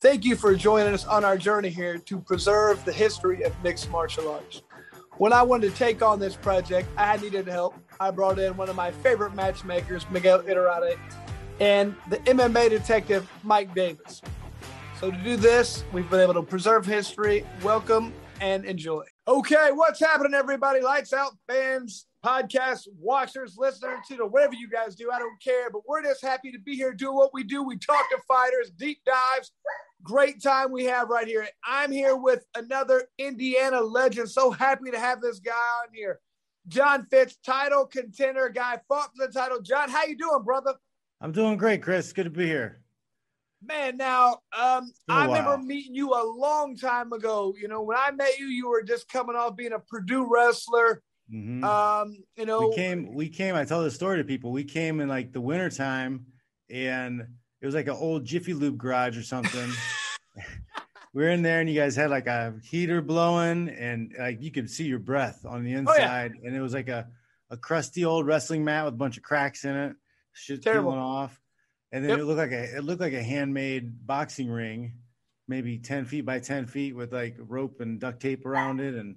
Thank you for joining us on our journey here to preserve the history of mixed martial arts. When I wanted to take on this project, I needed help. I brought in one of my favorite matchmakers, Miguel Iterade, and the MMA detective, Mike Davis. So to do this, we've been able to preserve history. Welcome and enjoy. Okay, what's happening, everybody? Lights out, fans, podcast watchers, listeners, whatever you guys do, I don't care. But we're just happy to be here doing what we do. We talk to fighters, deep dives. Great time we have right here. I'm here with another Indiana legend. So happy to have this guy on here. Jon Fitch, title contender guy, fought for the title. Jon, how you doing, brother? I'm doing great, Chris. Good to be here. Man, now, I remember meeting you a long time ago. You know, when I met you, you were just coming off being a Purdue wrestler. Mm-hmm. We came, I tell this story to people. We came in like the wintertime, and it was like an old Jiffy Lube garage or something. We were in there, and you guys had like a heater blowing, and like you could see your breath on the inside. And it was like a crusty old wrestling mat with a bunch of cracks in it, shit peeling off. And then it looked like a handmade boxing ring, maybe 10 feet by 10 feet with like rope and duct tape around it. And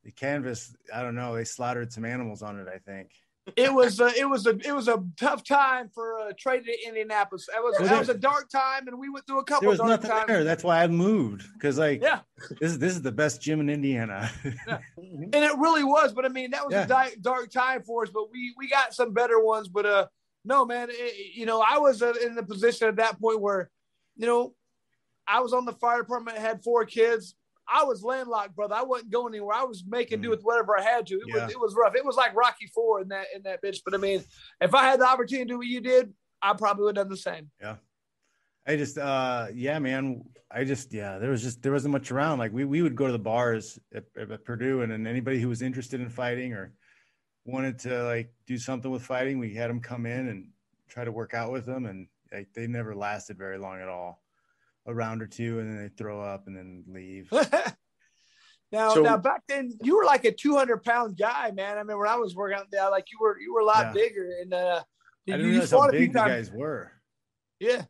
the canvas, I don't know, they slaughtered some animals on it, I think. It was a tough time for trade to Indianapolis. That was a dark time, and we went through a couple of dark times. There was nothing there. That's why I moved, because this is the best gym in Indiana. Yeah. And it really was, but I mean, that was a dark time for us, but we got some better ones. But no, man, I was in the position at that point where, I was on the fire department, had 4 kids. I was landlocked, brother. I wasn't going anywhere. I was making do with whatever I had to. It was rough. It was like Rocky IV in that bitch. But I mean, if I had the opportunity to do what you did, I probably would have done the same. Yeah. I just, man. There wasn't much around. Like we would go to the bars at Purdue, and then anybody who was interested in fighting or wanted to like do something with fighting, we had them come in and try to work out with them, and like they never lasted very long at all. A round or two, and then they throw up and then leave. Now back then you were like a 200-pound guy, man. I mean, when I was working out there, like you were a lot bigger, and I didn't realize how big the guys were. Yeah.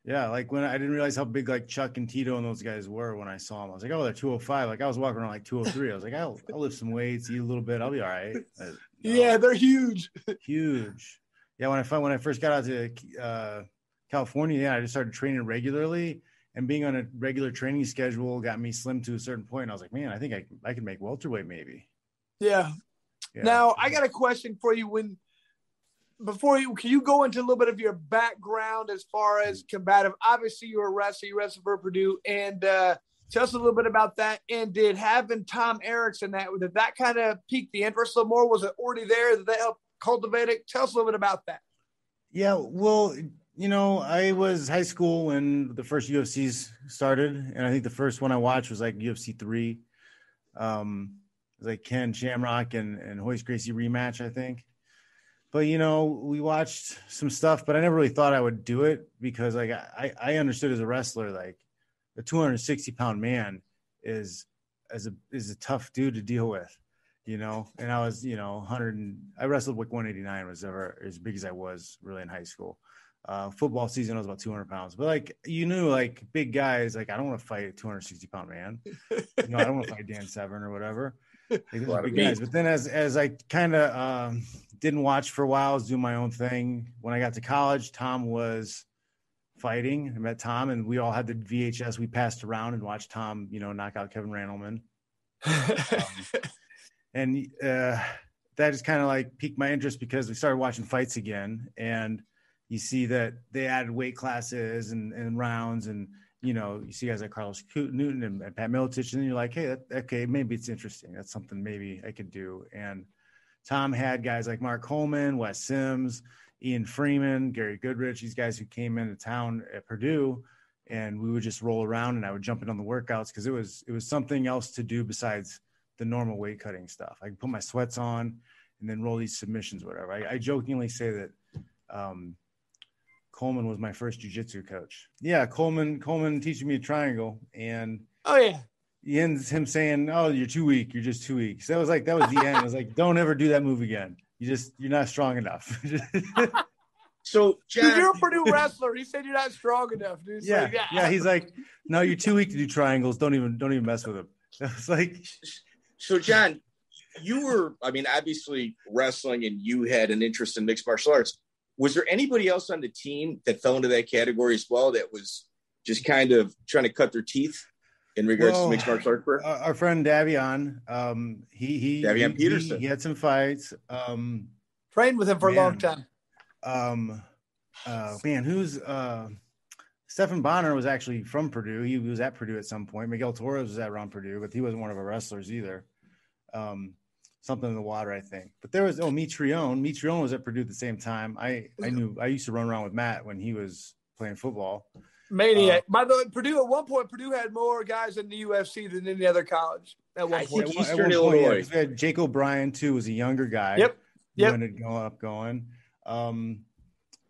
Yeah, like when I didn't realize how big like Chuck and Tito and those guys were when I saw them. I was like, oh, they're 205. Like I was walking around like 203. I was like, I'll lift some weights, eat a little bit, I'll be all right. Yeah, they're huge. Huge. Yeah, when I first got out to California, I just started training regularly, and being on a regular training schedule got me slim to a certain point. I was like, man, I think I could make welterweight maybe. Yeah. Now I got a question for you. Can you go into a little bit of your background as far as combative? Obviously, you were a wrestler. You wrestled for Purdue, and tell us a little bit about that. And did having Tom Erickson did that kind of pique the interest a little more? Was it already there? Did that help cultivate it? Tell us a little bit about that. Yeah, well, I was high school when the first UFCs started, and I think the first one I watched was like UFC 3. It was like Ken Shamrock and Royce Gracie rematch, I think. But, we watched some stuff, but I never really thought I would do it because like I understood as a wrestler, like a 260-pound man is a tough dude to deal with, and I was, 100, I wrestled like 189 was ever as big as I was really in high school. Football season, I was about 200 pounds, but like, like big guys, like I don't want to fight a 260-pound man. I don't want to fight Dan Severn or whatever. Like, those are big guys. But then as I kind of didn't watch for a while, I was doing my own thing. When I got to college, Tom was fighting. I met Tom, and we all had the VHS we passed around and watched Tom, knock out Kevin Randleman. And that just kind of like piqued my interest because we started watching fights again, and you see that they added weight classes and rounds, and you see guys like Carlos Newton and Pat Miletich, and then you're like, hey, okay, maybe it's interesting. That's something maybe I could do. And Tom had guys like Mark Coleman, Wes Sims, Ian Freeman, Gary Goodrich, these guys who came into town at Purdue, and we would just roll around, and I would jump in on the workouts because it was something else to do besides the normal weight cutting stuff. I could put my sweats on and then roll these submissions, whatever. I jokingly say that Coleman was my first jiu-jitsu coach. Yeah, Coleman teaching me a triangle, and he ends him saying, "Oh, you're too weak. You're just too weak." So that was the end. I was like, "Don't ever do that move again. You're not strong enough." So, Jon, dude, you're a Purdue wrestler. He said you're not strong enough, dude. Yeah. He's like, no, you're too weak to do triangles. Don't even mess with him. It's like, so Jon, you were, obviously wrestling, and you had an interest in mixed martial arts. Was there anybody else on the team that fell into that category as well, that was just kind of trying to cut their teeth in regards to mixed martial arts? Our friend Davion, Davion Peterson. He had some fights. Trained with him for a long time. Stephan Bonner was actually from Purdue. He was at Purdue at some point. Miguel Torres was around Purdue, but he wasn't one of our wrestlers either. Something in the water, I think. But there was Mitrione. Mitrione was at Purdue at the same time. I used to run around with Matt when he was playing football. Maniac. By the way, Purdue, at one point, Purdue had more guys in the UFC than any other college. At one point. Eastern Illinois. We had Jake O'Brien, too, was a younger guy. Yep. Who ended up going. And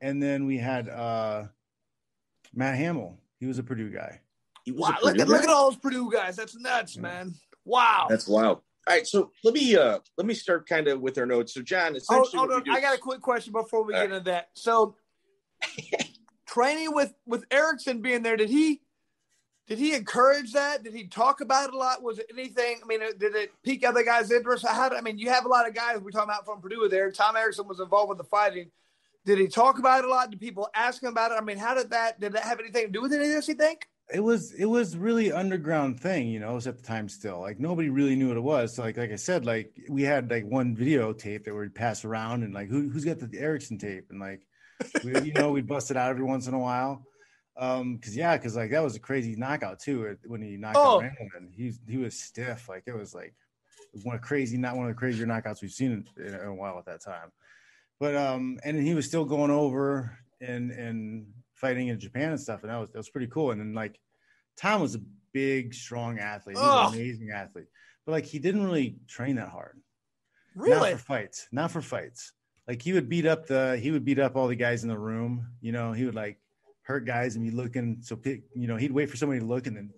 then we had Matt Hamill. He was a Purdue guy. Wow, look at all those Purdue guys. That's nuts, man. Wow. That's wild. All right, so let me start kind of with our notes. So, Jon, essentially, hold on. I got a quick question before we get into that. So, training with Erickson being there, did he encourage that? Did he talk about it a lot? Was it anything? Did it pique other guys' interest? You have a lot of guys we're talking about from Purdue there. Tom Erickson was involved with the fighting. Did he talk about it a lot? Did people ask him about it? How did that have anything to do with any of this, you think? It was really underground thing, it was at the time still. Like, nobody really knew what it was. So like I said, like, we had like one videotape that we'd pass around, and like, who's got the Erickson tape? And like, we'd bust it out every once in a while. Cause like that was a crazy knockout too. When he knocked out Randleman, he was stiff. Like, it was like one of the crazier knockouts we've seen in a while at that time. But and he was still going over and fighting in Japan and stuff, and that was pretty cool. And then like Tom was a big, strong athlete. He was an amazing athlete, but like he didn't really train that hard. Really? Not for fights. Like he would beat up all the guys in the room. He would like hurt guys and be looking. So he'd wait for somebody to look and then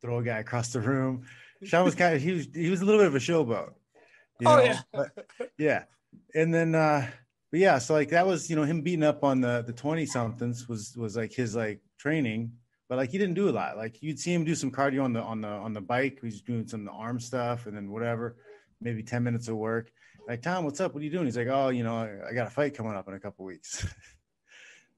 throw a guy across the room. Sean was he was a little bit of a showboat. Yeah. And then but yeah, so like that was, him beating up on the 20 somethings was like his like training, but like he didn't do a lot. Like you'd see him do some cardio on the bike. He was doing some of the arm stuff, and then whatever, maybe 10 minutes of work. Like, Tom, what's up? What are you doing? He's like, oh, I got a fight coming up in a couple weeks.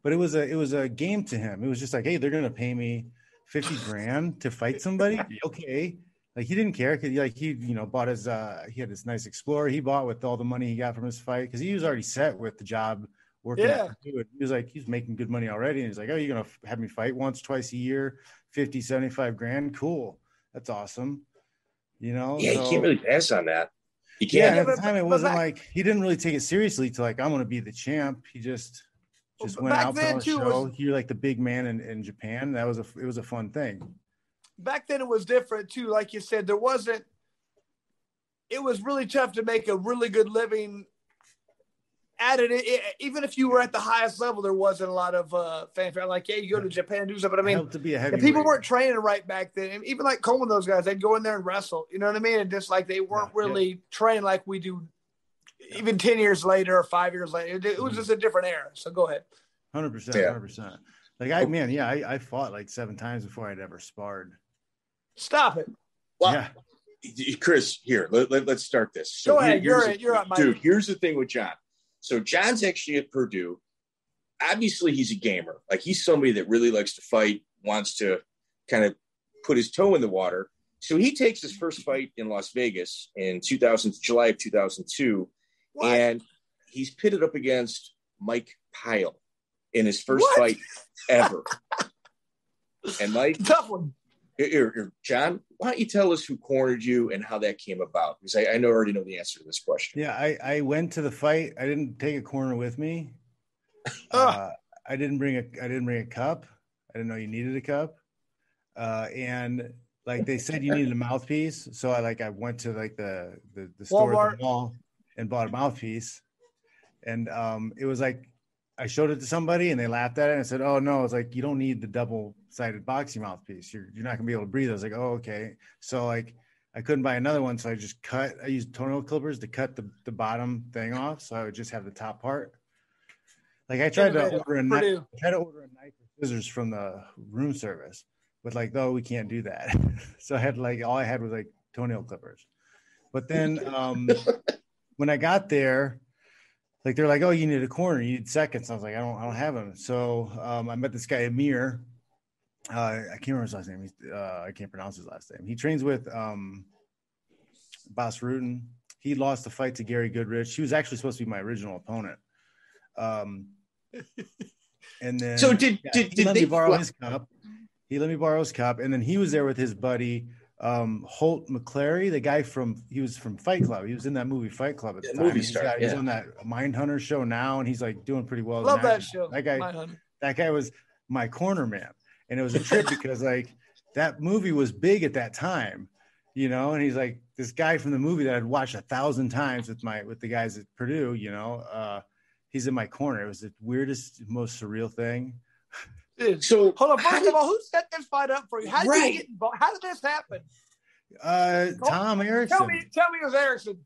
But it was a game to him. It was just like, hey, they're gonna pay me $50,000 to fight somebody. Okay. Like, he didn't care because he bought his he had this nice Explorer he bought with all the money he got from his fight, because he was already set with the job working. Yeah. He was like, he's making good money already, and he's like, oh, you're gonna have me fight once, twice a year, $50,000-$75,000, cool, that's awesome. Yeah, you can't really pass on that. You can't. Yeah, at the time it wasn't like he didn't really take it seriously to like, I'm gonna be the champ. He just went out for a show. You're like the big man in Japan. It was a fun thing. Back then it was different too. Like you said, it was really tough to make a really good living at it. Even if you were at the highest level, there wasn't a lot of fanfare. Like, yeah, you go to Japan and do stuff. But to be a people weren't training right back then. And even like Coleman, those guys, they'd go in there and wrestle. You know what I mean? And just like they weren't really trained like we do even 10 years later or 5 years later. It was just a different era. So go ahead. 100%. Like, I fought like 7 times before I'd ever sparred. Stop it. Well, Chris, here, let's start this. So go ahead. You're up, Mike. Dude, here's the thing with Jon. So Jon's actually at Purdue. Obviously, he's a gamer. Like, he's somebody that really likes to fight, wants to kind of put his toe in the water. So he takes his first fight in Las Vegas in July of 2002. What? And he's pitted up against Mike Pyle in his first fight ever. And Mike, tough one. Jon, why don't you tell us who cornered you and how that came about? Because I already know the answer to this question. Yeah, I went to the fight. I didn't take a corner with me. I didn't bring a cup. I didn't know you needed a cup. And like they said, you needed a mouthpiece. So I went to like the store at the mall and bought a mouthpiece. And it was like, I showed it to somebody and they laughed at it and I said, oh no, it's like, you don't need the double-sided boxing mouthpiece. You're not gonna be able to breathe. I was like, oh, okay. So like, I couldn't buy another one. So I used toenail clippers to cut the bottom thing off. So I would just have the top part. Like I tried to order a knife or scissors from the room service, but like, no, we can't do that. So I had like, all I had was like toenail clippers. But then when I got there, like they're like, oh, you need a corner, you need seconds. I was like, I don't have them. So I met this guy Amir. I can't remember his last name. I can't pronounce his last name. He trains with Bas Rutten. He lost the fight to Gary Goodrich. He was actually supposed to be my original opponent. And then he let me borrow his cup. He let me borrow his cup, and then he was there with his buddy Holt McClary, the guy he was from Fight Club. He was in that movie Fight Club at the time. He's on that Mindhunter show now, and he's like doing pretty well. Love that show. That guy was my corner man, and it was a trip because like that movie was big at that time, you know. And he's like this guy from the movie that I'd watched 1,000 times with the guys at Purdue, you know. He's in my corner. It was the weirdest, most surreal thing. Dude, so hold on. First of all, who set this fight up for you? How did you get involved? How did this happen? Tom Erickson. Tell me it was Erickson.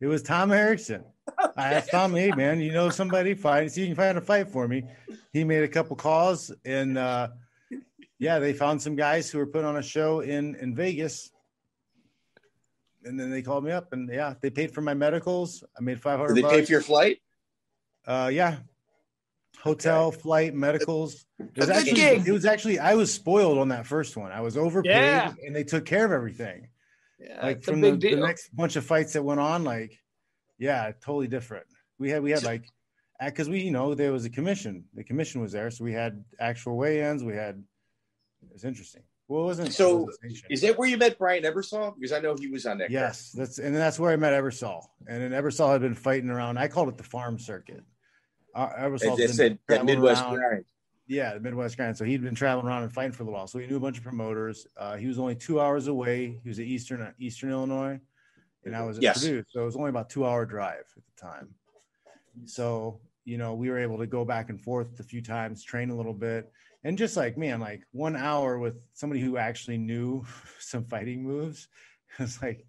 It was Tom Erickson. I asked Tom, hey man, you know somebody? See, you can find a fight for me. He made a couple calls, and they found some guys who were putting on a show in Vegas. And then they called me up, and they paid for my medicals. I made $500. Did they pay for your flight? Yeah. Hotel, flight, medicals. It was actually I was spoiled on that first one. I was overpaid, and they took care of everything. Yeah, like from the next bunch of fights that went on, like, totally different. We had like, because there was a commission. The commission was there, so we had actual weigh-ins. It was interesting. Well, it wasn't. So, is that where you met Brian Ebersol? Because I know he was on that. Yes, that's where I met Ebersol, and then Ebersol had been fighting around. I called it the farm circuit. They said that Midwest grind. Yeah, the Midwest grind. So he'd been traveling around and fighting for a little while. So he knew a bunch of promoters. He was only 2 hours away. He was at Eastern Illinois, and I was at Purdue. So it was only about 2 hour drive at the time. So, we were able to go back and forth a few times, train a little bit. And just like, man, like 1 hour with somebody who actually knew some fighting moves, it's like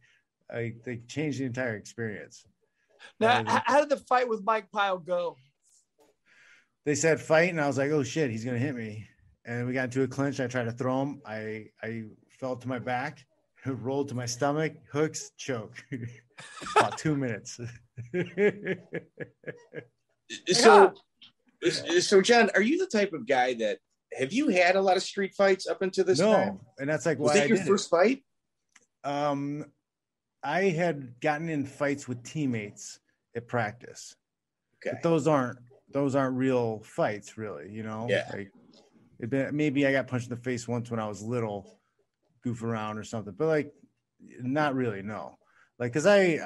they changed the entire experience. Now, how did the fight with Mike Pyle go? They said fight, and I was like, oh shit, he's gonna hit me. And we got into a clinch. I tried to throw him. I fell to my back, rolled to my stomach, hooks, choke. About 2 minutes. So John, are you the type of guy that have you had a lot of street fights up until this time? And that's like why was that your first fight? I had gotten in fights with teammates at practice. Okay. But those aren't real fights, really, Yeah. Like maybe I got punched in the face once when I was little, goof around or something, but like not really, no. Like, because I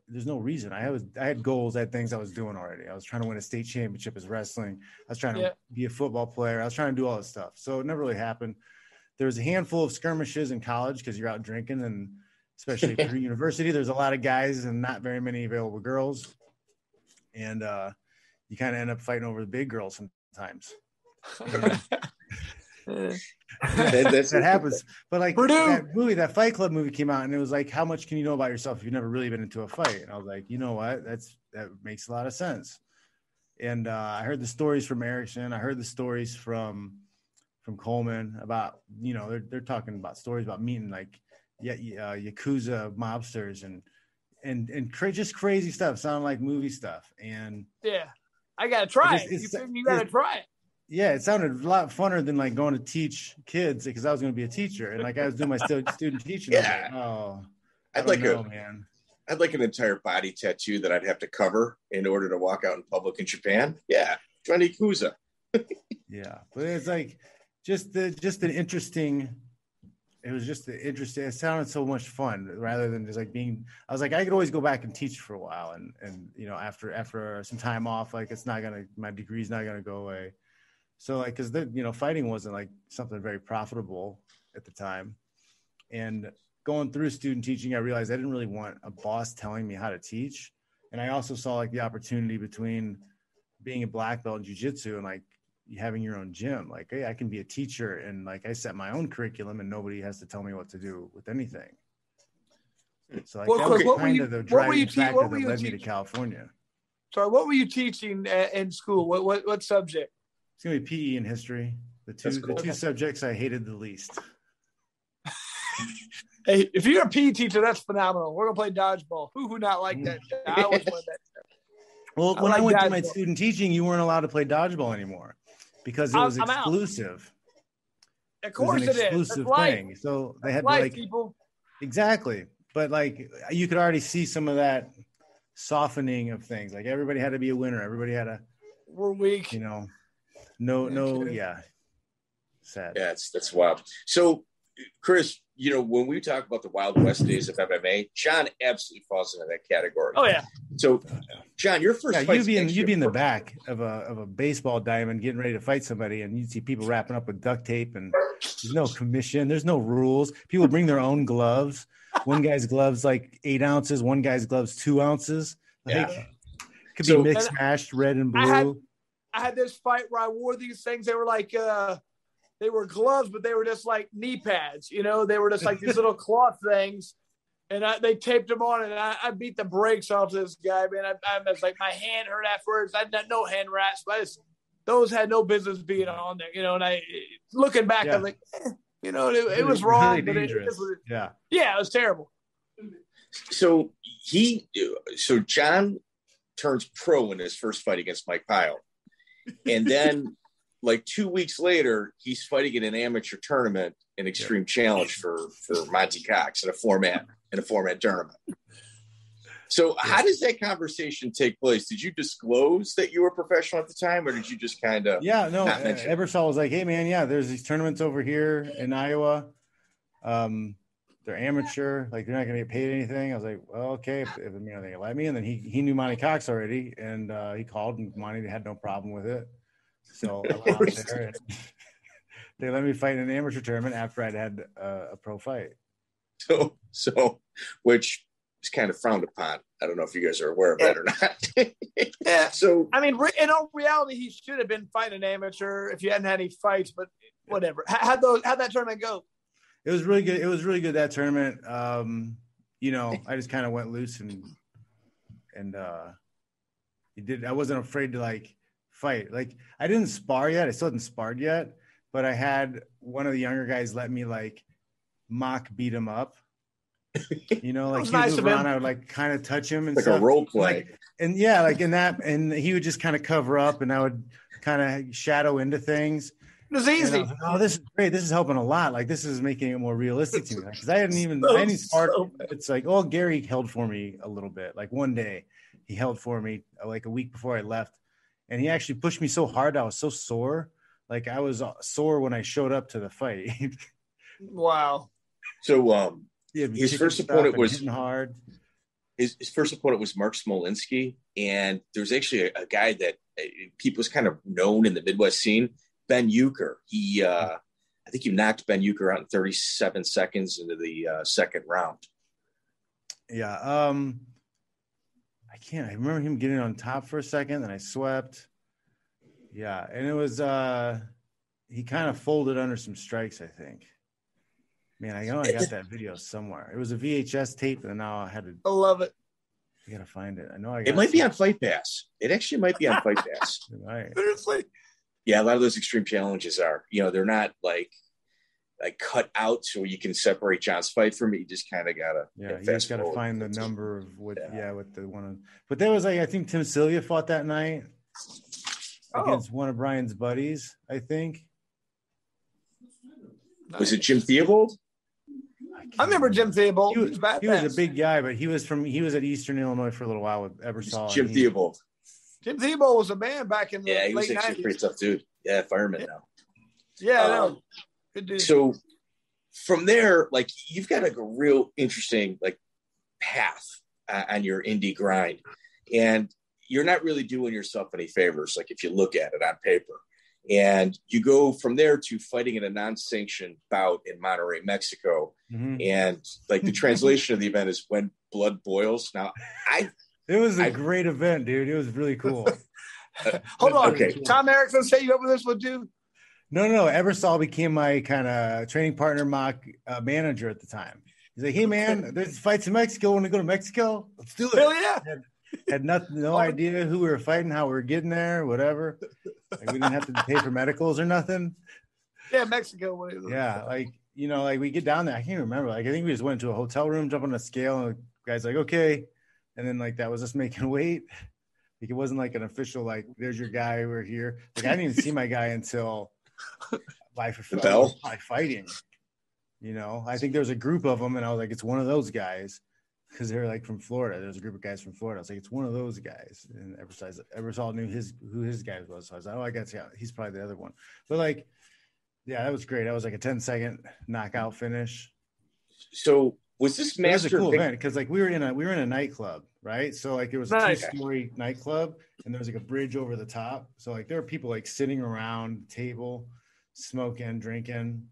there's no reason. I had goals, I had things I was doing already. I was trying to win a state championship as wrestling. I was trying to be a football player. I was trying to do all this stuff. So it never really happened. There was a handful of skirmishes in college because you're out drinking, and especially at Purdue University, there's a lot of guys and not very many available girls. And you kind of end up fighting over the big girls sometimes. That happens. But like that Fight Club movie came out, and it was like, how much can you know about yourself if you've never really been into a fight? And I was like, you know what? That makes a lot of sense. And I heard the stories from Erickson. I heard the stories from Coleman about, they're talking about stories about meeting like Yakuza mobsters and just crazy stuff, sounding like movie stuff. And I gotta try it. You gotta try it. Yeah, it sounded a lot funner than like going to teach kids, because I was going to be a teacher, and like I was doing my student teaching. Yeah, I'd like an entire body tattoo that I'd have to cover in order to walk out in public in Japan. Yeah, Johnny Kuza. Yeah, but it's like just an interesting. It was just interesting. It sounded so much fun rather than just like being. I was like, I could always go back and teach for a while, and after some time off, like my degree's not gonna go away. So like, because fighting wasn't like something very profitable at the time, and going through student teaching, I realized I didn't really want a boss telling me how to teach, and I also saw like the opportunity between being a black belt in jiu-jitsu and like having your own gym. Like, hey, I can be a teacher, and like I set my own curriculum, and nobody has to tell me what to do with anything. So like, that was kind of the driving factor that led me to California. Sorry, what were you teaching in school? What subject? It's gonna be PE and history. The two subjects I hated the least. Hey, if you're a PE teacher, that's phenomenal. We're gonna play dodgeball. Who not like that? I always wanted that. Well, when I went to my student teaching, you weren't allowed to play dodgeball anymore because it was exclusive. Of course it is. Exclusive thing. So they had like people. Exactly. But like you could already see some of that softening of things. Like everybody had to be a winner. Everybody had to. We're weak. You know. No. Yeah. Sad. Yeah, that's wild. So, Chris, you know, when we talk about the Wild West days of MMA, Jon absolutely falls into that category. Oh yeah. So, Jon, your first fight, you'd be in the back of a baseball diamond getting ready to fight somebody, and you'd see people wrapping up with duct tape, and there's no commission, there's no rules. People bring their own gloves. One guy's gloves like 8 ounces, one guy's gloves 2 ounces. Like, could be mixed matched, red and blue. I had this fight where I wore these things. They were like they were gloves, but they were just like knee pads. You know, they were just like these little cloth things, and they taped them on, and I beat the brakes off this guy. Man, I was like, my hand hurt afterwards. I had no hand wraps, but those had no business being on there. You know, and I looking back, I'm like, you know, it was wrong, really but it was terrible. So Jon turns pro in his first fight against Mike Pyle. And then, like 2 weeks later, he's fighting in an amateur tournament, an extreme challenge for Monty Cox in a four-man tournament. So how does that conversation take place? Did you disclose that you were professional at the time, or did you just kind of Ebersol was like, hey, man, there's these tournaments over here in Iowa. They're amateur, like they're not going to get paid anything. I was like, well, okay, if they let me. And then he knew Monty Cox already, and he called, and Monty had no problem with it. So I went out there, and they let me fight in an amateur tournament after I'd had a pro fight. So which is kind of frowned upon. I don't know if you guys are aware of that or not. Yeah. So I mean, in all reality, he should have been fighting an amateur if you hadn't had any fights. But whatever. How'd that tournament go? It was really good. It was really good, that tournament. You know, I just kind of went loose and I wasn't afraid to like fight. Like I didn't spar yet. I still hadn't sparred yet, but I had one of the younger guys let me like mock beat him up. You know, like he would move around, I would like kind of touch him and like stuff. A role play. Like, and yeah, like in that, and he would just kind of cover up, and I would kind of shadow into things. It was easy. Like, oh, this is great. This is helping a lot. Like this is making it more realistic to me. Because I hadn't sparred. It's like, oh, Gary held for me a little bit. Like one day he held for me like a week before I left. And he actually pushed me so hard. I was so sore. Like I was sore when I showed up to the fight. Wow. So his first opponent was hard. His first opponent was Mark Smolinski. And there's actually a guy that people was kind of known in the Midwest scene. Ben Euchre. I think he knocked Ben Euchre out in 37 seconds into the second round. Yeah. I remember him getting on top for a second, then I swept. Yeah. And it was, he kind of folded under some strikes, I think. Man, I know I got that video somewhere. It was a VHS tape, and now I had to. I love it. I got to find it. I know it might be on Fight Pass. It actually might be on Fight Pass. Right. Seriously. Yeah, a lot of those extreme challenges are, you know, they're not like cut out so you can separate Jon's fight from it. You just kind of gotta you just gotta find the number of what with the one. But there was like, I think Tim Sylvia fought that night against one of Brian's buddies, I think. Was it Jim Theobald? I remember Jim Theobald. He was a big guy, but he was at Eastern Illinois for a little while with Ebersol. Jim Theobald. Jim Theobald was a man back in the late 90s. Yeah, he was actually a pretty tough dude. Yeah, fireman now. Yeah, I know. Good dude. So from there, like you've got like a real interesting like path on your indie grind, and you're not really doing yourself any favors. Like if you look at it on paper, and you go from there to fighting in a non-sanctioned bout in Monterrey, Mexico, and like the translation of the event is When Blood Boils. Now, it was a great event, dude. It was really cool. Hold on. Okay. Tom Erickson set you up with this one, dude? No. Ebersol became my kind of training partner, mock manager at the time. He's like, hey, man, there's fights in Mexico. Want to go to Mexico? Let's do it. Hell yeah. Had no idea who we were fighting, how we were getting there, whatever. Like, we didn't have to pay for medicals or nothing. Yeah, Mexico. Yeah, like, you know, like we get down there. I can't remember. Like, I think we just went to a hotel room, jump on a scale, and the guy's like, okay. And then, like, that was us making weight. Like, it wasn't like an official, like, there's your guy, we're here. Like, I didn't even see my guy until by fighting. You know, I think there was a group of them, and I was like, it's one of those guys. Because they're like from Florida. There's a group of guys from Florida. I was like, it's one of those guys. And Ebersol knew who his guy was. So I was like, oh, I guess, yeah, he's probably the other one. But like, yeah, that was great. That was like a 10-second knockout finish. So was this master? It was a cool event because like we were in a nightclub, right? So like it was a 2-story nightclub, and there was like a bridge over the top. So like there were people like sitting around the table, smoking, drinking.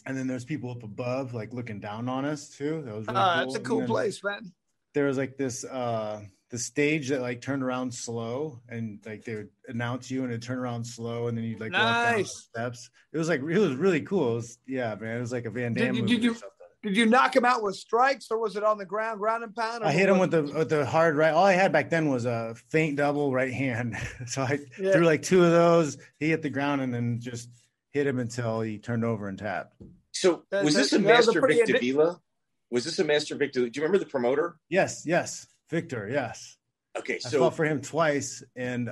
And then there's people up above, like looking down on us too. That was really cool. That's a cool place, man. There was like this the stage that like turned around slow, and like they would announce you and it'd turn around slow, and then you'd like walk down the steps. It was really cool. It was, yeah, man. It was like a Van Damme movie or something. Did you knock him out with strikes, or was it on the ground and pound? I hit him with the hard right. All I had back then was a feint double right hand. So I threw like 2 of those. He hit the ground and then just hit him until he turned over and tapped. So was this a master Vic Davila? Was this a master Vic Davila? Do you remember the promoter? Yes. Victor, yes. Okay, so I fought for him twice, and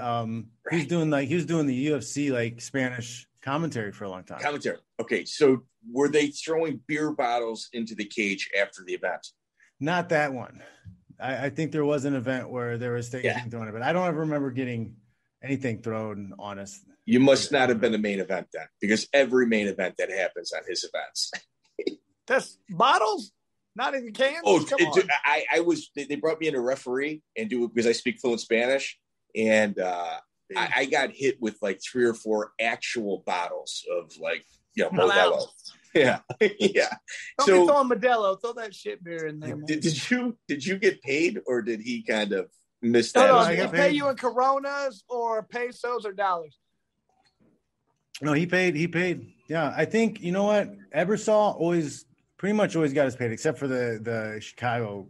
he was doing the UFC like Spanish commentary for a long time. Okay, so were they throwing beer bottles into the cage after the event? Not that one. I think there was an event where there was things being thrown, but I don't ever remember getting anything thrown on us. You must not have been a main event then, because every main event that happens on his events. That's bottles, not even cans. Oh, I was. They brought me in a referee and because I speak fluent Spanish, and I got hit with like 3 or 4 actual bottles of like Modelo. Yeah, yeah. Don't be throwing Modelo. Throw that shit beer in there. Did you get paid, or did he kind of miss that? No, did he pay you in Coronas or pesos or dollars? No, he paid. Yeah, I think, you know what? Ebersol pretty much always got us paid, except for the Chicago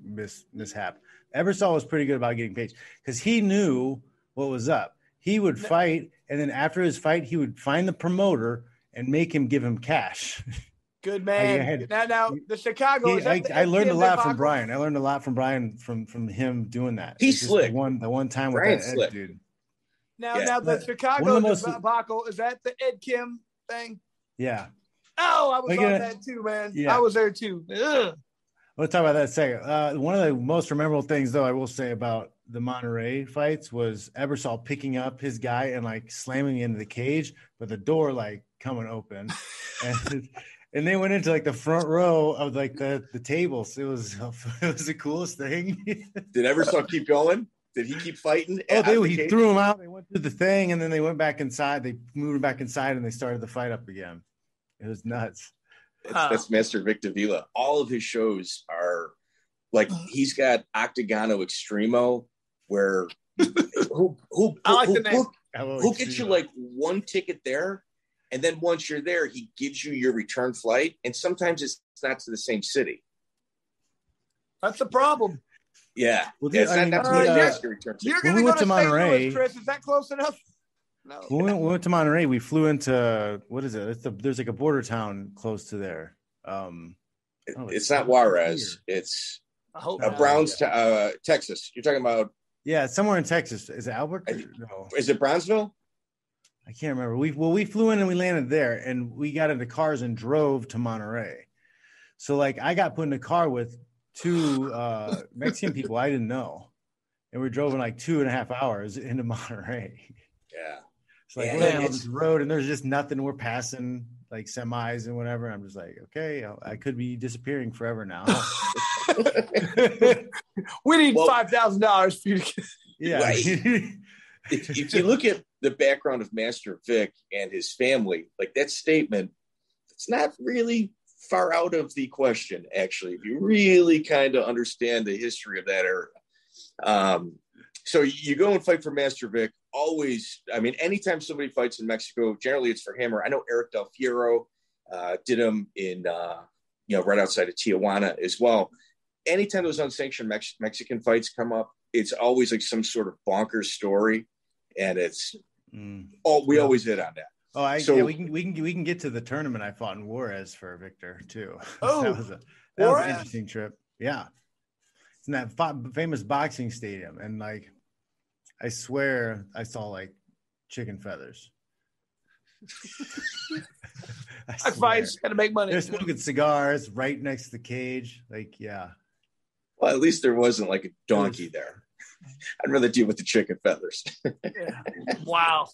mishap. Ebersol was pretty good about getting paid because he knew what was up. He would fight, and then after his fight, he would find the promoter and make him give him cash. Good man. Now the Chicago. I learned a lot from Brian. I learned a lot from Brian from him doing that. He's slick. The one time with that Ed dude. Now the Chicago debacle, is that the Ed Kim thing? Yeah. Oh, I was on that too, man. Yeah. I was there too. Ugh. We'll talk about that in a second. One of the most memorable things, though, I will say about the Monterey fights was Ebersol picking up his guy and like slamming into the cage, but the door like coming open, and they went into like the front row of like the tables. It was the coolest thing. Did Ebersol keep going? Did he keep fighting? He threw him out. They went through the thing, and then they went back inside. They moved him back inside, and they started the fight up again. It was nuts. That's Master Vic Davila. All of his shows are like he's got Octagono Extremo, where who gets you like one ticket there, and then once you're there, he gives you your return flight, and sometimes it's not to the same city. That's the problem. Yeah, when we went to Monterey, Chris, is that close enough? No. When we went to Monterey, we flew into what is it? There's like a border town close to there. It's not Juarez. It's Browns, Texas. You're talking about? Yeah, somewhere in Texas. Is it Albuquerque? No. Is it Brownsville? I can't remember. We flew in and we landed there, and we got into cars and drove to Monterey. So like I got put in a car with 2 Mexican people I didn't know, and we drove in like 2.5 hours into Monterey. Yeah, it's like we're on this road and there's just nothing. We're passing like semis and whatever. I'm just like, okay, I could be disappearing forever now. We need $5,000 for you to get. Yeah. Right. if you look at the background of Master Vic and his family, like that statement, it's not really far out of the question, actually, if you really kind of understand the history of that era. So you go and fight for Master Vic. Always, I mean, anytime somebody fights in Mexico, generally it's for him. Or I know Eric Del Fiero did him in, right outside of Tijuana as well. Anytime those unsanctioned Mexican fights come up, it's always like some sort of bonkers story, and it's we always hit on that. Oh, we can get to the tournament I fought in Juarez for Victor too. Oh, that was an interesting trip. Yeah, it's in that famous boxing stadium, and like, I swear I saw like chicken feathers. That fight's gonna make money. They're smoking cigars right next to the cage. Like, yeah. Well, at least there wasn't like a donkey there. I'd rather deal with the chicken feathers. Yeah. Wow.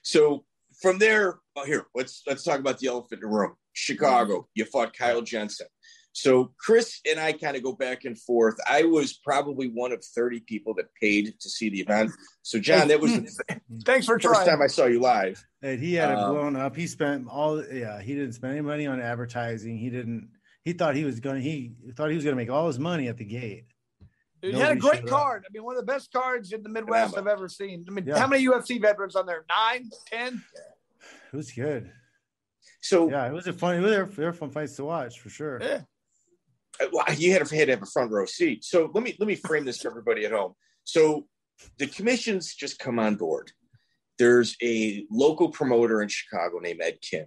So from there, here, let's talk about the elephant in the room. Chicago, you fought Kyle Jensen. So Chris and I kind of go back and forth. I was probably one of 30 people that paid to see the event. So John, that was thanks for the first time I saw you live. And he had it blown up. He spent he didn't spend any money on advertising. He thought he was gonna make all his money at the gate. He had a great card. I mean, one of the best cards in the Midwest I've ever seen. I mean, how many UFC veterans on there? 9, 10? It was good. So yeah, it was they were fun fights to watch for sure. Yeah. Well, you had to have a front row seat. So let me frame this for everybody at home. So the commissions just come on board. There's a local promoter in Chicago named Ed Kim.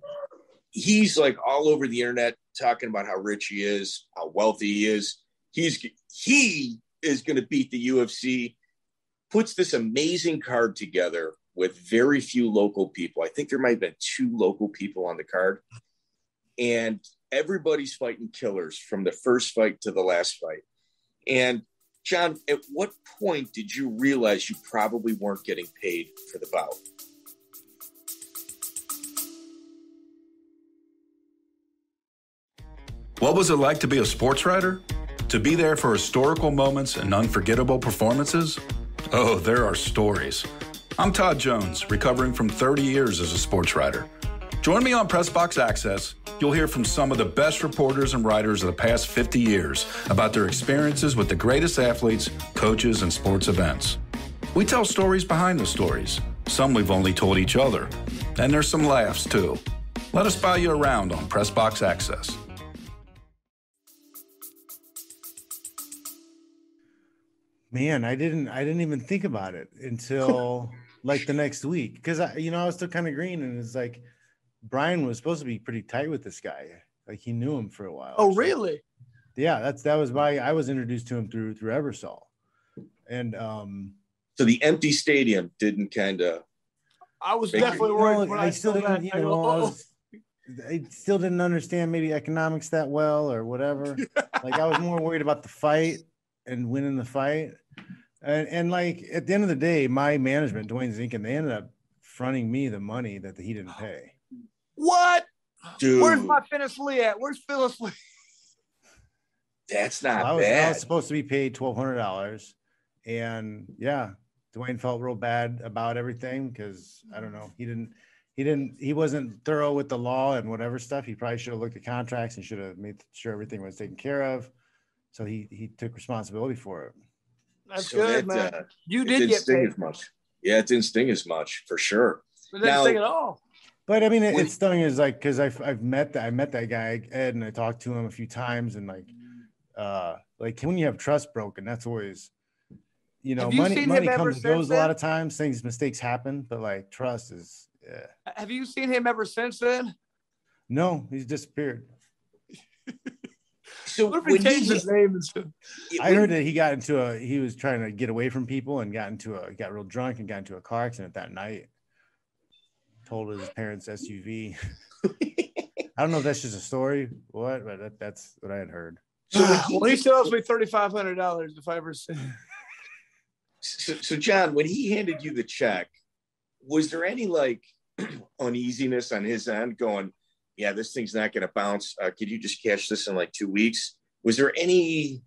He's like all over the internet talking about how rich he is, how wealthy he is. He is going to beat the UFC, puts this amazing card together with very few local people. I think there might have been 2 local people on the card. And everybody's fighting killers from the first fight to the last fight. And John, at what point did you realize you probably weren't getting paid for the bout? What was it like to be a sports writer? To be there for historical moments and unforgettable performances? Oh, there are stories. I'm Todd Jones, recovering from 30 years as a sports writer. Join me on Pressbox Access. You'll hear from some of the best reporters and writers of the past 50 years about their experiences with the greatest athletes, coaches, and sports events. We tell stories behind the stories. Some we've only told each other. And there's some laughs, too. Let us buy you around on Pressbox Access. Man, I didn't even think about it until like the next week, because I was still kind of green, and it's like Brian was supposed to be pretty tight with this guy. Like, he knew him for a while. Oh, really? Yeah, that was why I was introduced to him through Ebersol. And so the empty stadium didn't kind of. I was definitely worried. I still didn't, I still didn't understand maybe economics that well or whatever. Like, I was more worried about the fight and winning the fight. And like, at the end of the day, my management, Dwayne Zinkin, they ended up fronting me the money that he didn't pay. What? Dude. Where's my Phyllis Lee at? Where's Phyllis Lee? That's not bad. I I was supposed to be paid $1,200. And yeah, Dwayne felt real bad about everything because, I don't know, he wasn't thorough with the law and whatever stuff. He probably should have looked at contracts and should have made sure everything was taken care of. So he took responsibility for it. That's good, man. You did get paid as much. Yeah, it didn't sting as much for sure. It didn't sting at all. But I mean, it stung is like, because I met that guy Ed, and I talked to him a few times, and like when you have trust broken, that's always, money comes and goes a lot of times. Mistakes happen, but like trust is. Yeah. Have you seen him ever since then? No, he's disappeared. So what if he changed his name? I heard that he was trying to get away from people and got real drunk and got into a car accident that night. Told his parents' SUV. I don't know if that's just a story, but that's what I had heard. Well, he still owes me $3,500 if I ever see. So John, when he handed you the check, was there any like uneasiness on his end going, yeah, this thing's not going to bounce. Could you just cash this in like 2 weeks? Was there anything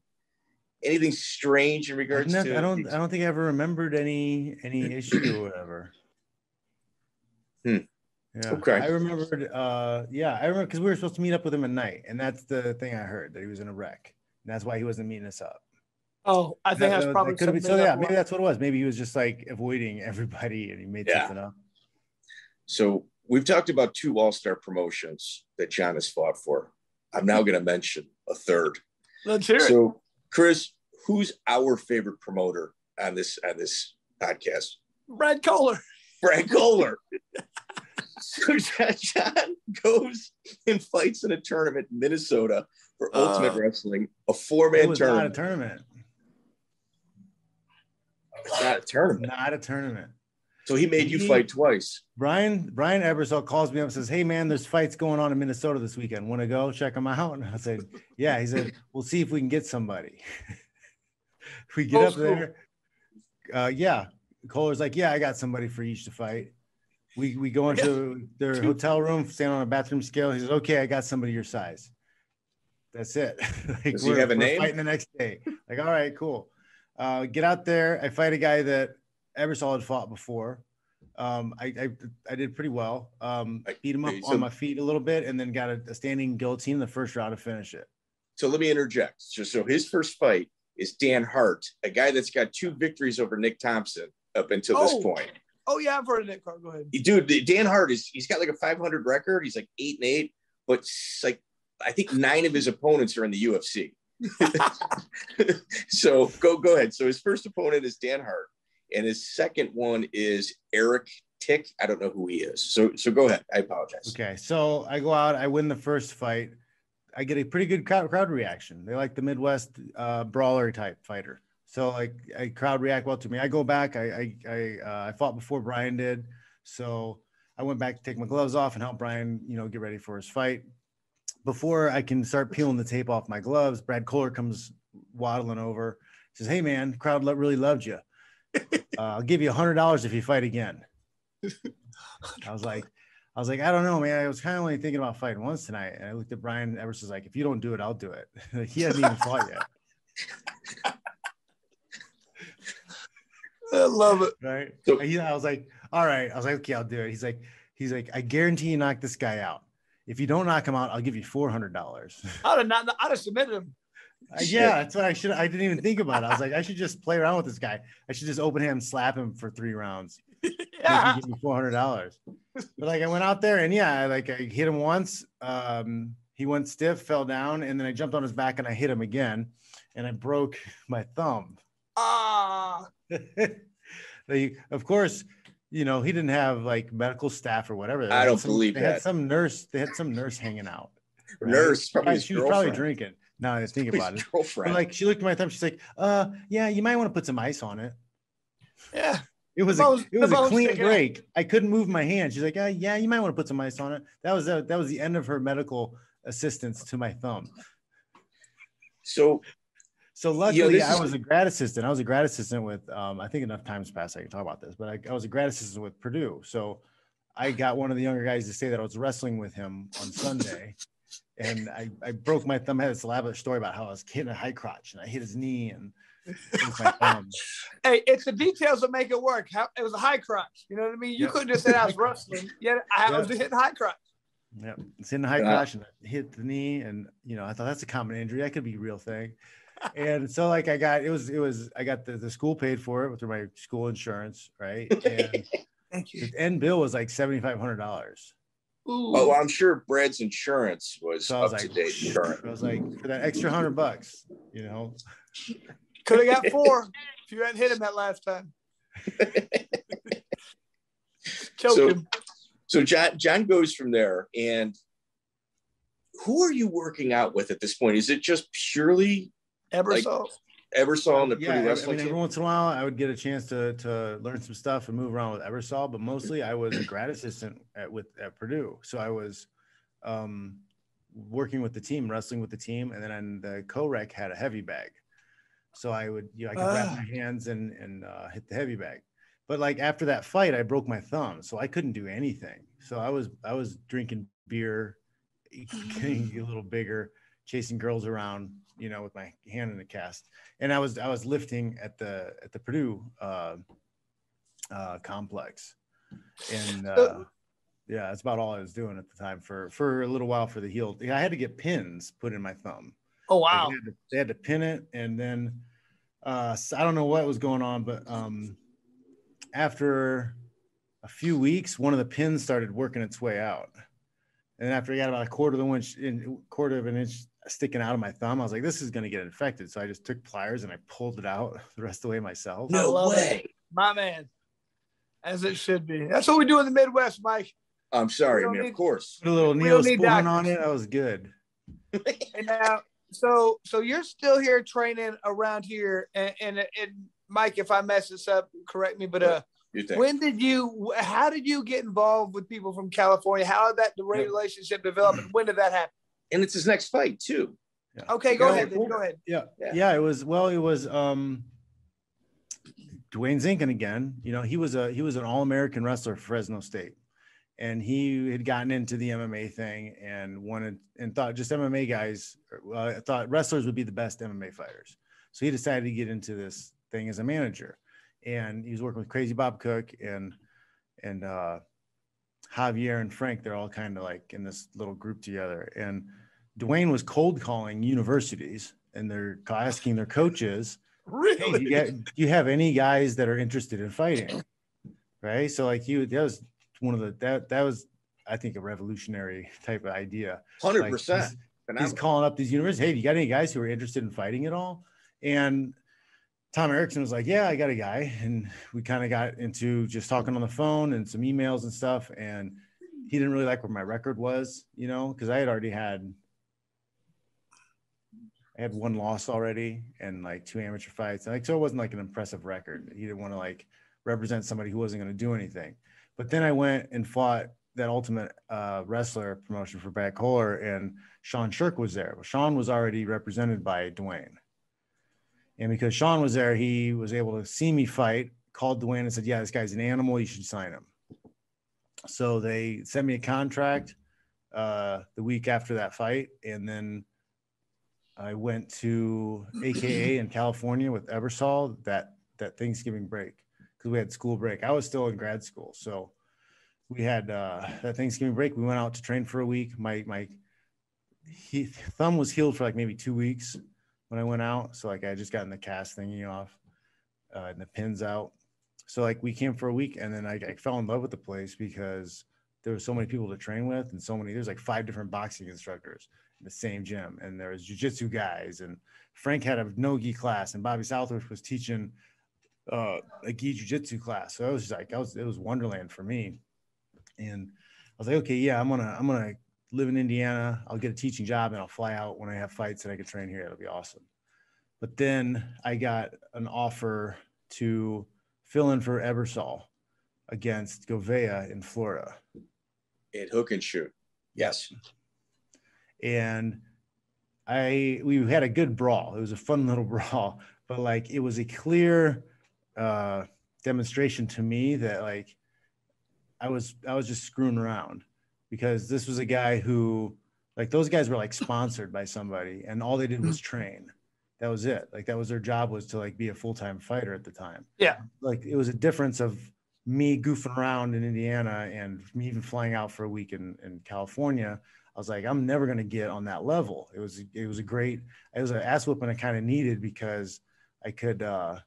strange in regards to? I don't think I ever remembered any issue or whatever. Yeah. Okay. I remembered. I remember because we were supposed to meet up with him at night, and that's the thing I heard, that he was in a wreck, and that's why he wasn't meeting us up. Oh, I think that's probably something. So yeah, maybe that's what it was. Maybe he was just like avoiding everybody, and he made something up. So we've talked about 2 all-star promotions that John has fought for. I'm now going to mention a third. Let's hear it. So, Chris, who's our favorite promoter on this podcast? Brad Kohler. Brad Kohler. So John goes and fights in a tournament in Minnesota for Ultimate Wrestling, a 4-man tournament. Not a tournament. It's not a tournament. Not a tournament. So he made you fight twice. Brian Ebersol calls me up and says, "Hey man, there's fights going on in Minnesota this weekend. Want to go check them out?" And I said, "Yeah." He said, "We'll see if we can get somebody." We get up there. Yeah. Kohler's like, "Yeah, I got somebody for each to fight." We go into their hotel room, stand on a bathroom scale. He says, "Okay, I got somebody your size." That's it. Like, Does he have a name? Fighting the next day. Like, all right, cool. Get out there. I fight a guy that Ebersol had fought before. I did pretty well. Beat him up on my feet a little bit, and then got a standing guillotine in the first round to finish it. So let me interject. So his first fight is Dan Hart, a guy that's got 2 victories over Nick Thompson up until this point. Oh yeah, I've heard of Nick. Go ahead. Dude, Dan Hart he's got like a 500 record. He's like 8-8, but like I think 9 of his opponents are in the UFC. So go ahead. So his first opponent is Dan Hart, and his second one is Eric Tick. I don't know who he is. So go ahead. I apologize. Okay, so I go out. I win the first fight. I get a pretty good crowd reaction. They like the Midwest brawler type fighter. So like a crowd react well to me. I go back. I fought before Brian did. So I went back to take my gloves off and help Brian, get ready for his fight. Before I can start peeling the tape off my gloves, Brad Kohler comes waddling over. Says, "Hey man, the crowd really loved you. I'll give you $100 if you fight again." I was like, I don't know, man. I was kind of only thinking about fighting once tonight. And I looked at Brian Everson's like, "If you don't do it, I'll do it." He hasn't even fought yet. I love it. Right. So, I was like, all right. I was like, okay, I'll do it. He's like, "I guarantee you knock this guy out. If you don't knock him out, I'll give you $400. I'd have submitted him. Yeah, that's what I should. I didn't even think about it. I was like, I should just play around with this guy. I should just open hand, slap him for 3 rounds. Yeah. Give me $400. But like, I went out there and I hit him once. He went stiff, fell down, and then I jumped on his back and I hit him again, and I broke my thumb. Of course, he didn't have like medical staff or whatever. I don't believe that. They had some nurse hanging out. Right? Nurse, probably she was probably drinking. Now I think about it. But like, she looked at my thumb. She's like, "Yeah, you might want to put some ice on it." Yeah. It was a clean break. I couldn't move my hand. She's like, "Yeah, you might want to put some ice on it." That was the end of her medical assistance to my thumb. So luckily, I was a grad assistant. I was a grad assistant with, I think enough time's passed I can talk about this, but I was a grad assistant with Purdue. So I got one of the younger guys to say that I was wrestling with him on Sunday. And I broke my thumb. I had this elaborate story about how I was hitting a high crotch and I hit his knee and my thumb. Hey, it's the details that make it work. It was a high crotch. You know what I mean? You couldn't just say I was wrestling. I was just hitting high crotch. Yeah, it's hitting the high crotch and I hit the knee. And, I thought that's a common injury. That could be a real thing. And so like I got the school paid for it through my school insurance, right? And thank you. The end bill was like $7,500. Oh, well, I'm sure Brad's insurance was up to date. I was like, for that extra $100, could have got 4 if you hadn't hit him that last time. So John goes from there, and who are you working out with at this point? Is it just purely Ebersol? Ebersol and the Purdue wrestling team? Every once in a while, I would get a chance to learn some stuff and move around with Ebersol, but mostly I was a grad assistant at Purdue. So I was working with the team, wrestling with the team, and then the co-rec had a heavy bag. So I would, I could wrap my hands and hit the heavy bag. But like after that fight, I broke my thumb, so I couldn't do anything. So I was drinking beer, getting a little bigger, chasing girls around, with my hand in a cast. And I was lifting at the Purdue complex. And that's about all I was doing at the time for a little while for the heel. I had to get pins put in my thumb. Oh, wow. They had to pin it. And then I don't know what was going on, but after a few weeks, one of the pins started working its way out. And after I got about a quarter of an inch sticking out of my thumb. I was like, this is going to get infected. So I just took pliers and I pulled it out the rest of the way myself. No way. My man. As it should be. That's what we do in the Midwest, Mike. I'm sorry. I mean, of course. Put a little Neosporin on it. That was good. And now, so you're still here training around here. And Mike, if I mess this up, correct me. But how did you get involved with people from California? How did the relationship develop? And when did that happen? And it's his next fight too. Yeah. Okay, go ahead. Yeah. It was Dwayne Zinkin again. You know, he was an All-American wrestler for Fresno State, and he had gotten into the MMA thing and thought just MMA guys. Thought wrestlers would be the best MMA fighters. So he decided to get into this thing as a manager, and he was working with Crazy Bob Cook and Javier and Frank. They're all kind of like in this little group together, and Dwayne was cold calling universities, and they're asking their coaches, really? Hey, do you have any guys that are interested in fighting? Right. So like that was one of that was, I think, a revolutionary type of idea. 100%. He's calling up these universities. Hey, do you got any guys who are interested in fighting at all? And Tom Erickson was like, yeah, I got a guy. And we kind of got into just talking on the phone and some emails and stuff. And he didn't really like where my record was, you know, because I had already had one loss already and like 2 amateur fights. And so it wasn't like an impressive record. He didn't want to like represent somebody who wasn't going to do anything. But then I went and fought that Ultimate Wrestler promotion for Brad Kohler, and Sean Shirk was there. Well, Sean was already represented by Dwayne. And because Sean was there, he was able to see me fight, called Dwayne and said, yeah, this guy's an animal. You should sign him. So they sent me a contract the week after that fight. And then I went to AKA in California with Ebersol that Thanksgiving break, because we had school break. I was still in grad school. So we had that Thanksgiving break. We went out to train for a week. My thumb was healed for like maybe 2 weeks when I went out. So like I just gotten the cast thingy off and the pins out. So like we came for a week, and then I fell in love with the place because there were so many people to train with, and there's like 5 different boxing instructors in the same gym, and there was jiu-jitsu guys, and Frank had a no-gi class, and Bobby Southworth was teaching a gi jiu-jitsu class. So it was like it was wonderland for me. And I was like, okay, yeah, I'm gonna live in Indiana. I'll get a teaching job and I'll fly out when I have fights and I can train here. It'll be awesome. But then I got an offer to fill in for Ebersol against Govia in Florida. At Hook and Shoot. Yes. And we had a good brawl. It was a fun little brawl, but like it was a clear demonstration to me that like I was just screwing around, because this was a guy who, like, those guys were like sponsored by somebody and all they did was train. That was it. Like that was their job, was to like be a full-time fighter at the time. Yeah. Like it was a difference of me goofing around in Indiana and me even flying out for a week in California. I was like, I'm never going to get on that level. It was an ass whooping I kind of needed, because I could, it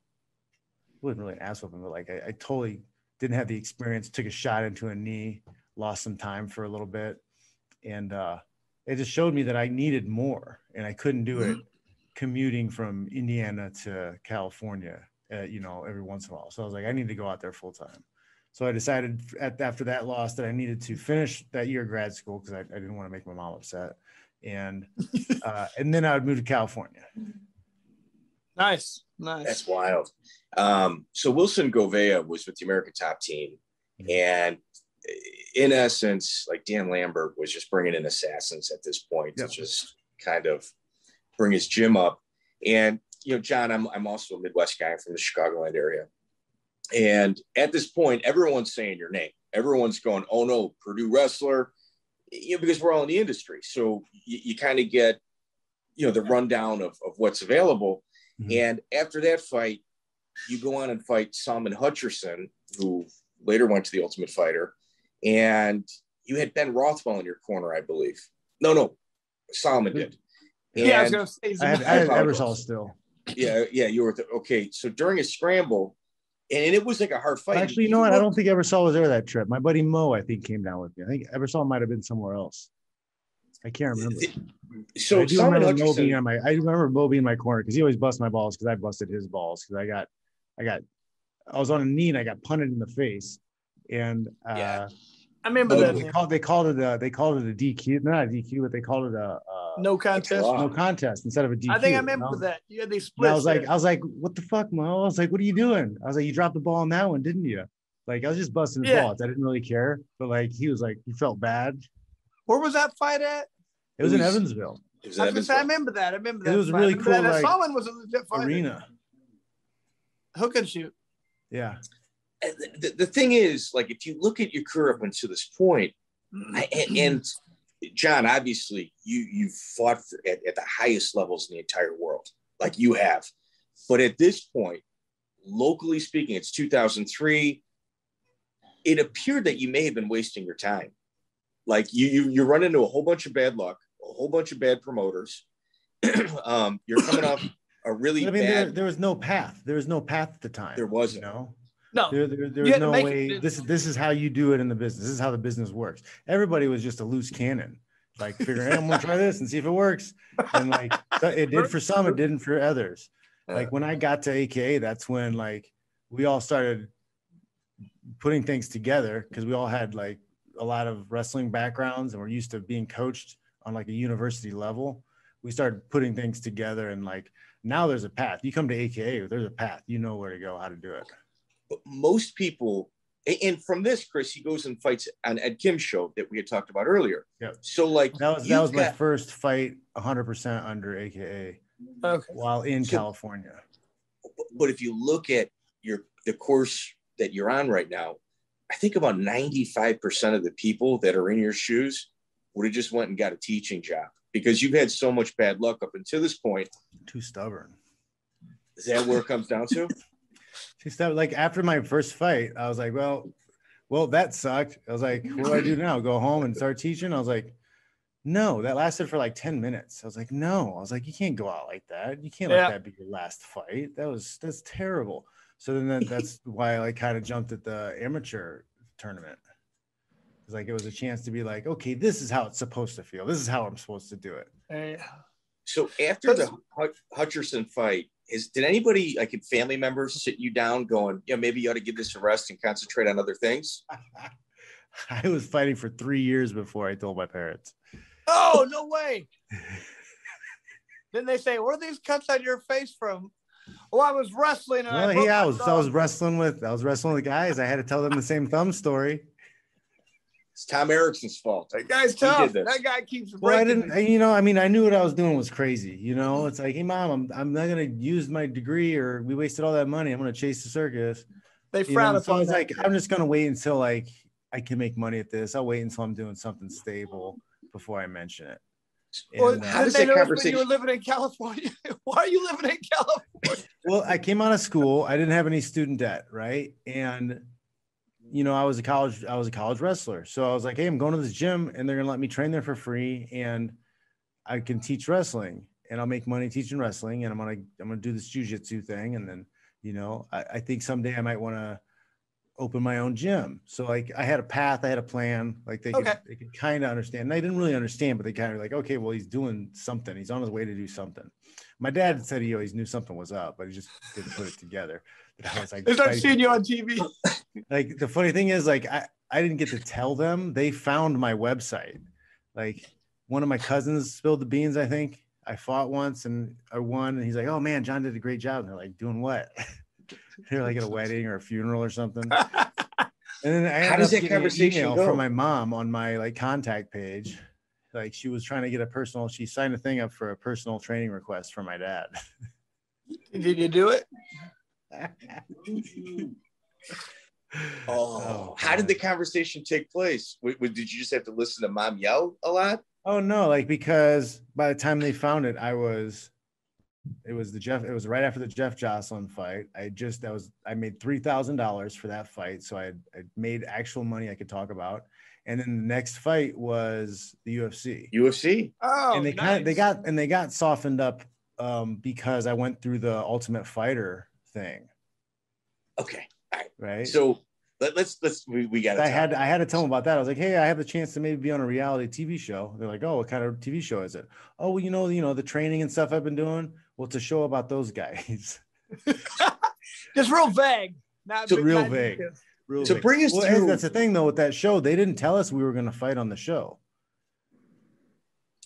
wasn't really an ass whooping, but like I totally didn't have the experience, took a shot into a knee, lost some time for a little bit. And it just showed me that I needed more, and I couldn't do it commuting from Indiana to California, every once in a while. So I was like, I need to go out there full time. So I decided after that loss that I needed to finish that year of grad school, because I didn't want to make my mom upset. And then I would move to California. Nice. That's wild. So Wilson Govea was with the American Top Team. And in essence, like Dan Lambert was just bringing in assassins at this point to just kind of bring his gym up. And, John, I'm also a Midwest guy from the Chicagoland area. And at this point, everyone's saying your name. Everyone's going, oh no, Purdue wrestler, because we're all in the industry. So you kind of get, the rundown of what's available. Mm-hmm. And after that fight, you go on and fight Salman Hutcherson, who later went to the Ultimate Fighter. And you had Ben Rothwell in your corner, I believe. No, Salman did. And I was going to say, I had Ebersol still. Yeah, you were okay. So during a scramble, and it was like a hard fight. Actually, you know what? I don't think Ebersol was there that trip. My buddy Mo, I think, came down with me. I think Ebersol might have been somewhere else. I can't remember. So I do remember Mo being on I remember Mo being in my corner because he always busted my balls because I busted his balls because I was on a knee and I got punted in the face, and I remember that. They called it a DQ, not a DQ, but they called it a no contest instead of a DQ. I think I remember that. You had these splits. I was like, what the fuck, Mo? I was like, what are you doing? I was like, you dropped the ball on that one, didn't you? Like, I was just busting his balls. I didn't really care, but like, he was like, he felt bad. Where was that fight at? It was in Evansville. I remember that. It was really cool. That Solomon was a legit fight. Arena. Hook and shoot. Yeah. The thing is, like, if you look at your career up until this point, and John, obviously, you've fought at the highest levels in the entire world, like you have. But at this point, locally speaking, it's 2003. It appeared that you may have been wasting your time. Like you run into a whole bunch of bad luck, a whole bunch of bad promoters. You're coming off a really bad. There was no path. There was no path at the time. There wasn't. No. There was no way. This is how you do it in the business. This is how the business works. Everybody was just a loose cannon, like figuring, hey, I'm gonna try this and see if it works. And like it did for some, it didn't for others. Like when I got to AKA, that's when like we all started putting things together because we all had like a lot of wrestling backgrounds and we're used to being coached on like a university level. We started putting things together and like now there's a path. You come to AKA, there's a path. You know where to go, how to do it. But most people, and from this, Chris, he goes and fights on Ed Kim's show that we had talked about earlier. Yeah. So like that was my first fight 100% under AKA while in California. But if you look at the course that you're on right now, I think about 95% of the people that are in your shoes would have just went and got a teaching job because you've had so much bad luck up until this point. Too stubborn. Is that where it comes down to? Like after my first fight, I was like, well, that sucked. I was like, what do I do now? Go home and start teaching? I was like, no, that lasted for like 10 minutes. I was like, no. I was like, you can't go out like that. You can't let that be your last fight. That's terrible. So then that's why I like kind of jumped at the amateur tournament. It's like it was a chance to be like, okay, this is how it's supposed to feel. This is how I'm supposed to do it. So after the Hutcherson fight, did anybody, like family members, sit you down going, yeah, maybe you ought to give this a rest and concentrate on other things? I was fighting for 3 years before I told my parents. Oh, no way. Then they say, where are these cuts on your face from? Oh, I was wrestling. And I was wrestling with the guys. I had to tell them the same thumb story. It's Tom Erickson's fault. That guy's tough. That guy keeps breaking. Well, I knew what I was doing was crazy. It's like, hey, Mom, I'm not going to use my degree or we wasted all that money. I'm going to chase the circus. They frown upon that. So like, I'm just going to wait until like I can make money at this. I'll wait until I'm doing something stable before I mention it. Well, how does that conversation? You were living in California. Why are you living in California? Well, I came out of school. I didn't have any student debt, right? And I was a college wrestler. So I was like, hey, I'm going to this gym and they're gonna let me train there for free, and I can teach wrestling, and I'll make money teaching wrestling, and I'm gonna do this jiu-jitsu thing, and then I think someday I might want to open my own gym. So like I had a path, I had a plan. Like they could kind of understand. And they didn't really understand, but they kind of like, okay, well, he's doing something. He's on his way to do something. My dad said he always knew something was up, but he just didn't put it together. But I was like, they start seeing you on TV. Like the funny thing is, like I didn't get to tell them. They found my website. Like one of my cousins spilled the beans. I think I fought once and I won. And he's like, oh man, John did a great job. And they're like, doing what? They're like at a wedding or a funeral or something. And then I how does that conversation go? From my mom on my like contact page. Like she was trying to get she signed a thing up for a personal training request for my dad. Did you do it? How did the conversation take place? Did you just have to listen to Mom yell a lot? Oh no, like because by the time they found it, it was right after the Jeff Joslyn fight. I made $3,000 for that fight. So I made actual money I could talk about. And then the next fight was the UFC. Oh, and they got softened up because I went through the Ultimate Fighter thing. Okay. All right. Right. So We got. I had to tell them about that. I was like, hey, I have the chance to maybe be on a reality TV show. They're like, oh, what kind of TV show is it? Oh, well, you know, the training and stuff I've been doing. Well, it's a show about those guys. Just real vague. Real vague. So bring us through. That's the thing, though, with that show. They didn't tell us we were going to fight on the show.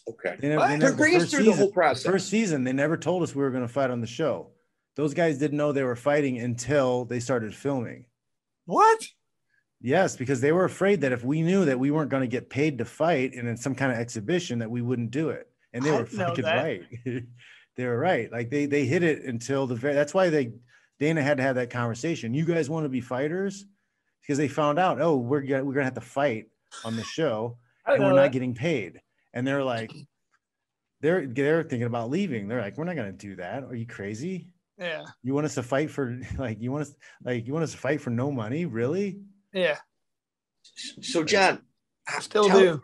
Okay. Bring us through the whole process. First season, they never told us we were going to fight on the show. Those guys didn't know they were fighting until they started filming. What? Yes, because they were afraid that if we knew that we weren't going to get paid to fight and in some kind of exhibition, that we wouldn't do it. And they were fucking right. They were right. Like they hit it until the very. That's why Dana had to have that conversation. You guys want to be fighters? Because they found out, oh, we're gonna have to fight on the show, and we're not getting paid. And they're like, they're thinking about leaving. They're like, we're not gonna do that. Are you crazy? Yeah. You want us to fight for you want us to fight for no money? Really? Yeah. So John, I still do.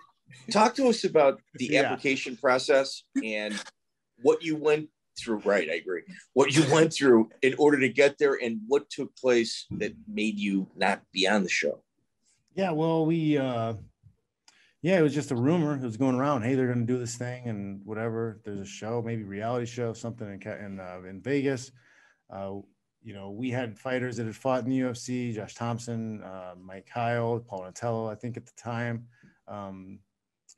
Talk to us about the application process and what you went through. Right, I agree. What you went through in order to get there, and what took place that made you not be on the show. Yeah, well, it was just a rumor. It was going around. Hey, they're going to do this thing and whatever. There's a show, maybe reality show, something in Vegas. We had fighters that had fought in the UFC, Josh Thompson, Mike Kyle, Paul Natello, I think at the time.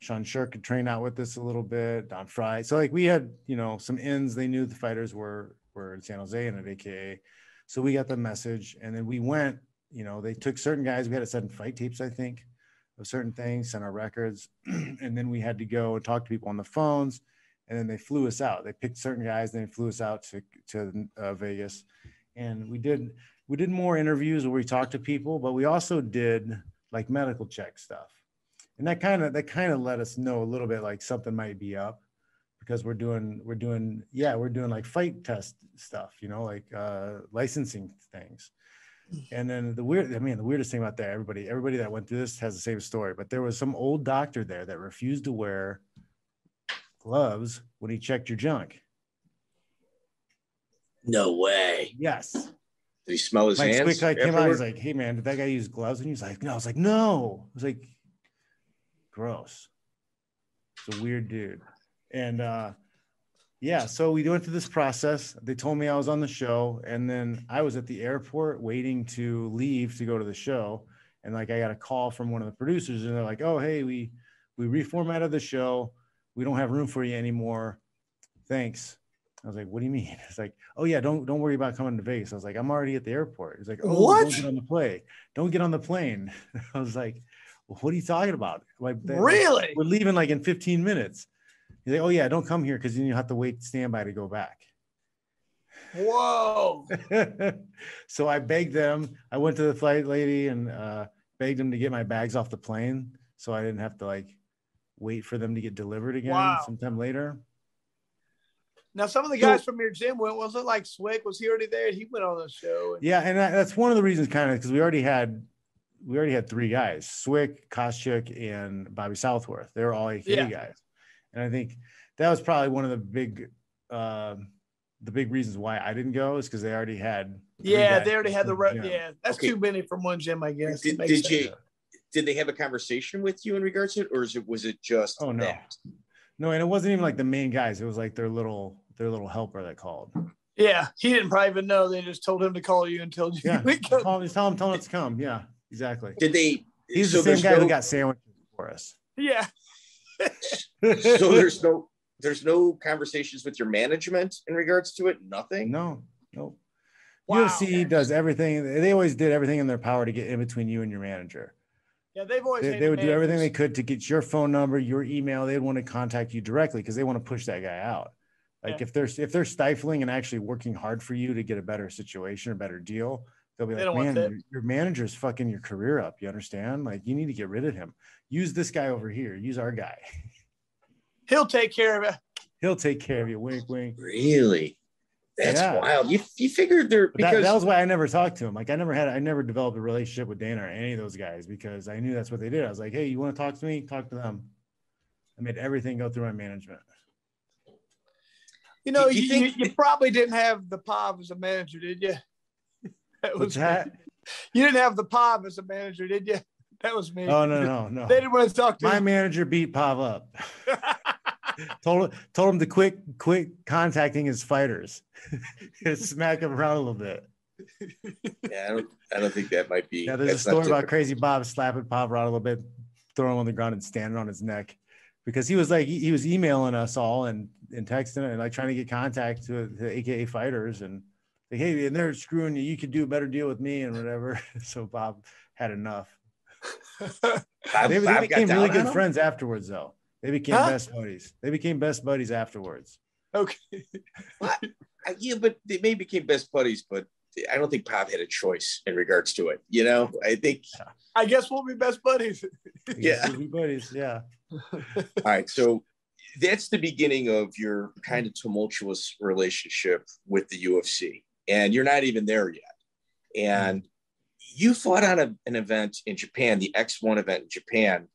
Sean Shirk had trained out with us a little bit, Don Fry. So like we had, some ins. They knew the fighters were in San Jose and at AKA. So we got the message, and then we went, they took certain guys. We had to send fight tapes, I think, of certain things, send our records. And then we had to go and talk to people on the phones. And then they flew us out. They picked certain guys, and they flew us out to Vegas. And we did more interviews where we talked to people, but we also did like medical check stuff. And that kind of let us know a little bit like something might be up, because we're doing like fight test stuff, like licensing things. And then the weirdest thing about that, everybody that went through this has the same story, but there was some old doctor there that refused to wear gloves when he checked your junk. No way. Yes. Did he smell his hands? Swick came out. He's like, "Hey man, did that guy use gloves?" And he's like, "No." I was like, "No." I was like, gross. It's a weird dude. And so we went through this process. They told me I was on the show, and then I was at the airport waiting to leave to go to the show. And like I got a call from one of the producers, and they're like, "Oh, hey, we reformatted the show. We don't have room for you anymore. Thanks." I was like, "What do you mean?" It's like, "Oh yeah, don't worry about coming to Vegas." I was like, "I'm already at the airport." He's like, "Oh, what? Don't get on the plane. Don't get on the plane." I was like, well, "What are you talking about? Like, really? We're leaving like in 15 minutes." He's like, "Oh yeah, don't come here because then you have to wait standby to go back." Whoa. So I begged them. I went to the flight lady and begged them to get my bags off the plane, so I didn't have to like wait for them to get delivered again sometime later. Now, some of the guys from your gym went. Was it like Swick? Was he already there? He went on the show. Yeah, and that's one of the reasons, kind of, because we already had three guys: Swick, Koshchek, and Bobby Southworth. They were all AKA guys, and I think that was probably one of the big reasons why I didn't go, is because they already had. Yeah, they already had the that's too many from one gym, I guess. Did they have a conversation with you in regards to it, or was it just? Oh no, that? No, and it wasn't even like the main guys. It was like their little helper that called. Yeah, he didn't probably even know. They just told him to call you and told you. Yeah, tell him to come. Yeah, exactly. Did they? He's the same guy who got sandwiches for us. Yeah. So there's no conversations with your management in regards to it. Nothing. No. Wow. UFC does everything. They always did everything in their power to get in between you and your manager. Yeah, they've always. They would do everything they could to get your phone number, your email. They'd want to contact you directly because they want to push that guy out. Like if they're stifling and actually working hard for you to get a better situation or better deal, they'll be like, "Man, your manager's fucking your career up. You understand? Like you need to get rid of him. Use this guy over here. Use our guy. He'll take care of it. He'll take care of you." Wink, wink. Really? That's wild. You figured because that was why I never talked to him. Like I never developed a relationship with Dana or any of those guys because I knew that's what they did. I was like, "Hey, you want to talk to me? Talk to them." I made everything go through my management. You probably didn't have the Pav as a manager, did you? What's that? You didn't have the Pav as a manager, did you? That was me. Oh, no. They didn't want to talk to My him. manager beat Pav up. told him to quit contacting his fighters. Smack him around a little bit. Yeah, I don't think that might be. Yeah, there's a story about Crazy Bob slapping Pav around a little bit, throwing him on the ground and standing on his neck, because he was emailing us all and texting and like trying to get contact to AKA fighters and like, hey, and they're screwing you. You could do a better deal with me and whatever. So Bob had enough. They became really good friends afterwards, though. They became best buddies. They became best buddies afterwards. Okay. Yeah, but they maybe became best buddies, but I don't think Pav had a choice in regards to it. You know, I guess we'll be best buddies. Yeah. We'll be buddies. Yeah. All right. So that's the beginning of your kind of tumultuous relationship with the UFC. And you're not even there yet. And you fought on an event in Japan, the X1 event in Japan,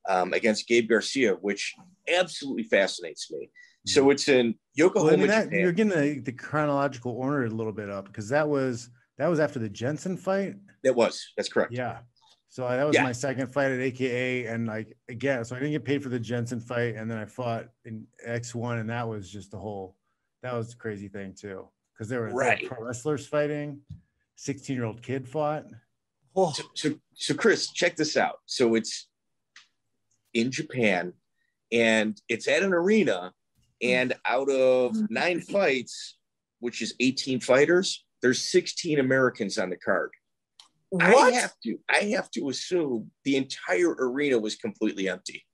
against Gabe Garcia, which absolutely fascinates me. So it's in Yokohama, Japan. You're getting the chronological order a little bit up, because that was after the Jensen fight. That's correct. Yeah. So that was my second fight at AKA, and like again, so I didn't get paid for the Jensen fight, and then I fought in X1, and that was just that was a crazy thing too, because there were pro wrestlers fighting, 16-year-old kid fought. So Chris, check this out. So it's in Japan, and it's at an arena, and out of 9 fights, which is 18 fighters, there's 16 Americans on the card. What? I have to assume the entire arena was completely empty.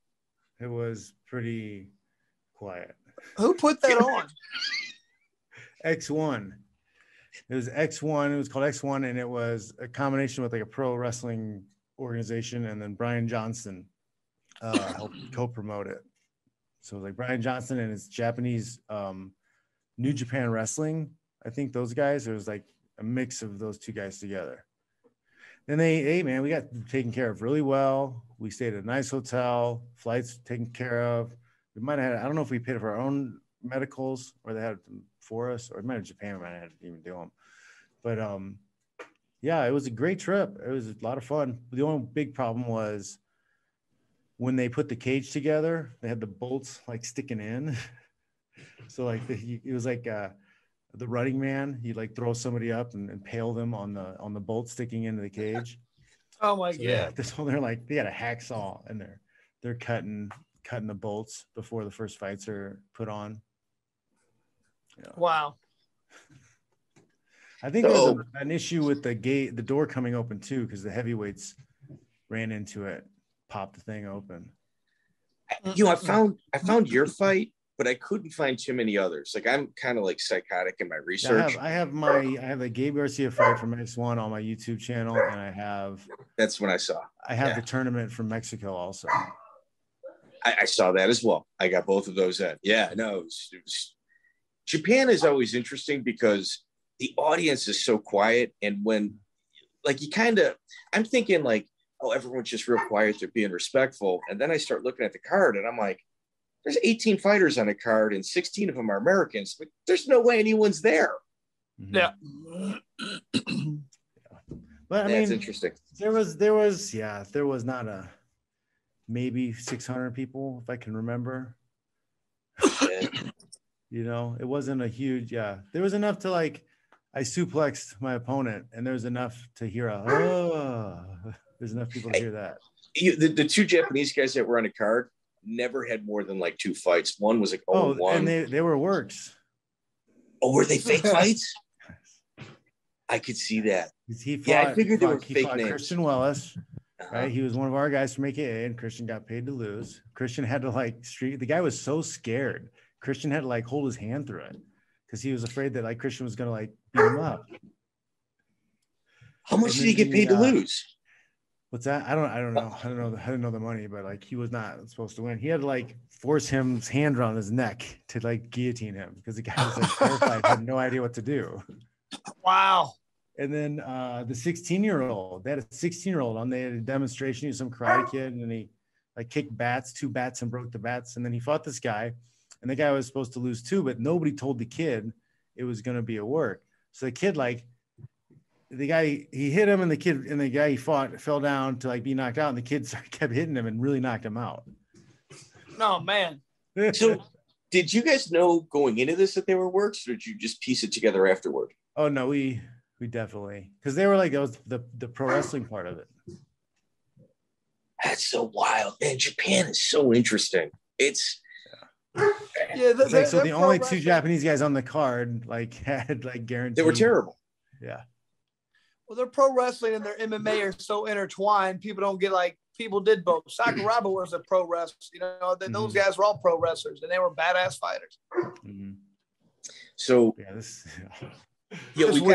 It was pretty quiet. Who put that on? X1. It was X1. It was called X1, and it was a combination with like a pro wrestling organization, and then Brian Johnson helped co-promote it. So it was like Brian Johnson and his Japanese New Japan Wrestling. I think those guys. It was like a mix of those two guys together. Then we got taken care of really well. We stayed at a nice hotel, flights taken care of. We might have had, I don't know if we paid for our own medicals or they had them for us, or it might have Japan, we might have to even do them. But yeah, it was a great trip. It was a lot of fun. The only big problem was when they put the cage together, they had the bolts like sticking in. So like it was like the Running Man, he'd like throw somebody up and impale them on the bolt sticking into the cage. Oh my God. Yeah, so they're like, they got a hacksaw and they're cutting the bolts before the first fights are put on. Yeah. Wow. I think there's an issue with the door coming open too, because the heavyweights ran into it, popped the thing open. I found your fight, but I couldn't find too many others. Like I'm kind of like psychotic in my research. I have the Gabe Garcia fight from X1 on my YouTube channel, and that's when I saw. I have the tournament from Mexico also. I saw that as well. I got both of those in. Yeah, no, it was Japan is always interesting because the audience is so quiet, and when like I'm thinking like, oh, everyone's just real quiet, they're being respectful, and then I start looking at the card, and I'm like, there's 18 fighters on a card and 16 of them are Americans. But there's no way anyone's there. Yeah. But I mean, that's interesting. There was not a maybe 600 people, if I can remember. Yeah. You know, it wasn't a huge, there was enough to like, I suplexed my opponent, and there was enough to hear there's enough people to hear that. The 2 Japanese guys that were on the card never had more than like 2 fights. One was like 0-1. And they were works. Oh, were they fake fights? I could see that. I figured they were fake names. Christian Wellisch, right? He was one of our guys from AKA, and Christian got paid to lose. Christian had to like the guy was so scared. Christian had to like hold his hand through it because he was afraid that like Christian was gonna like beat him up. How much did he get paid to lose? What's that? I don't know. I didn't know the money, but like he was not supposed to win. He had to like force his hand around his neck to like guillotine him because the guy was like terrified, had no idea what to do. Wow. And then the 16-year-old, they had a 16-year-old on. They had a demonstration. He was some karate kid, and he like kicked 2 bats and broke the bats. And then he fought this guy, and the guy was supposed to lose too, but nobody told the kid it was going to be a work. So the kid like the guy, he hit him, and the guy he fought fell down to like be knocked out, and the kid kept hitting him and really knocked him out. Oh man. So did you guys know going into this that they were works, or did you just piece it together afterward? Oh no, we definitely, because they were like, that was the pro wrestling part of it. That's so wild, man. Japan is so interesting. It's like, so the only two Japanese guys on the card like had like guaranteed. They were terrible. Yeah. Well, their pro wrestling and their MMA are so intertwined. People don't get like, people did both. Sakuraba was a pro wrestler. You know, those guys were all pro wrestlers, and they were badass fighters. Mm-hmm. So we kind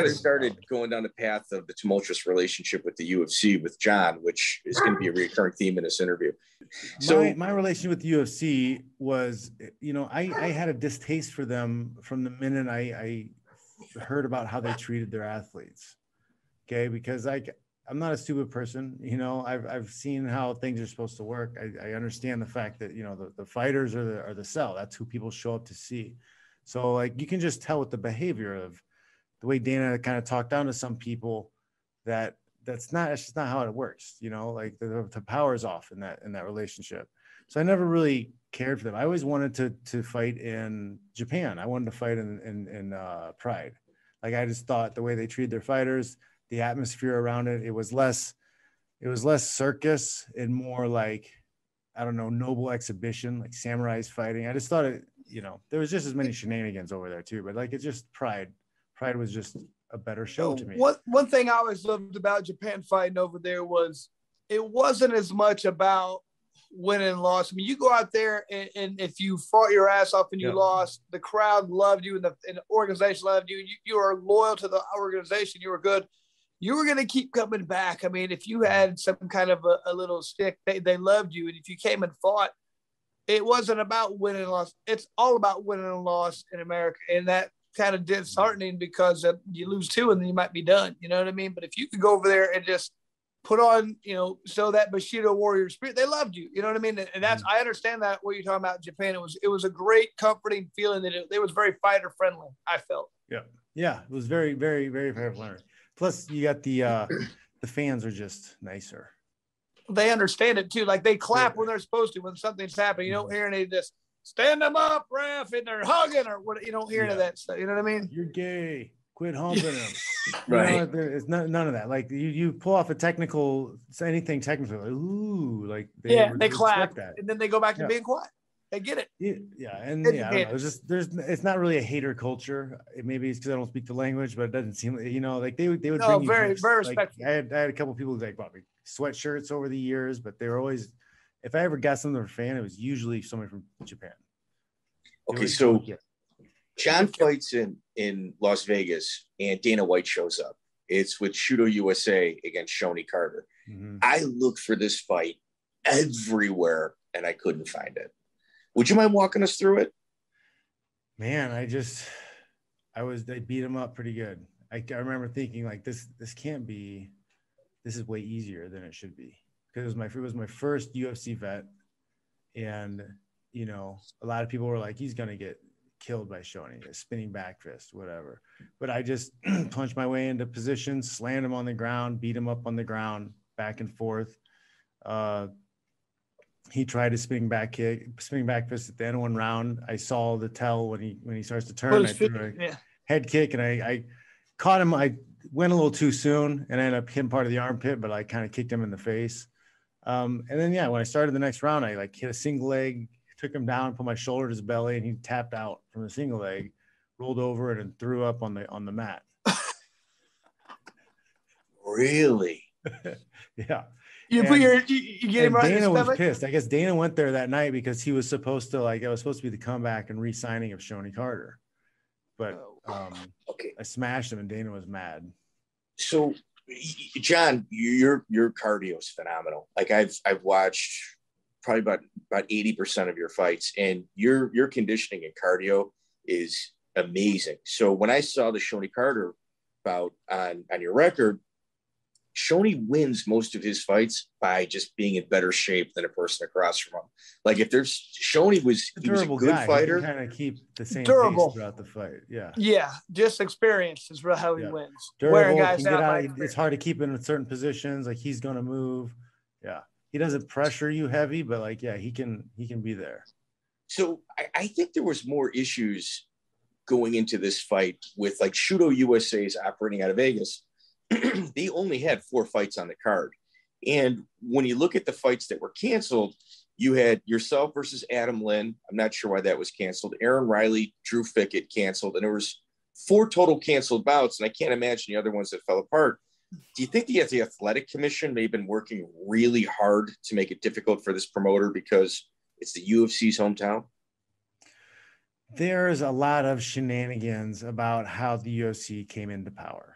of started weird. going down the path of the tumultuous relationship with the UFC with Jon, which is going to be a recurring theme in this interview. So my relationship with the UFC was, you know, I had a distaste for them from the minute I heard about how they treated their athletes. Okay, because I'm not a stupid person, you know. I've seen how things are supposed to work. I understand the fact that, you know, the fighters are the sell. That's who people show up to see. So like, you can just tell with the behavior of the way Dana kind of talked down to some people that's just not how it works, you know. Like the power is off in that relationship. So I never really cared for them. I always wanted to fight in Japan. I wanted to fight in Pride. Like, I just thought the way they treated their fighters, the atmosphere around it, it was less circus and more like, I don't know, noble exhibition, like samurais fighting. I just thought it, you know, there was just as many shenanigans over there too, but like, it's just Pride was just a better show to me. One thing I always loved about Japan fighting over there was it wasn't as much about win and loss. I mean, you go out there and if you fought your ass off and you lost, the crowd loved you and the organization loved you. You were loyal to the organization. You were good. You were going to keep coming back. I mean, if you had some kind of a little stick, they loved you. And if you came and fought, it wasn't about win and loss. It's all about win and loss in America. And that kind of disheartening because you lose two and then you might be done. You know what I mean? But if you could go over there and just put on, you know, so that Bushido warrior spirit, they loved you. You know what I mean? And that's, I understand that what you're talking about in Japan. It was a great comforting feeling that it was very fighter friendly, I felt. Yeah. Yeah. It was very, very, very fighter friendly. Plus you got the fans are just nicer. They understand it too. Like they clap when they're supposed to, when something's happening. You don't hear any of this, stand them up, ref, and they're hugging or what. You don't hear any of that stuff. You know what I mean? You're gay. Quit humping them. Right. You know, it's none of that. Like you pull off anything technical. Like, ooh, like they clap that. And then they go back to being quiet. They get it. Yeah, and I don't know. It's not really a hater culture. Maybe it's because I don't speak the language, but it doesn't seem, you know, like they would bring you very gifts. very like, respectful. I had a couple of people who like bought me sweatshirts over the years, but they were always, if I ever got something from a fan, it was usually somebody from Japan. Okay, so Jon fights in Las Vegas and Dana White shows up. It's with Shooto USA against Shonie Carter. Mm-hmm. I looked for this fight everywhere and I couldn't find it. Would you mind walking us through it? Man, they beat him up pretty good. I remember thinking like this can't be, this is way easier than it should be. Because it was my first UFC vet. And, you know, a lot of people were like, he's going to get killed by Shonie, a spinning back fist, whatever. But I just punched my way into position, slammed him on the ground, beat him up on the ground, back and forth. He tried a spinning back fist at the end of one round. I saw the tell when he starts to turn. I threw a head kick and I caught him. I went a little too soon and ended up hitting part of the armpit, but I kind of kicked him in the face. And then when I started the next round, I like hit a single leg, took him down, put my shoulder to his belly, and he tapped out from the single leg, rolled over it, and threw up on the mat. Really? Yeah. You get him right. Dana was pissed. I guess Dana went there that night because he was supposed to it was supposed to be the comeback and re-signing of Shonie Carter. But I smashed him and Dana was mad. So Jon, your cardio is phenomenal. Like I've watched probably about 80% of your fights, and your conditioning and cardio is amazing. So when I saw the Shonie Carter bout on your record, Shonie wins most of his fights by just being in better shape than a person across from him. Like if there's Shonie was he was a good guy. fighter, kind of keep the same durable pace throughout the fight. Yeah, just experience is how he wins. Durable, wearing guys can out. It's hard to keep in certain positions. Like he's gonna move. Yeah, he doesn't pressure you heavy, but like he can be there. So I think there was more issues going into this fight with like Shudo USA's operating out of Vegas. They only had 4 fights on the card. And when you look at the fights that were canceled, you had yourself versus Adam Lynn. I'm not sure why that was canceled. Aaron Riley, Drew Fickett canceled. And there was 4 total canceled bouts. And I can't imagine the other ones that fell apart. Do you think the athletic commission may have been working really hard to make it difficult for this promoter because it's the UFC's hometown? There's a lot of shenanigans about how the UFC came into power.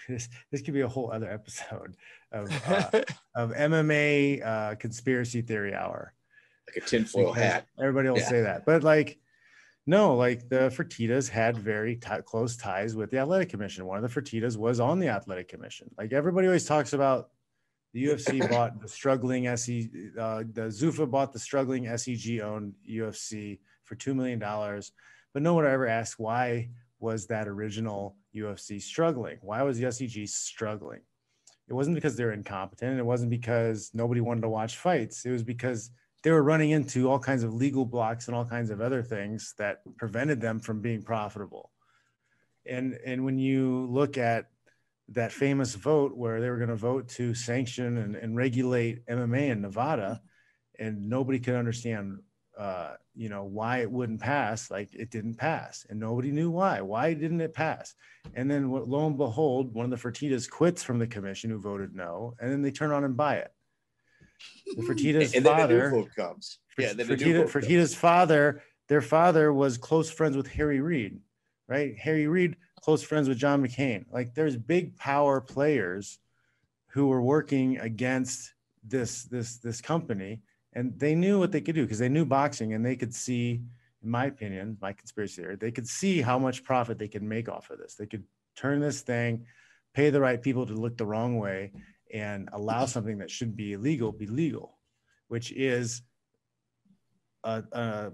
This could be a whole other episode of MMA conspiracy theory hour. Like a tinfoil hat. Everybody will say that. But like, no, like the Fertittas had very close ties with the athletic commission. One of the Fertittas was on the athletic commission. Like everybody always talks about the UFC bought the struggling the Zuffa bought the struggling SEG owned UFC for $2 million. But no one ever asked why was that original UFC struggling? Why was the SEG struggling? It wasn't because they're incompetent. It wasn't because nobody wanted to watch fights. It was because they were running into all kinds of legal blocks and all kinds of other things that prevented them from being profitable. And when you look at that famous vote where they were going to vote to sanction and regulate MMA in Nevada, and nobody could understand why it wouldn't pass. Like it didn't pass and nobody knew why didn't it pass? And then lo and behold, one of the Fertittas quits from the commission who voted no, and then they turn on and buy it. The Fertitta's and father, then the new vote comes. Fertitta's father, their father was close friends with Harry Reid, right? Harry Reid, close friends with John McCain. Like there's big power players who were working against this company. And they knew what they could do because they knew boxing, and they could see, in my opinion, my conspiracy theory, they could see how much profit they could make off of this. They could turn this thing, pay the right people to look the wrong way, and allow something that should be illegal be legal, which is a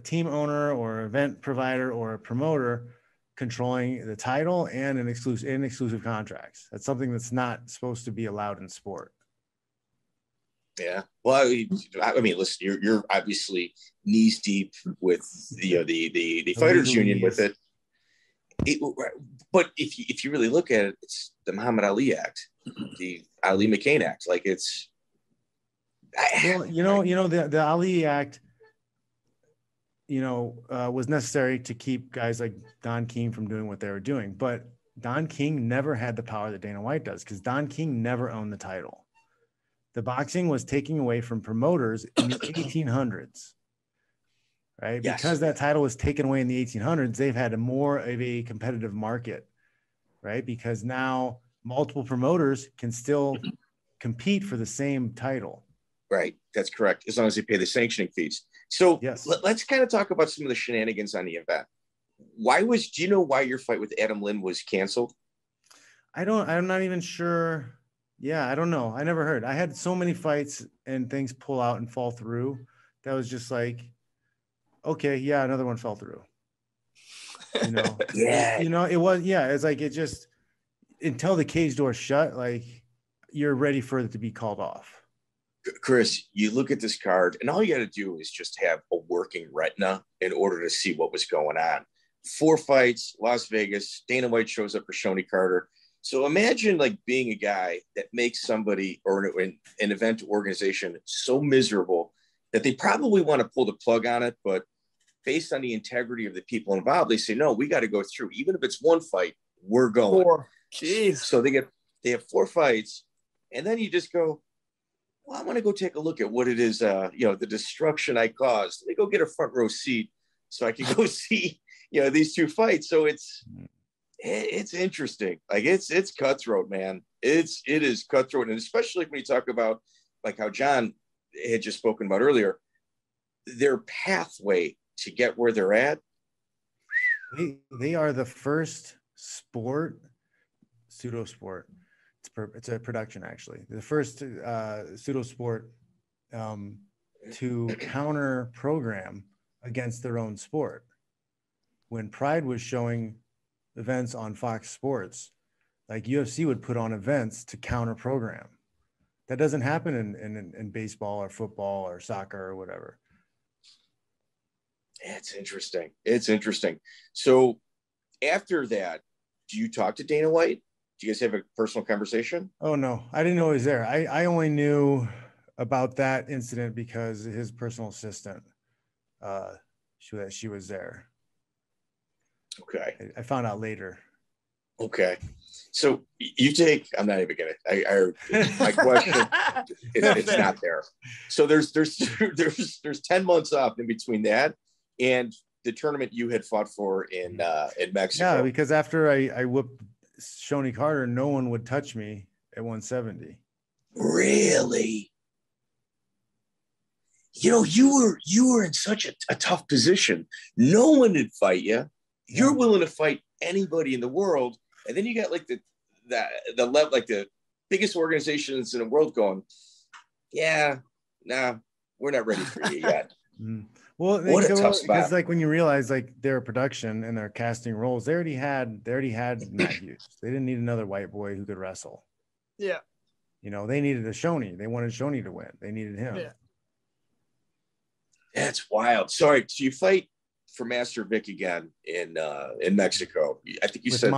team owner or event provider or a promoter controlling the title and exclusive contracts. That's something that's not supposed to be allowed in sport. Yeah. Well, I mean, listen, you're obviously knees deep with the fighters union with it. But if you really look at it, it's the Muhammad Ali Act, the Ali McCain Act. Like it's, the Ali Act, was necessary to keep guys like Don King from doing what they were doing. But Don King never had the power that Dana White does because Don King never owned the title. The boxing was taken away from promoters in the 1800s, right? Yes. Because that title was taken away in the 1800s, they've had more of a competitive market, right? Because now multiple promoters can still compete for the same title. Right. That's correct. As long as they pay the sanctioning fees. So yes. Let's kind of talk about some of the shenanigans on the event. Do you know why your fight with Adam Lynn was canceled? I'm not even sure. Yeah, I don't know. I never heard. I had so many fights and things pull out and fall through. That was just like, okay, yeah, another one fell through. Yeah. It was, it's like, it just, until the cage door shut, like you're ready for it to be called off. Chris, you look at this card and all you got to do is just have a working retina in order to see what was going on. 4 fights, Las Vegas, Dana White shows up for Shonie Carter. So imagine like being a guy that makes somebody or an event organization so miserable that they probably want to pull the plug on it. But based on the integrity of the people involved, they say, no, we got to go through. Even if it's 1 fight, we're going. 4. Jeez. So they have 4 fights. And then you just go, well, I want to go take a look at what it is, the destruction I caused. Let me go get a front row seat so I can go see, these 2 fights. So it's interesting. Like it's cutthroat, man. It is cutthroat. And especially when you talk about like how John had just spoken about earlier, their pathway to get where they're at. They are the first pseudo sport It's a production, actually. The first pseudo sport to counter program against their own sport. When Pride was showing events on Fox Sports, like UFC would put on events to counter program. That doesn't happen in baseball or football or soccer or whatever. It's interesting. It's interesting. So after that, do you talk to Dana White? Do you guys have a personal conversation? Oh, no, I didn't know he was there. I only knew about that incident because his personal assistant, she was there. Okay. I found out later. Okay. So you take, I'm not even gonna, my question, it's not there. So there's 10 months off in between that and the tournament you had fought for in Mexico. Yeah, because after I whooped Shonie Carter, no one would touch me at 170. Really? You know, you were in such a tough position. No one would fight you. You're willing to fight anybody in the world, and then you got like the level, like the biggest organizations in the world going, yeah, nah, we're not ready for you yet. Well, what a tough spot. Because like when you realize like their production and their casting roles, they already had Matt Hughes. They didn't need another white boy who could wrestle. Yeah. You know, they needed a Shonie. They wanted Shonie to win. They needed him. Yeah. That's wild. Sorry, so you fight for Master Vic again in Mexico. I think you with said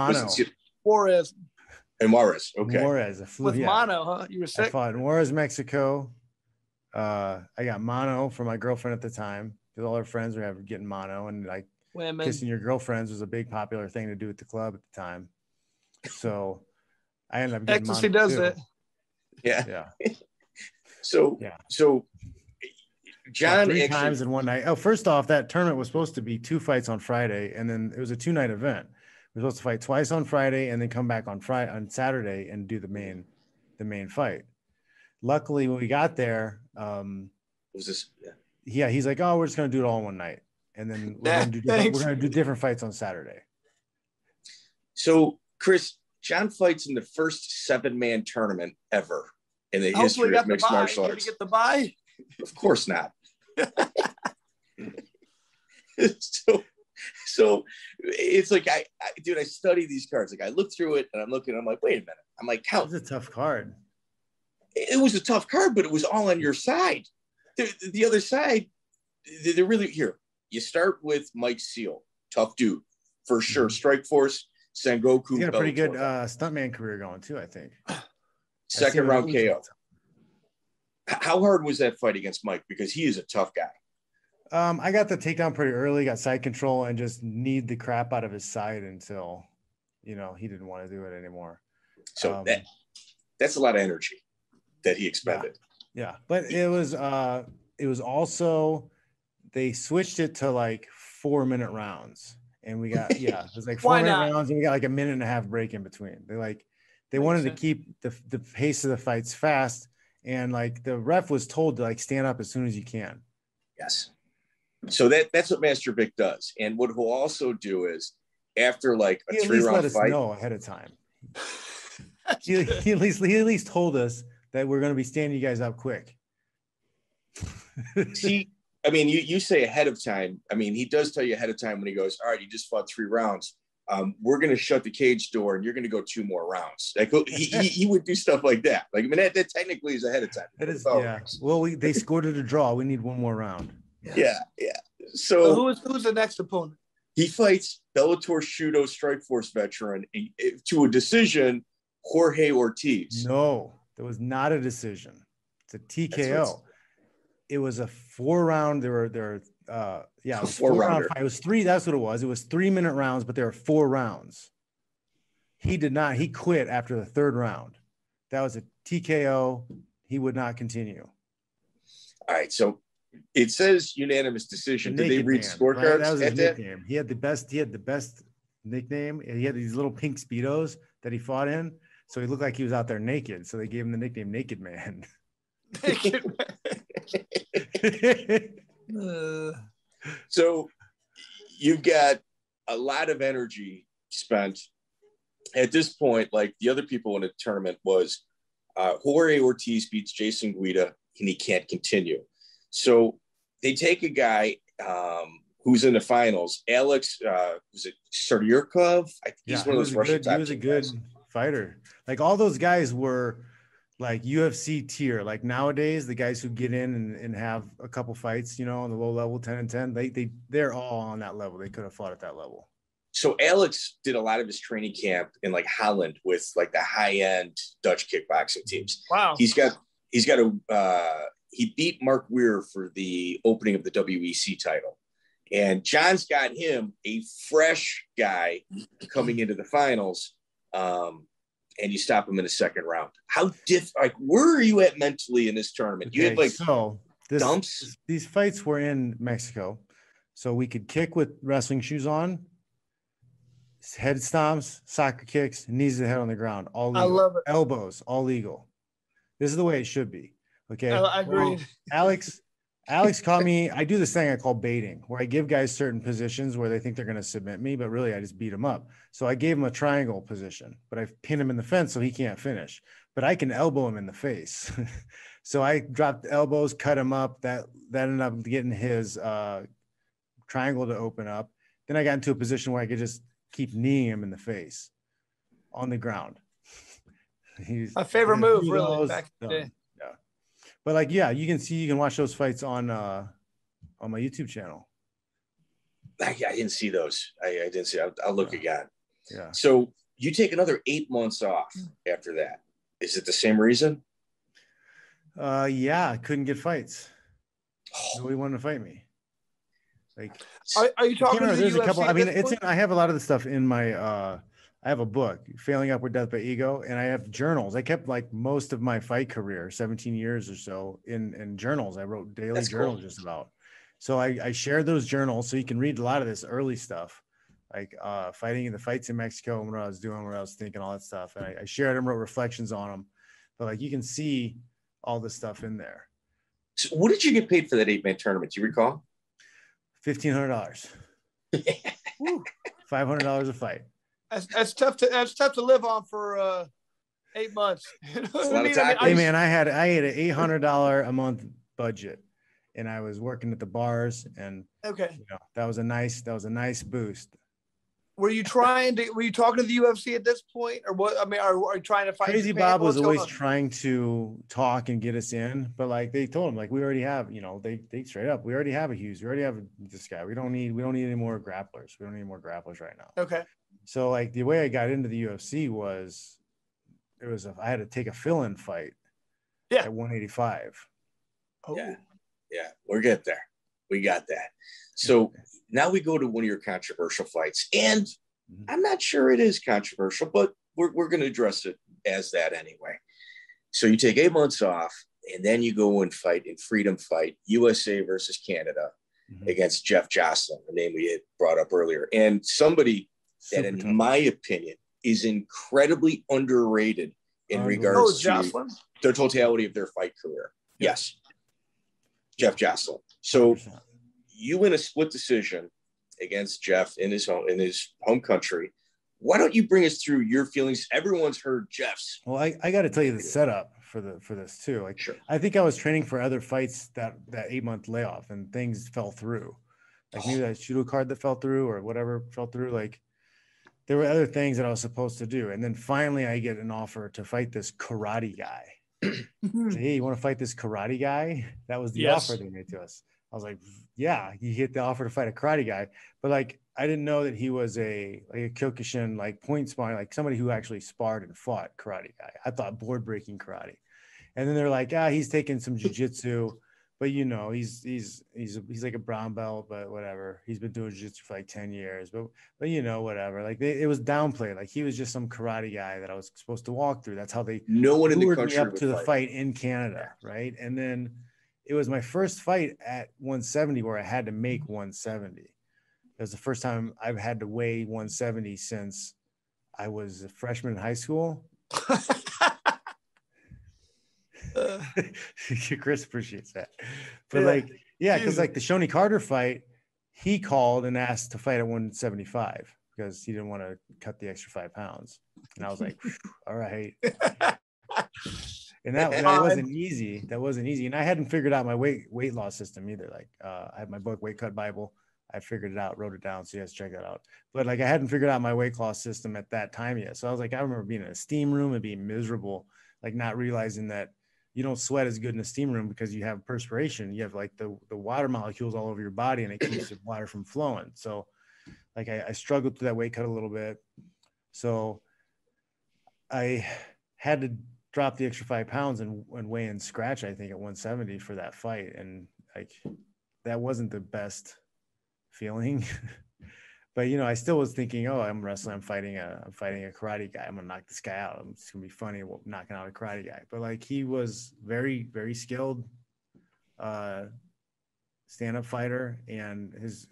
Juarez. And Juarez. Okay. Juarez. With Mono, huh? You were sick? I fought in Juarez, Mexico. I got mono for my girlfriend at the time because all her friends were getting mono, and like Women. Kissing your girlfriends was a big popular thing to do at the club at the time. So I ended up getting Ecstasy mono does too. it. Yeah. Yeah. So John three times in one night. Oh, first off, that tournament was supposed to be 2 fights on Friday, and then it was a 2-night event. We were supposed to fight twice on Friday and then come back on Saturday and do the main fight. Luckily, when we got there, was this? Yeah, he's like, "Oh, we're just gonna do it all in one night, and then we're gonna do different fights on Saturday." So, Chris, John fights in the first 7-man tournament ever in the history of mixed martial arts. Did you get the bye? Of course not. So it's like I study these cards. Like I look through it and I'm like, wait a minute. I'm like, count. It was a tough card. It was a tough card, but it was all on your side. The other side, they're really here. You start with Mike Seal, tough dude for sure. Strike Force, Sengoku. He got a pretty good stuntman career going too, I think. Second round KO. How hard was that fight against Mike? Because he is a tough guy. I got the takedown pretty early, got side control, and just kneed the crap out of his side until, he didn't want to do it anymore. So that's a lot of energy that he expended. Yeah. But it was also, they switched it to like 4-minute rounds, and we got, it was like 4-minute rounds, and we got like a minute and a half break in between. They wanted to keep the pace of the fights fast. And like the ref was told to like stand up as soon as you can. Yes. So that's what Master Vic does. And what he'll also do is after like a 3-round fight. Know ahead of time. he at least told us that we're going to be standing you guys up quick. See, I mean, you say ahead of time. I mean, he does tell you ahead of time when he goes, all right, you just fought 3 rounds. We're going to shut the cage door and you're going to go 2 more rounds. Like he would do stuff like that. Like, I mean, that technically is ahead of time. That is, yeah. Well, they scored it a draw. We need 1 more round. Yeah. So who's the next opponent? He fights Bellator Shudo Strike Force veteran to a decision, Jorge Ortiz. No, there was not a decision. It's a TKO. It was a 4-round. It was a 4-round fight. It was 3. That's what it was. It was 3-minute rounds, but there were 4 rounds. He quit after the 3rd round. That was a TKO. He would not continue. All right. So it says unanimous decision. Did they read scorecards? Right? That was his nickname. He had the best nickname. He had these little pink Speedos that he fought in. So he looked like he was out there naked. So they gave him the nickname Naked Man. Naked Man. So you've got a lot of energy spent at this point, like the other people in the tournament was Jorge Ortiz beats Jason Guida, and he can't continue. So they take a guy who's in the finals. Alex, was it Serdyukov? He's one of those Russian He was a good fighter. Like all those guys were like UFC tier. Like nowadays, the guys who get in and have a couple fights, on the low level, 10-10, they're all on that level. They could have fought at that level. So Alex did a lot of his training camp in like Holland with like the high end Dutch kickboxing teams. Wow. He beat Mark Weir for the opening of the WEC title. And John's got him, a fresh guy coming into the finals. And you stop him in the second round. Where are you at mentally in this tournament? You had dumps. These fights were in Mexico. So we could kick with wrestling shoes on. Head stomps, soccer kicks, knees to the head on the ground, all legal. I love it. Elbows, all legal. This is the way it should be. Okay. I agree. Well, Alex caught me. I do this thing I call baiting, where I give guys certain positions where they think they're going to submit me, but really I just beat them up. So I gave him a triangle position, but I pinned him in the fence so he can't finish. But I can elbow him in the face. So I dropped elbows, cut him up. That ended up getting his triangle to open up. Then I got into a position where I could just keep kneeing him in the face on the ground. He's my favorite move, really. Back in the day. Yeah. But you can watch those fights on my YouTube channel. I didn't see those. I didn't see. I'll look again. Yeah. So you take another 8 months off after that. Is it the same reason? Yeah, I couldn't get fights. Nobody wanted to fight me. Like, are you talking to the there's UFC a couple. I mean, point? I have a lot of the stuff in my. I have a book, Failing Upward Death by Ego, and I have journals. I kept like most of my fight career, 17 years or so, in journals. I wrote daily journals just about. So I shared those journals, so you can read a lot of this early stuff, like fighting in the fights in Mexico, and what I was doing, what I was thinking, all that stuff. And I shared them, wrote reflections on them. But like you can see all this stuff in there. So what did you get paid for that 8-man tournament? Do you recall? $1,500. $500 a fight. That's tough to live on for 8 months. You know what I mean? Hey man, I had an $800 a month budget, and I was working at the bars, and that was a nice boost. Were you talking to the UFC at this point, or what? I mean, are you trying to fight? Crazy Bob was always trying to talk and get us in, but like they told him, like we already have, they straight up, we already have a Hughes, we already have this guy. We don't need any more grapplers. We don't need more grapplers right now. Okay. So like the way I got into the UFC was, I had to take a fill-in fight. Yeah. At 185. Oh. Yeah, we'll get there. We got that. So now we go to one of your controversial fights, and I'm not sure it is controversial, but we're going to address it as that anyway. So you take 8 months off, and then you go and fight in Freedom Fight, USA versus Canada, against Jeff Joslyn, the name we had brought up earlier, and somebody that, in my opinion, is incredibly underrated in regards to the totality of their fight career. Yes, Jeff Joslyn. So 100%. You win a split decision against Jeff in his home country. Why don't you bring us through your feelings? Everyone's heard Jeff's. Well, I got to tell you the setup for this too. Like, sure. I think I was training for other fights that 8-month layoff, and things fell through. Like maybe that judo card that fell through, or whatever fell through. Like there were other things that I was supposed to do, and then finally I get an offer to fight this karate guy. Say, hey, you want to fight this karate guy? That was the offer they made to us. I was like, yeah, you hit the offer to fight a karate guy. But like, I didn't know that he was a Kyokushin, like point sparring, like somebody who actually sparred and fought karate guy. I thought board breaking karate. And then they're like, he's taking some jiu-jitsu, but he's like a brown belt, but whatever. He's been doing jiu-jitsu for like 10 years, but whatever. Like it was downplayed. Like he was just some karate guy that I was supposed to walk through. That's how they lured me up to the fight in Canada. Right. And then it was my first fight at 170 where I had to make 170. It was the first time I've had to weigh 170 since I was a freshman in high school. Chris appreciates that. But because like the Shonie Carter fight, he called and asked to fight at 175 because he didn't want to cut the extra 5 pounds. And I was like, all right. And that wasn't easy. That wasn't easy. And I hadn't figured out my weight loss system either. Like I had my book, Weight Cut Bible. I figured it out, wrote it down. So you guys check that out. But like, I hadn't figured out my weight loss system at that time yet. So I was like, I remember being in a steam room and being miserable, like not realizing that you don't sweat as good in a steam room because you have perspiration. You have like the water molecules all over your body, and it keeps the water from flowing. So like I struggled through that weight cut a little bit. So I had to drop the extra 5 pounds and weigh in scratch, I think, at 170 for that fight. And like, that wasn't the best feeling. But, you know, I still was thinking, oh, I'm wrestling, I'm fighting a karate guy. I'm going to knock this guy out. It's going to be funny knocking out a karate guy. But like, he was very, very skilled stand-up fighter, and his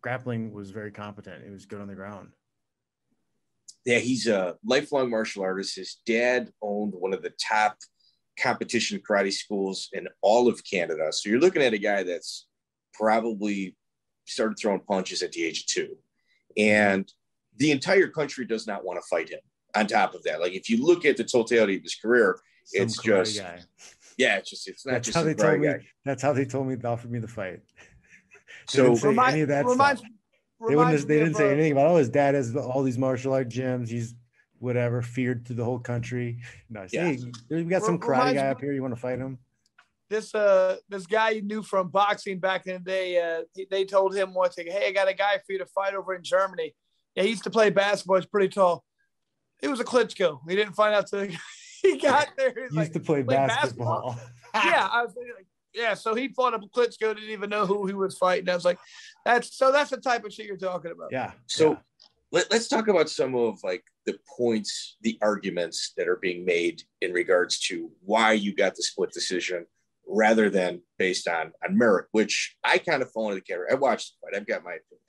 grappling was very competent. He was good on the ground. Yeah, he's a lifelong martial artist. His dad owned one of the top competition karate schools in all of Canada. So you're looking at a guy that's probably started throwing punches at the age of 2. And the entire country does not want to fight him. On top of that, like if you look at the totality of his career, it's just guy. Yeah, it's not just a guy. That's how they told me they offered me the fight. So they didn't say anything about, oh, his dad has all these martial art gyms. He's whatever, feared through the whole country. No, hey, we got some karate guy up here. You want to fight him? This guy you knew from boxing back in the day, they told him once, hey, I got a guy for you to fight over in Germany. Yeah, he used to play basketball. He's pretty tall. It was a Klitschko. He didn't find out till he got there. He used to play basketball. Yeah, I was like, yeah. So he fought a Klitschko, didn't even know who he was fighting. I was like, that's the type of shit you're talking about. Yeah. So let's talk about some of like the points, the arguments that are being made in regards to why you got the split decision rather than based on merit, which I kind of fall into the category. I watched the fight. I've got my opinion.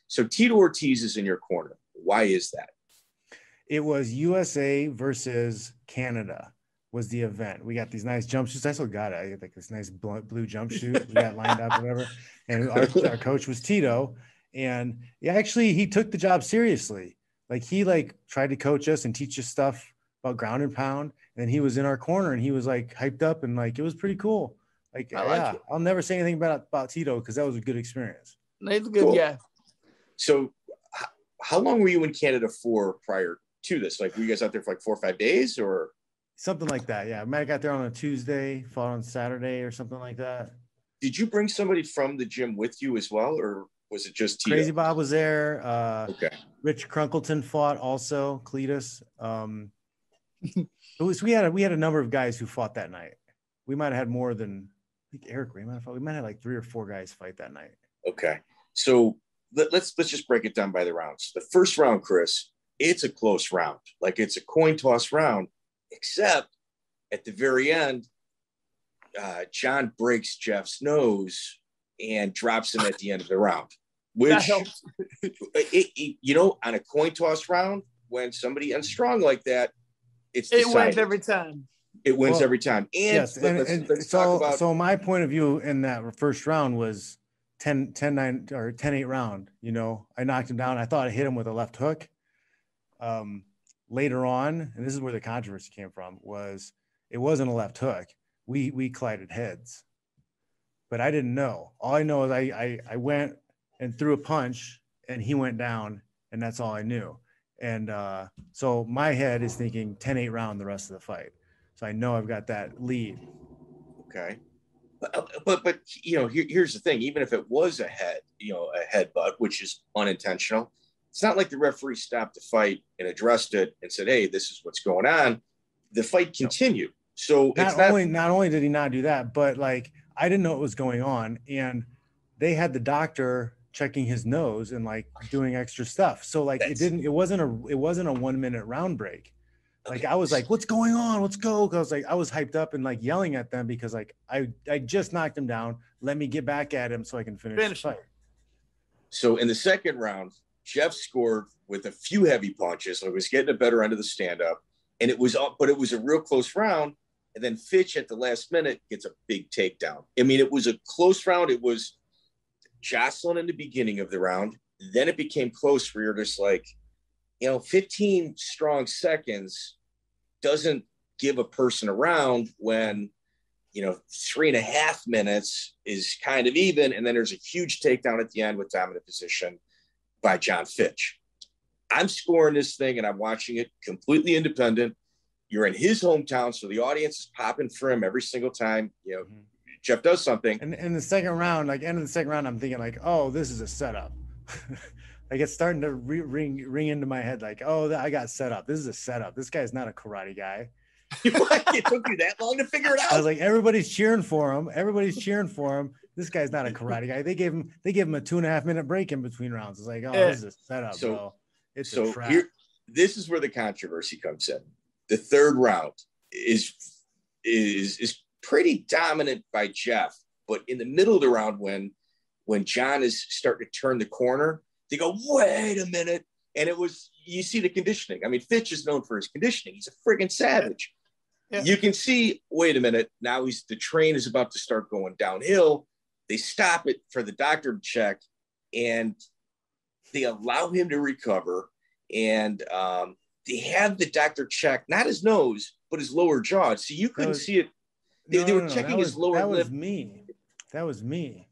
So Tito Ortiz is in your corner. Why is that? It was USA versus Canada was the event. We got these nice jumpsuits. I still got it. I got like this nice blue jumpsuit. We got lined up, whatever. And our coach was Tito. And he took the job seriously. Like he tried to coach us and teach us stuff about ground and pound. And he was in our corner and he was like hyped up and like, it was pretty cool. Like, I'll never say anything about Tito because that was a good experience. He's a good guy. So how long were you in Canada for prior to this? Like, were you guys out there for like 4 or 5 days or something like that? Yeah, I might have got there on a Tuesday, fought on Saturday or something like that. Did you bring somebody from the gym with you as well, or was it just Tito? Crazy Bob was there. Okay. Rich Crunkleton fought also. Cletus. We had a number of guys who fought that night. We might have had more than, I think Eric Ray might have fought. We might have like 3 or 4 guys fight that night. Okay, so let's just break it down by the rounds. The first round, Chris, it's a close round. Like it's a coin toss round, except at the very end, Jon breaks Jeff's nose and drops him at the end of the round, which, on a coin toss round, when somebody ends strong like that, it wins every time. It wins every time. And yes, let's talk about. So my point of view in that first round was 10-9 or 10-8 round. You know, I knocked him down. I thought I hit him with a left hook. Later on, and this is where the controversy came from, was it wasn't a left hook. We collided heads, but I didn't know. All I know is I went and threw a punch and he went down, and that's all I knew. And so my head is thinking 10-8 round the rest of the fight. So I know I've got that lead. Okay. But here's the thing. Even if it was a headbutt, which is unintentional, it's not like the referee stopped the fight and addressed it and said, hey, this is what's going on. The fight continued. So not only did he not do that, but like I didn't know what was going on. And they had the doctor checking his nose and like doing extra stuff. So like it wasn't a 1 minute round break. Like I was like, what's going on? Let's go. Cause like I was hyped up and like yelling at them because like I just knocked him down. Let me get back at him so I can finish the fight. So in the second round, Jeff scored with a few heavy punches. So he was getting a better end of the stand-up. And it was up, but it was a real close round. And then Fitch at the last minute gets a big takedown. I mean, it was a close round. It was Joslyn in the beginning of the round. then it became close where you're just like, 15 strong seconds doesn't give a person a round when, 3.5 minutes is kind of even. And then there's a huge takedown at the end with dominant position by Jon Fitch. I'm scoring this thing and I'm watching it completely independent. You're in his hometown, so the audience is popping for him every single time, Jeff does something. And in the second round, end of the second round, I'm thinking like, oh, this is a setup. Like it's starting to ring into my head like, oh, I got set up. This is a setup. This guy's not a karate guy. It took you that long to figure it out? I was like, everybody's cheering for him. This guy's not a karate guy. They gave him a 2.5 minute break in between rounds. It's like, oh, this is a setup, bro. It's a trap. This is where the controversy comes in. The third round is pretty dominant by Jeff, but in the middle of the round when Jon is starting to turn the corner, they go, wait a minute. And you see the conditioning. I mean, Fitch is known for his conditioning. He's a friggin' savage. Yeah. You can see, wait a minute. Now the train is about to start going downhill. They stop it for the doctor to check and they allow him to recover. And they have the doctor check, not his nose, but his lower jaw. So you couldn't see it. They were checking his lower lip. That was me.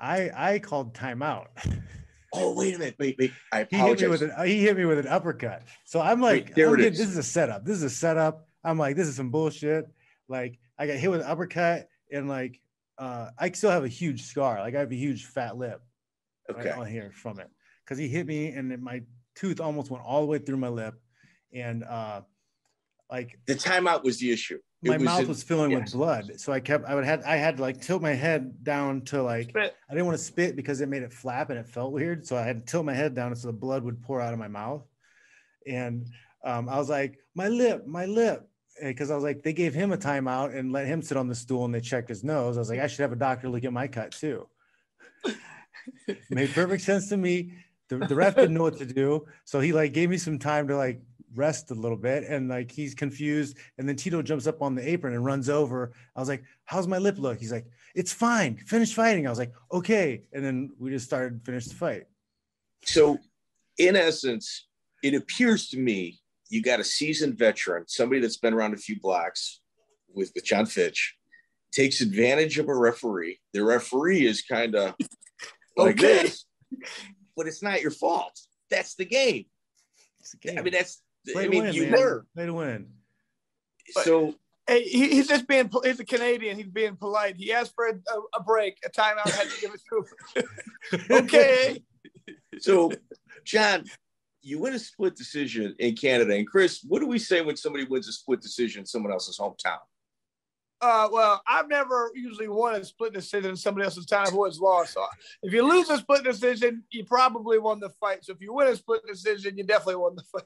I called timeout. Oh, wait a minute. Wait. I apologize. He hit me with an uppercut. So I'm like, this is a setup. I'm like, this is some bullshit. Like, I got hit with an uppercut and like, I still have a huge scar. Like, I have a huge fat lip right on here from it. Because he hit me and my tooth almost went all the way through my lip. And like the timeout was the issue. My mouth was filling with blood. So I had to like tilt my head down to like, spit. I didn't want to spit because it made it flap and it felt weird. So I had to tilt my head down so the blood would pour out of my mouth. And I was like, my lip. Because I was like, they gave him a timeout and let him sit on the stool and they checked his nose. I was like, I should have a doctor look at my cut too. Made perfect sense to me. The ref didn't know what to do. So he like gave me some time to like rest a little bit and like he's confused. And then Tito jumps up on the apron and runs over. I was like, how's my lip look? He's like, it's fine. Finish fighting. I was like, okay. And then we just finished the fight. So in essence, it appears to me you got a seasoned veteran, somebody that's been around a few blocks with Jon Fitch, takes advantage of a referee. The referee is kind of like this, but it's not your fault. That's the game. It's the game. I mean, you learn. Play to win. So hey, he's just he's a Canadian. He's being polite. He asked for a break, a timeout, had to give it to him. Okay. So, Jon, you win a split decision in Canada. And Chris, what do we say when somebody wins a split decision in someone else's hometown? Well, I've never usually won a split decision in somebody else's town. I've always lost. So if you lose a split decision, you probably won the fight. So if you win a split decision, you definitely won the fight.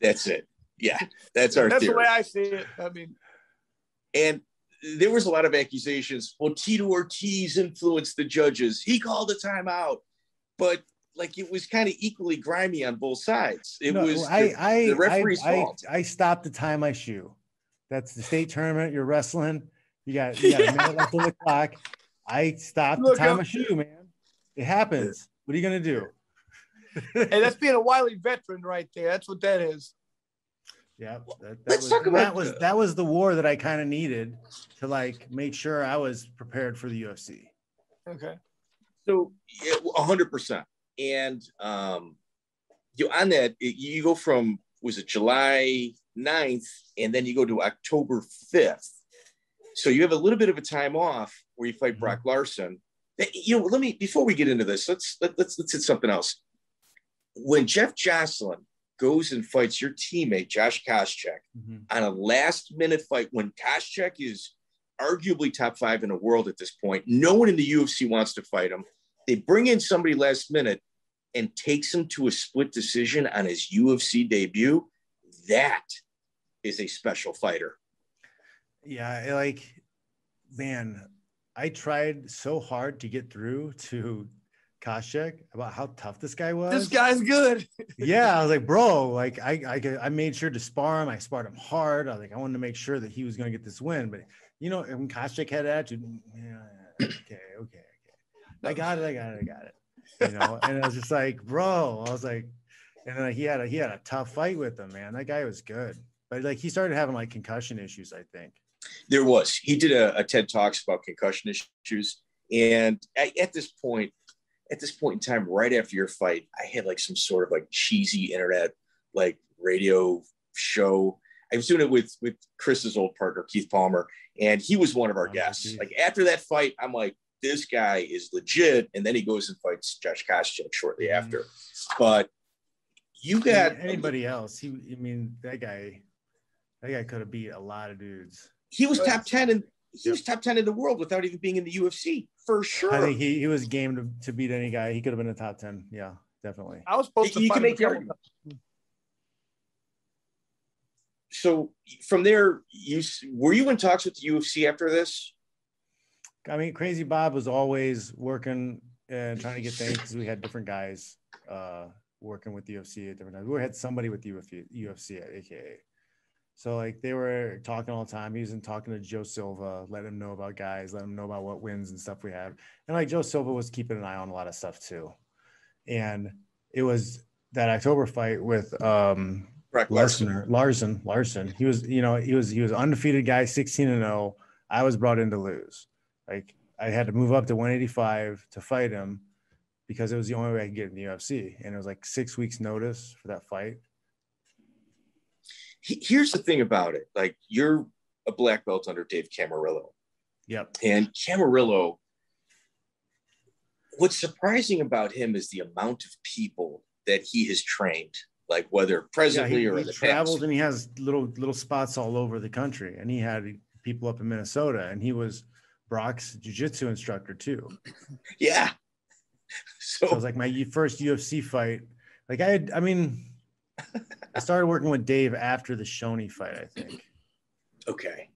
That's it. Yeah, that's our That's theory. the way I see it. I mean, and there was a lot of accusations. Well, Tito Ortiz influenced the judges. He called a timeout, but like it was kind of equally grimy on both sides. It was the referee's fault. I stopped the time my shoe. That's the state tournament. You're wrestling. You got a minute left on the clock. I stopped the time my shoe, man. It happens. What are you gonna do? Hey, that's being a wily veteran right there. That's what that is. Yeah, that was the war that I kind of needed to like make sure I was prepared for the UFC. Okay. So 100%. And on that, you go from, was it July 9th, and then you go to October 5th. So you have a little bit of a time off where you fight Brock Larson. Before we get into this, let's hit something else. When Jeff Joslyn goes and fights your teammate, Josh Koshchek, on a last-minute fight, when Koshchek is arguably top 5 in the world at this point, no one in the UFC wants to fight him. They bring in somebody last minute and takes him to a split decision on his UFC debut. That is a special fighter. Yeah, man, I tried so hard to get through to Koshchek about how tough this guy was. This guy's good. Yeah, I was like, bro, I made sure to spar him. I sparred him hard. I was like, I wanted to make sure that he was going to get this win. But, when Koshchek had attitude, okay. I got it. And I was just like, bro, I was like, and then he had a tough fight with him, man. That guy was good. But like he started having like concussion issues, I think. He did a TED Talks about concussion issues. And at this point in time, right after your fight, I had like some sort of like cheesy internet, like radio show. I was doing it with Chris's old partner, Keith Palmer, and he was one of our guests. Like after that fight, I'm like, this guy is legit. And then he goes and fights Josh Koshchek shortly after. But you got anybody else. That guy could have beat a lot of dudes. He was top 10 and he was top 10 in the world without even being in the UFC for sure. I think he was game to beat any guy. He could have been in the top 10. Yeah, definitely. I was supposed to fight him. So from there, were you in talks with the UFC after this? I mean, Crazy Bob was always working and trying to get things because we had different guys working with the UFC at different times. We had somebody with UFC at AKA. So like they were talking all the time. He was talking to Joe Silva, let him know about guys, let him know about what wins and stuff we have. And like Joe Silva was keeping an eye on a lot of stuff too. And it was that October fight with Larson. He was undefeated guy, 16-0. I was brought in to lose. Like I had to move up to 185 to fight him because it was the only way I could get in the UFC. And it was like 6 weeks notice for that fight. Here's the thing about it. Like you're a black belt under Dave Camarillo. Yep. And Camarillo, what's surprising about him is the amount of people that he has trained, like whether presently or in the travels past. And he has little spots all over the country. And he had people up in Minnesota, and he was Brock's jiu-jitsu instructor too. Yeah. So it was like my first UFC fight. Like I started working with Dave after the Shonie fight, I think. Okay.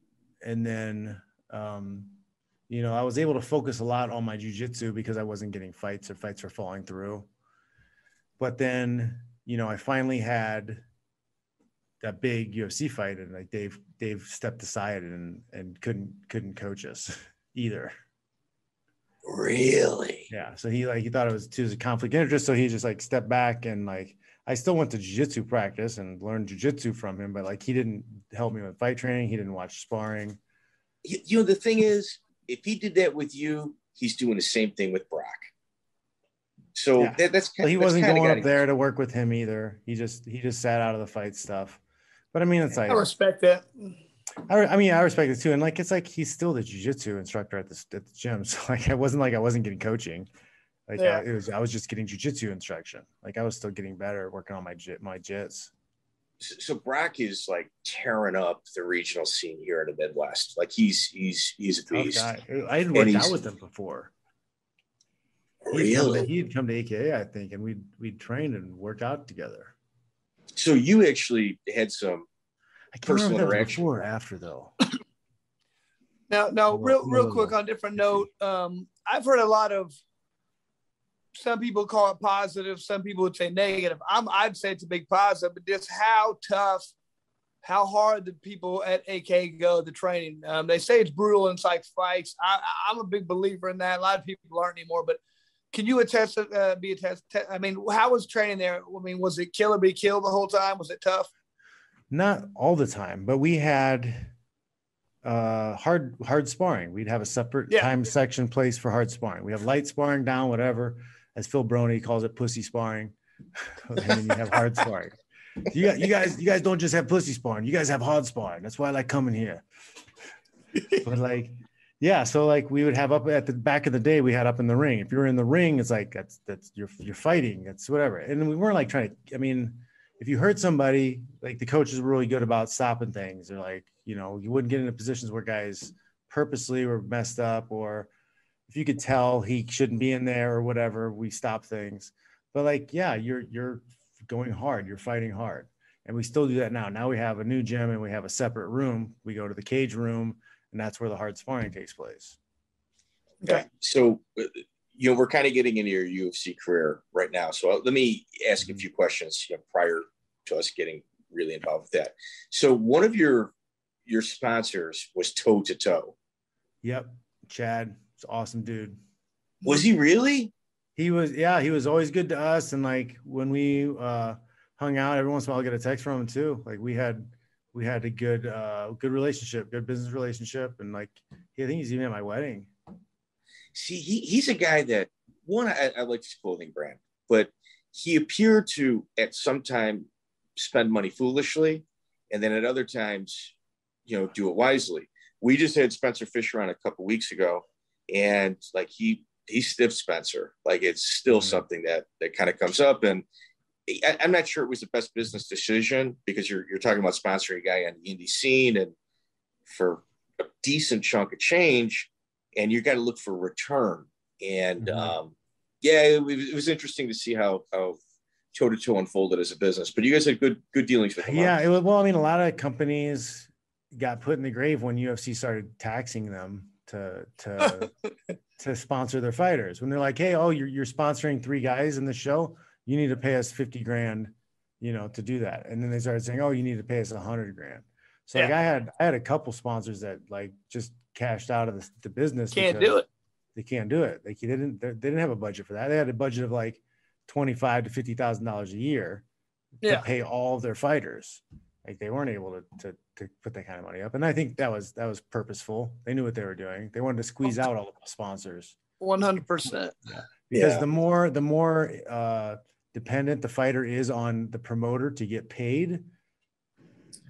And then, I was able to focus a lot on my jiu-jitsu because I wasn't getting fights were falling through. But then, I finally had that big UFC fight, and like Dave stepped aside and couldn't coach us either. Really? Yeah. So he thought it was a conflict of interest. So he just like stepped back, and like I still went to jiu-jitsu practice and learned jiu-jitsu from him, but like he didn't help me with fight training. He didn't watch sparring. The thing is, if he did that with you, he's doing the same thing with Brock. So yeah. That's kind of, he wasn't going up there to work with him either. He just sat out of the fight stuff. But I mean, it's like I respect that. I respect it too. And like it's like he's still the jiu-jitsu instructor at the gym. So like I wasn't getting coaching. Like I was just getting jiu-jitsu instruction. Like I was still getting better working on my jits. So Brock is like tearing up the regional scene here in the Midwest. Like he's a beast. I had worked out with him before. Really? He'd come to AKA, I think, and we'd trained and worked out together. So you actually had some personal interaction before or after though. Now, real quick on a different note, I've heard a lot of. Some people call it positive. Some people would say negative. I'd say it's a big positive, but just how tough, how hard the people at AK go, the training. They say it's brutal and it's like fights. I'm a big believer in that. A lot of people aren't anymore, but can you attest, I mean, how was training there? I mean, was it kill or be killed the whole time? Was it tough? Not all the time, but we had hard sparring. We'd have a separate time section place for hard sparring. We have light sparring down, whatever. As Phil Baroni calls it, pussy sparring. And then you have hard sparring. You guys don't just have pussy sparring. You guys have hard sparring. That's why I like coming here. But like, yeah. So like we would have up at the back of the day, we had up in the ring. If you were in the ring, it's like that's you're fighting. It's whatever. And we weren't like trying to. I mean, if you hurt somebody, like the coaches were really good about stopping things. They're like, you wouldn't get into positions where guys purposely were messed up, or if you could tell he shouldn't be in there or whatever, we stop things. But like, yeah, you're going hard, you're fighting hard. And we still do that now. Now we have a new gym and we have a separate room. We go to the cage room, and that's where the hard sparring takes place. Okay. So, we're kind of getting into your UFC career right now. So let me ask a few questions prior to us getting really involved with that. So one of your sponsors was Toe to Toe. Yep. Chad. It's an awesome dude. Was he really? He was always good to us. And like when we hung out, every once in a while I'll get a text from him too. Like we had a good relationship, good business relationship. And like, I think he's even at my wedding. See, he's a guy that I like his clothing brand, but he appeared to at some time spend money foolishly. And then at other times, do it wisely. We just had Spencer Fisher on a couple weeks ago, and like he stiffed Spencer. Like it's still something that kind of comes up. And I'm not sure it was the best business decision, because you're talking about sponsoring a guy on the indie scene and for a decent chunk of change, and you got to look for return. And it was interesting to see how toe-to-toe unfolded as a business. But you guys had good dealings with him. Yeah, a lot of companies got put in the grave when UFC started taxing them to sponsor their fighters. When they're like, hey, you're sponsoring 3 guys in the show, you need to pay us $50,000, to do that. And then they started saying, you need to pay us $100,000. So like I had a couple sponsors that like just cashed out of the business. Can't do it. They can't do it. Like they didn't have a budget for that. They had a budget of like $25,000 to $50,000 a year to pay all of their fighters. Like they weren't able to put that kind of money up. And I think that was purposeful. They knew what they were doing. They wanted to squeeze out all the sponsors. 100%. Because the more dependent the fighter is on the promoter to get paid,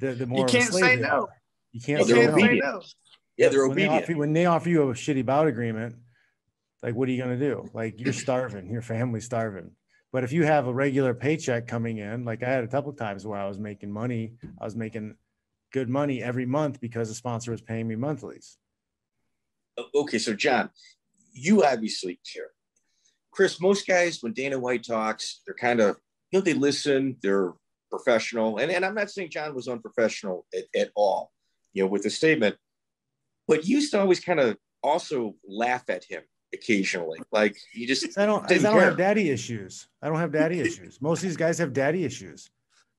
the more you can't say no. You can't say no. Yeah, they're obedient. When they offer you a shitty bout agreement, like what are you going to do? Like you're starving, your family's starving. But if you have a regular paycheck coming in, like I had a couple of times where I was making money, I was making good money every month because the sponsor was paying me monthlies. Okay, so John, you obviously care. Chris, most guys, when Dana White talks, they're kind of, they listen, they're professional. And I'm not saying John was unprofessional at all, with the statement, but you used to always kind of also laugh at him occasionally. Like you just, I don't have daddy issues. I don't have daddy issues. Most of these guys have daddy issues.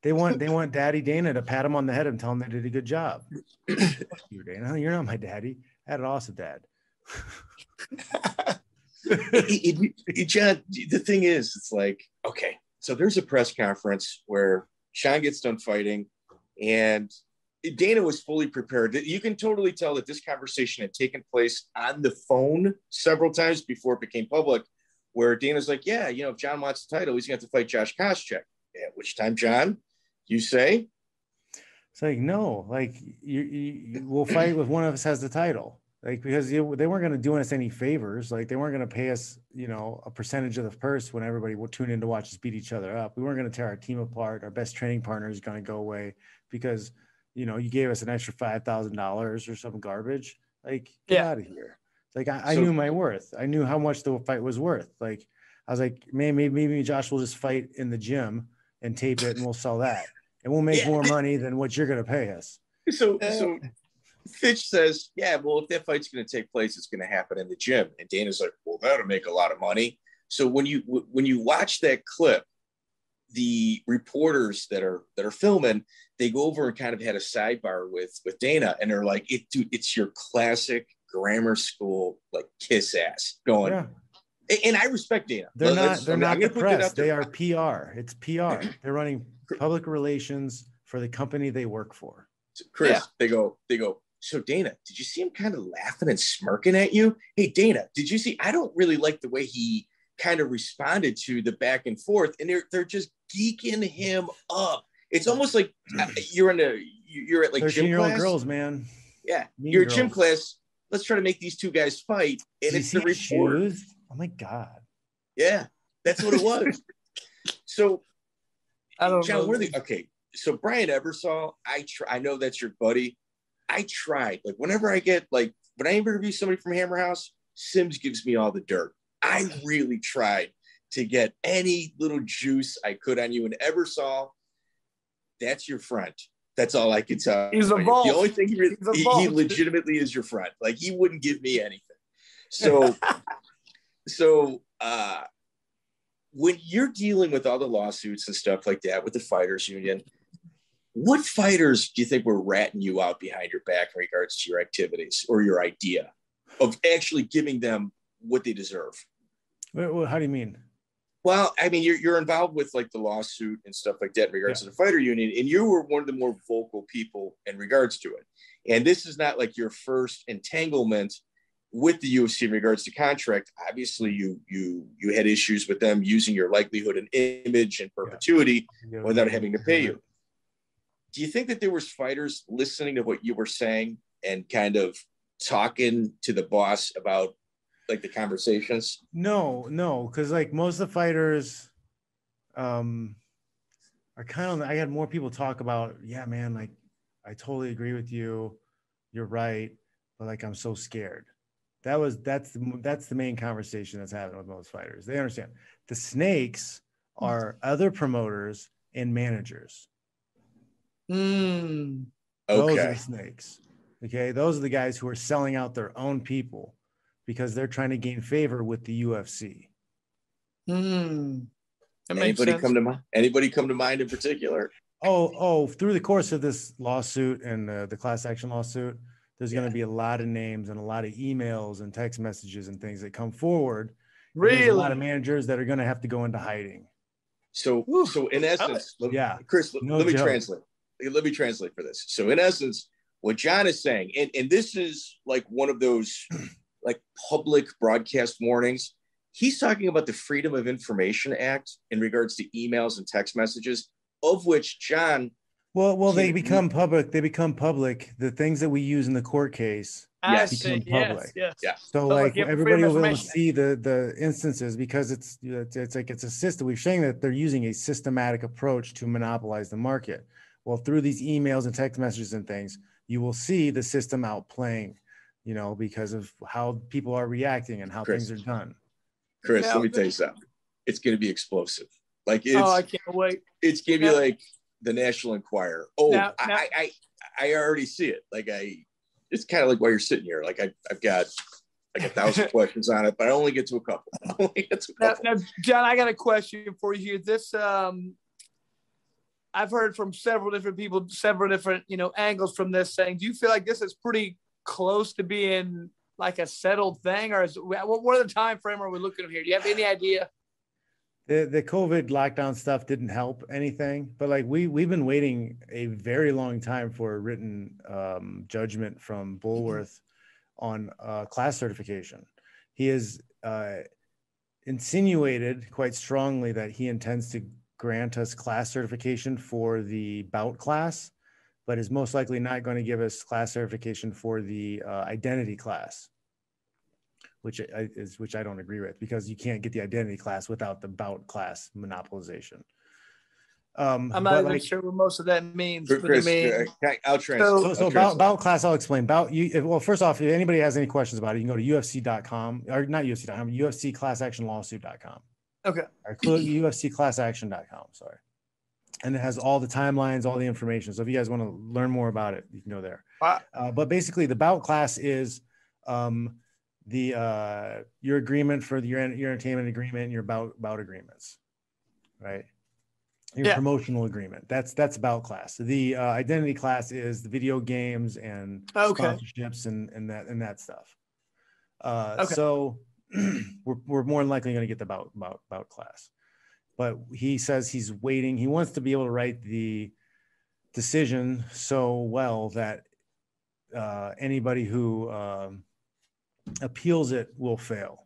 They want Daddy Dana to pat him on the head and tell him they did a good job. You, Dana, you're not my daddy. I had an awesome dad. John, the thing is, it's like, okay, so there's a press conference where Sean gets done fighting and Dana was fully prepared. You can totally tell that this conversation had taken place on the phone several times before it became public, where Dana's like, yeah, if John wants the title, he's going to have to fight Josh Koshchek. At which time, John, you say? It's like, no, like you will fight with one of us has the title. Like, because they weren't going to do us any favors. Like they weren't going to pay us, a percentage of the purse when everybody will tune in to watch us beat each other up. We weren't going to tear our team apart. Our best training partner is going to go away because, you gave us an extra $5,000 or some garbage. Like, get out of here. Like I knew my worth. I knew how much the fight was worth. Like I was like, man, maybe Josh will just fight in the gym and tape it and we'll sell that. And we'll make more money than what you're going to pay us. So Fitch says, yeah, well, if that fight's going to take place, it's going to happen in the gym. And Dana's like, well, that'll make a lot of money. So when you watch that clip, the reporters that are filming, they go over and kind of had a sidebar with Dana, and they're like, it's your classic grammar school, like kiss ass going. Yeah. And I respect Dana. They're not the press. They are PR. It's PR. They're running public relations for the company they work for. So Chris, they go, so Dana, did you see him kind of laughing and smirking at you? Hey, Dana, did you see? I don't really like the way he kind of responded to the back and forth, and they're just geeking him up. It's almost like you're at like gym class. Girls, man. Yeah, you're at gym class. Let's try to make these two guys fight, and it's the reporter. Oh my God. Yeah, that's what it was. So, I don't John, know. Okay, so Brian Ebersol, I know that's your buddy. I tried, like, whenever I interview somebody from Hammer House, Sims gives me all the dirt. I really tried to get any little juice I could on you. And Ebersol, that's your friend. That's all I can tell. He's evolved. The only thing he legitimately is your friend. Like, he wouldn't give me anything. So, when you're dealing with all the lawsuits and stuff like that with the fighters union, what fighters do you think were ratting you out behind your back in regards to your activities or your idea of actually giving them what they deserve? How do you mean? Well, I mean, you're involved with like the lawsuit and stuff like that in regards to the fighter union, and you were one of the more vocal people in regards to it. And this is not like your first entanglement with the UFC in regards to contract. Obviously, you had issues with them using your likelihood and image and perpetuity without having to pay you. Do you think that there was fighters listening to what you were saying and kind of talking to the boss about like the conversations? No, because like most of the fighters are kind of, I had more people talk about, yeah, man, like I totally agree with you, you're right, but like I'm so scared. That's the main conversation that's happening with most fighters. They understand. The snakes are other promoters and managers. Okay. Those are the snakes. Okay, those are the guys who are selling out their own people because they're trying to gain favor with the UFC. Anybody come to mind in particular? Through the course of this lawsuit and the class action lawsuit, there's going to be a lot of names and a lot of emails and text messages and things that come forward. Really? There's a lot of managers that are going to have to go into hiding. So in essence, Chris, let me translate. Let me translate for this. So in essence, what Jon is saying, and this is like one of those like public broadcast warnings. He's talking about the Freedom of Information Act in regards to emails and text messages, of which Jon. Well, they become public. They become public. The things that we use in the court case become public. Yes. So like everybody will be able to see the instances because it's a system. We're saying that they're using a systematic approach to monopolize the market. Well, through these emails and text messages and things, you will see the system outplaying, because of how people are reacting and how things are done. Chris, let me tell you something. It's going to be explosive. Like I can't wait. It's going to be like the National Enquirer. I already see it. Like it's kind of like while you're sitting here. Like I've got like 1,000 questions on it, but I only get to a couple. Now, Jon, I got a question for you here. This I've heard from several different people, several different angles from this saying, do you feel like this is pretty close to being like a settled thing, or what are the time frame are we looking at here? Do you have any idea? The COVID lockdown stuff didn't help anything, but like we've been waiting a very long time for a written judgment from Bullworth on class certification. He has insinuated quite strongly that he intends to grant us class certification for the bout class, but is most likely not going to give us class certification for the identity class, which I don't agree with, because you can't get the identity class without the bout class monopolization. I'm not even sure what most of that means. Chris, I'll translate. So bout class, I'll explain. Well, first off, if anybody has any questions about it, you can go to UFC.com, or not UFC.com, UFCClassActionLawsuit.com. Okay. Or UFCClassAction.com, sorry. And it has all the timelines, all the information. So if you guys want to learn more about it, you can go there. But basically, the bout class is your agreement for your entertainment agreement and your bout agreements, right? Your promotional agreement. That's bout class. The identity class is the video games and sponsorships and that stuff. So we're more than likely going to get the bout class. But he says he's waiting. He wants to be able to write the decision so well that anybody who appeals it will fail.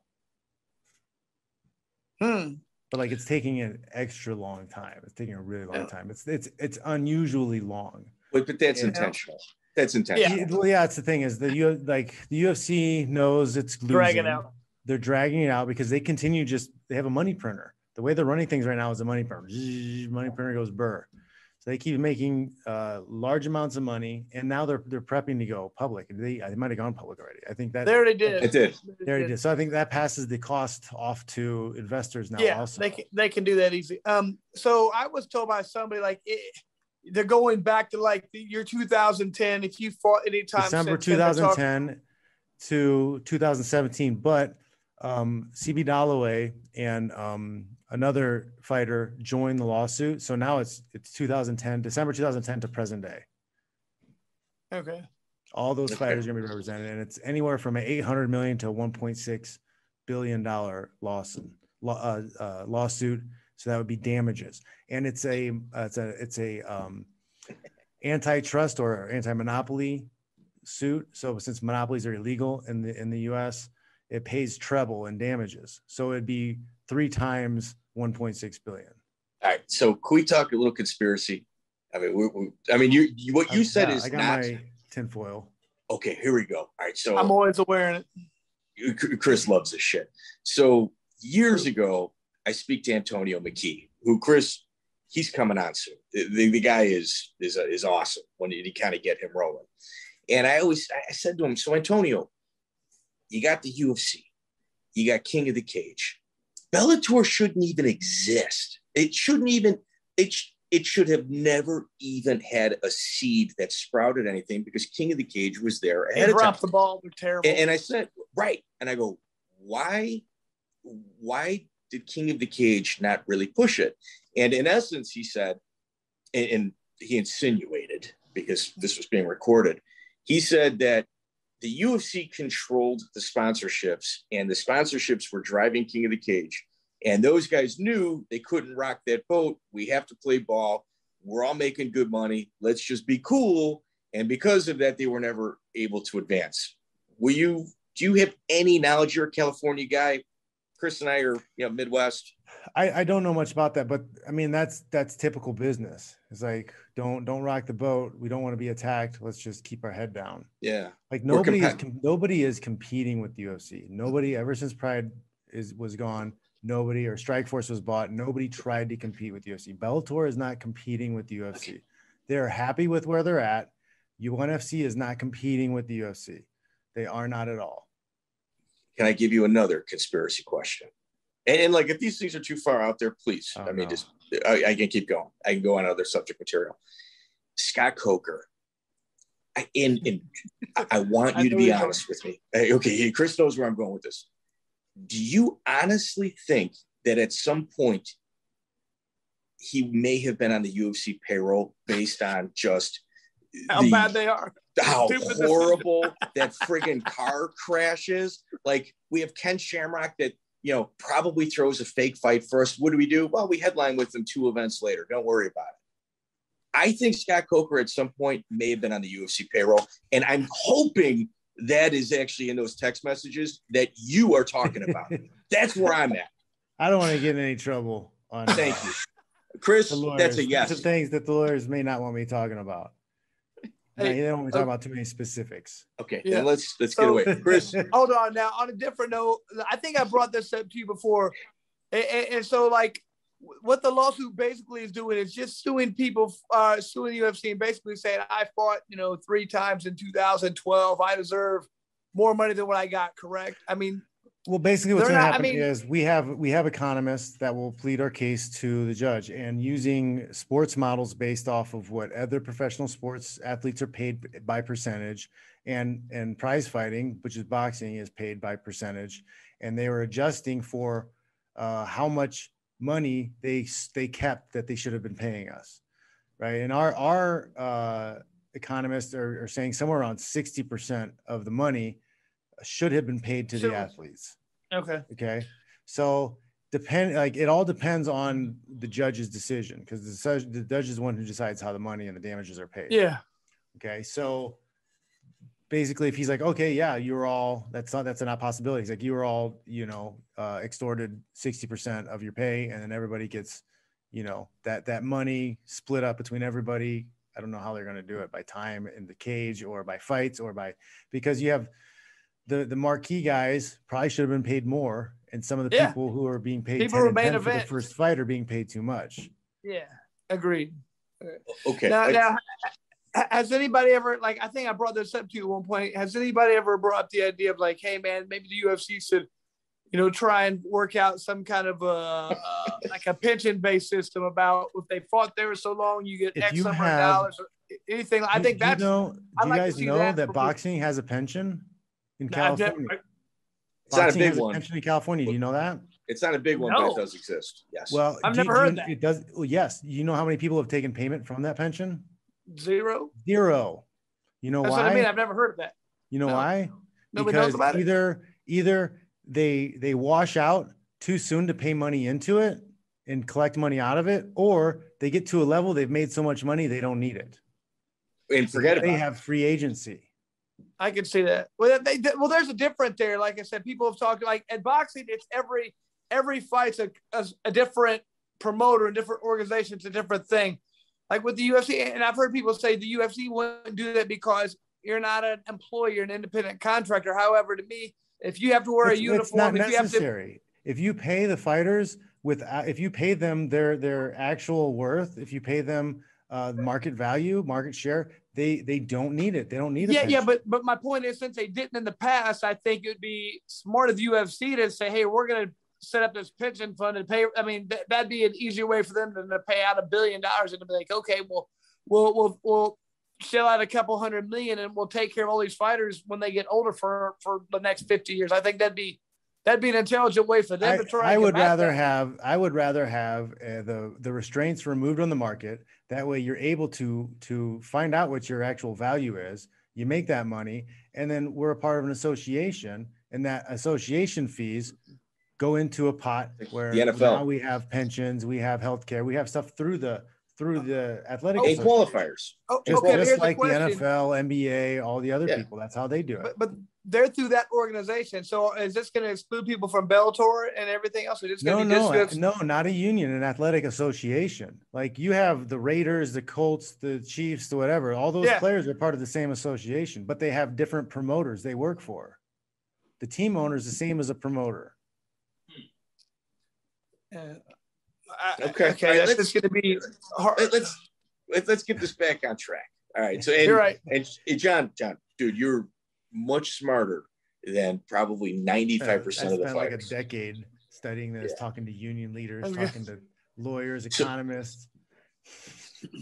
But like it's taking an extra long time. It's taking a really long time. It's unusually long. But that's intentional. That's intentional. Yeah, it's the thing is the UFC knows it's losing. Dragging out. They're dragging it out because they continue they have a money printer. The way they're running things right now is a money printer. Money printer goes burr. So they keep making large amounts of money, and now they're prepping to go public. They might have gone public already. I think that they already did. It did. They already did. So I think that passes the cost off to investors now. Yeah, also. they can do that easy. So I was told by somebody they're going back to like the year 2010. If you fought anytime December 2010 to 2017, but CB Dalloway and another fighter joined the lawsuit. So now it's 2010, December 2010 to present day. Okay. All those fighters are going to be represented, and it's anywhere from an $800 million to $1.6 billion lawsuit. lawsuit. So that would be damages. And it's a antitrust or anti-monopoly suit. So since monopolies are illegal in the US, it pays treble in damages. So it'd be 3 times 1.6 billion. All right. So can we talk a little conspiracy? I mean, what you said is I got not my tinfoil. Okay, here we go. All right. So I'm always aware of it. Chris loves this shit. So years ago, I speak to Antonio McKee, who Chris, he's coming on soon. The guy is awesome when you kind of get him rolling. And I said to him, so Antonio, you got the UFC, you got King of the Cage. Bellator shouldn't even exist. It shouldn't even, it should have never even had a seed that sprouted anything because King of the Cage was there ahead of time. Dropped the ball. They're terrible. And I said, right. And I go, why did King of the Cage not really push it? And in essence, he said, and he insinuated, because this was being recorded, he said that the UFC controlled the sponsorships, and the sponsorships were driving King of the Cage. And those guys knew they couldn't rock that boat. We have to play ball. We're all making good money. Let's just be cool. And because of that, they were never able to advance. Do you have any knowledge? You're a California guy. Chris and I are, Midwest. I don't know much about that, but I mean, that's typical business. It's like, don't rock the boat. We don't want to be attacked. Let's just keep our head down. Yeah. Like nobody is competing with the UFC. Nobody, ever since Pride was gone, nobody, or Strikeforce was bought, nobody tried to compete with UFC. Bellator is not competing with the UFC. Okay. They're happy with where they're at. UNFC is not competing with the UFC. They are not at all. Can I give you another conspiracy question? And like, if these things are too far out there, please. I can keep going. I can go on other subject material. Scott Coker. I want you to be honest with me. Okay, Chris knows where I'm going with this. Do you honestly think that at some point he may have been on the UFC payroll based on just how bad they are? How horrible that friggin' car crash is. Like, we have Ken Shamrock that, probably throws a fake fight first. What do? Well, we headline with them 2 events later. Don't worry about it. I think Scott Coker at some point may have been on the UFC payroll. And I'm hoping that is actually in those text messages that you are talking about. That's where I'm at. I don't want to get in any trouble on Thank you. Chris, that's a yes. Some things that the lawyers may not want me talking about. They don't want me talking about too many specifics. Okay, then let's get away. Chris. Hold on now. On a different note, I think I brought this up to you before. And so, like, what the lawsuit basically is doing is just suing people, suing UFC and basically saying, I fought, 3 times in 2012. I deserve more money than what I got, correct? I mean, well, basically what's going to happen is we have economists that will plead our case to the judge, and using sports models based off of what other professional sports athletes are paid by percentage, and prize fighting, which is boxing, is paid by percentage. And they were adjusting for how much money they kept that they should have been paying us. Right. And our economists are saying somewhere around 60% of the money should have been paid to the athletes. Okay. So it all depends on the judge's decision, because the judge is the one who decides how the money and the damages are paid. Yeah. Okay. So basically, if he's like, okay, yeah, that's not a possibility. He's like, you were all, extorted 60% of your pay, and then everybody gets, that money split up between everybody. I don't know how they're going to do it, by time in the cage or by fights because you have the marquee guys probably should have been paid more, and some of the people who are being paid 10 for the first fight are being paid too much. Yeah, agreed. Okay. Now, has anybody ever, like, I think I brought this up to you at one point, has anybody ever brought up the idea of, like, hey man, maybe the UFC should, try and work out some kind of like a pension-based system about if they fought there so long, you get X number of dollars or anything. I think that's. Do you guys know that boxing has a pension in California? It's not a big one. Pension in California. Do you know that? It's not a big one, but it does exist. Yes. Well, I've never heard that. It does. Well, yes. You know how many people have taken payment from that pension? Zero. You know That's why? what I mean. I've never heard of that. You know why? Nobody knows about it. Either they wash out too soon to pay money into it and collect money out of it, or they get to a level they've made so much money they don't need it. And forget about it. They have free agency. I can see that. Well, there's a difference there. Like I said, people have talked like at boxing, it's every fight's a different promoter and different organization. It's a different thing. Like with the UFC, and I've heard people say the UFC wouldn't do that because you're not an employee, you're an independent contractor. However, to me, if you have to wear a uniform, it's not necessary. If you pay the fighters if you pay them their actual worth, if you pay them market value, market share, they don't need it. They don't need it. Yeah. But my point is, since they didn't in the past, I think it'd be smart of the UFC to say, hey, we're going to set up this pension fund and pay. I mean, that'd be an easier way for them to pay out $1 billion and to be like, okay, we'll shell out a couple $100 million and we'll take care of all these fighters when they get older for the next 50 years. I think that'd be an intelligent way for them to try. I would rather have the restraints removed on the market. That way you're able to find out what your actual value is. You make that money, and then we're a part of an association, and that association fees go into a pot where the NFL. Now we have pensions, we have healthcare, we have stuff through the athletic qualifiers. Just like the NFL, NBA, all the other people. That's how they do it. But they're through that organization. So is this going to exclude people from Bellator and everything else? No, not a union, an athletic association. Like you have the Raiders, the Colts, the Chiefs, the whatever. All those players are part of the same association, but they have different promoters they work for. The team owner is the same as a promoter. Okay. That's just going to be hard. Let's get this back on track. All right. So you're right. And John, dude, you're much smarter than probably 95% of the fighters. I spent like a decade studying this, talking to union leaders, talking to lawyers, economists.